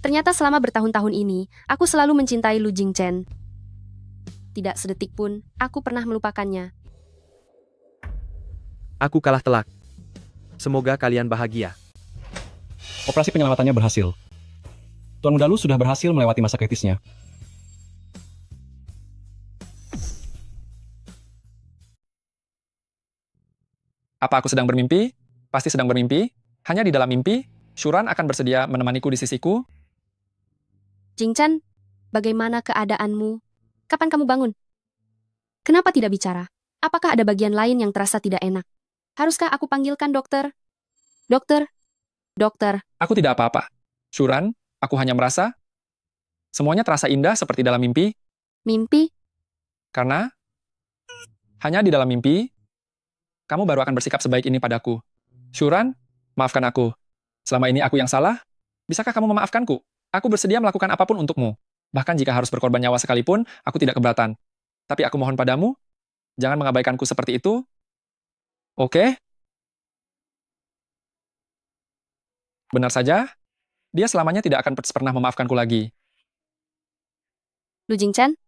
ternyata selama bertahun-tahun ini, aku selalu mencintai Lu Jingchen. Tidak sedetik pun, aku pernah melupakannya. Aku kalah telak. Semoga kalian bahagia. Operasi penyelamatannya berhasil. Tuan Muda Lu sudah berhasil melewati masa kritisnya. Apa aku sedang bermimpi? Pasti sedang bermimpi. Hanya di dalam mimpi, Shuran akan bersedia menemaniku di sisiku. Jingchen, bagaimana keadaanmu? Kapan kamu bangun? Kenapa tidak bicara? Apakah ada bagian lain yang terasa tidak enak? Haruskah aku panggilkan dokter? Dokter? Dokter? Aku tidak apa-apa. Shuran, aku hanya merasa semuanya terasa indah seperti dalam mimpi. Mimpi? Karena hanya di dalam mimpi, kamu baru akan bersikap sebaik ini padaku. Shuran, maafkan aku. Selama ini aku yang salah, bisakah kamu memaafkanku? Aku bersedia melakukan apapun untukmu. Bahkan jika harus berkorban nyawa sekalipun, aku tidak keberatan. Tapi aku mohon padamu, jangan mengabaikanku seperti itu. Oke? Benar saja, dia selamanya tidak akan pernah memaafkanku lagi. Lu Jingchen?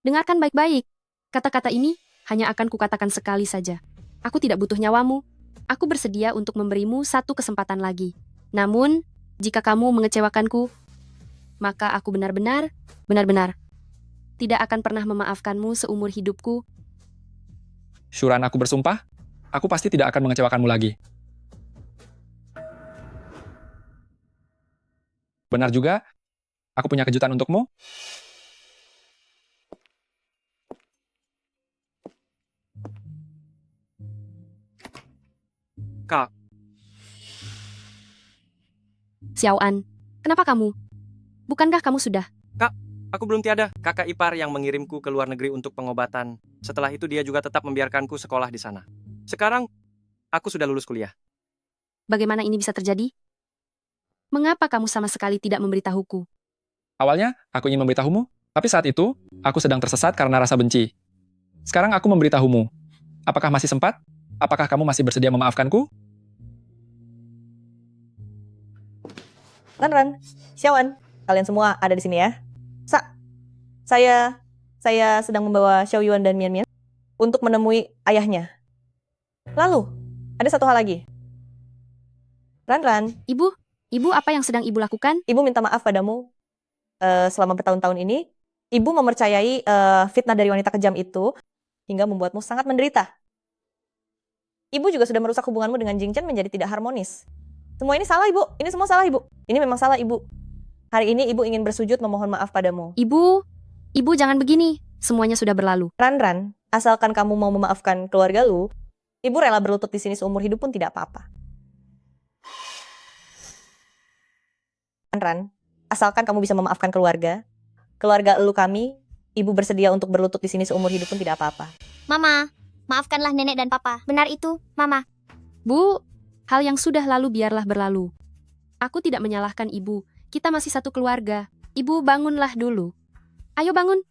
Dengarkan baik-baik. Kata-kata ini hanya akan kukatakan sekali saja. Aku tidak butuh nyawamu. Aku bersedia untuk memberimu satu kesempatan lagi. Namun, jika kamu mengecewakanku, maka aku benar-benar tidak akan pernah memaafkanmu seumur hidupku. Shuran, aku bersumpah, aku pasti tidak akan mengecewakanmu lagi. Benar juga, aku punya kejutan untukmu. Kak, Xiaoan, kenapa kamu? Bukankah kamu sudah? Kak, aku belum tiada. Kakak ipar yang mengirimku ke luar negeri untuk pengobatan. Setelah itu dia juga tetap membiarkanku sekolah di sana. Sekarang, aku sudah lulus kuliah. Bagaimana ini bisa terjadi? Mengapa kamu sama sekali tidak memberitahuku? Awalnya, aku ingin memberitahumu, tapi saat itu, aku sedang tersesat karena rasa benci. Sekarang aku memberitahumu. Apakah masih sempat? Apakah kamu masih bersedia memaafkanku? Ran, Xiaoan, kalian semua ada di sini ya. Saya sedang membawa Xiao Yuan dan Mian Mian untuk menemui ayahnya. Lalu, ada satu hal lagi. Ran. Ibu apa yang sedang ibu lakukan? Ibu minta maaf padamu selama bertahun-tahun ini. Ibu mempercayai fitnah dari wanita kejam itu hingga membuatmu sangat menderita. Ibu juga sudah merusak hubunganmu dengan Jingchen menjadi tidak harmonis. Semua ini salah, Ibu. Ini semua salah, Ibu. Ini memang salah, Ibu. Hari ini Ibu ingin bersujud memohon maaf padamu. Ibu jangan begini. Semuanya sudah berlalu. Ran, asalkan kamu mau memaafkan keluarga lu, Ibu rela berlutut di sini seumur hidup pun tidak apa-apa. Ran, asalkan kamu bisa memaafkan keluarga lu kami, Ibu bersedia untuk berlutut di sini seumur hidup pun tidak apa-apa. Mama, maafkanlah nenek dan papa. Benar itu, Mama. Bu, hal yang sudah lalu biarlah berlalu. Aku tidak menyalahkan ibu. Kita masih satu keluarga. Ibu bangunlah dulu. Ayo bangun.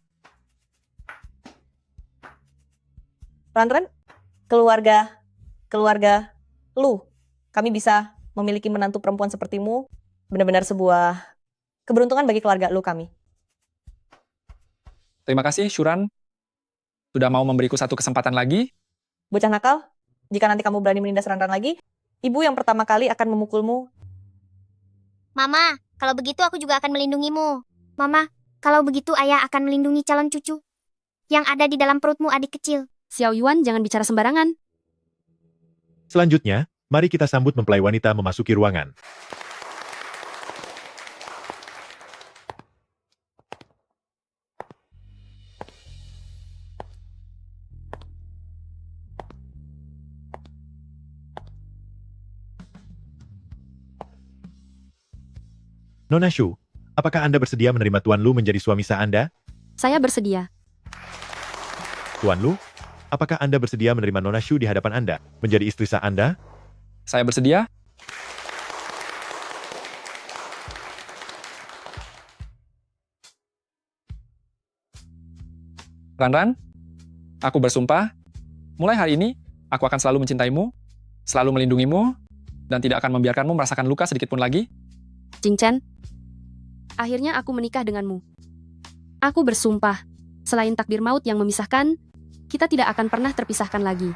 Ran, keluarga lu, kami bisa memiliki menantu perempuan sepertimu, benar-benar sebuah keberuntungan bagi keluarga lu kami. Terima kasih, Shuran. Sudah mau memberiku satu kesempatan lagi. Bocah nakal, jika nanti kamu berani menindas Ran lagi, ibu yang pertama kali akan memukulmu. Mama, kalau begitu aku juga akan melindungimu. Mama, kalau begitu ayah akan melindungi calon cucu yang ada di dalam perutmu, adik kecil. Xiao Yuan, jangan bicara sembarangan. Selanjutnya, mari kita sambut mempelai wanita memasuki ruangan. Nona Shu, apakah Anda bersedia menerima Tuan Lu menjadi suami sah Anda? Saya bersedia. Tuan Lu, apakah Anda bersedia menerima Nona Shu di hadapan Anda menjadi istri sah Anda? Saya bersedia. Ran, aku bersumpah, mulai hari ini, aku akan selalu mencintaimu, selalu melindungimu, dan tidak akan membiarkanmu merasakan luka sedikit pun lagi. Jingchen, akhirnya aku menikah denganmu. Aku bersumpah, selain takdir maut yang memisahkan, kita tidak akan pernah terpisahkan lagi.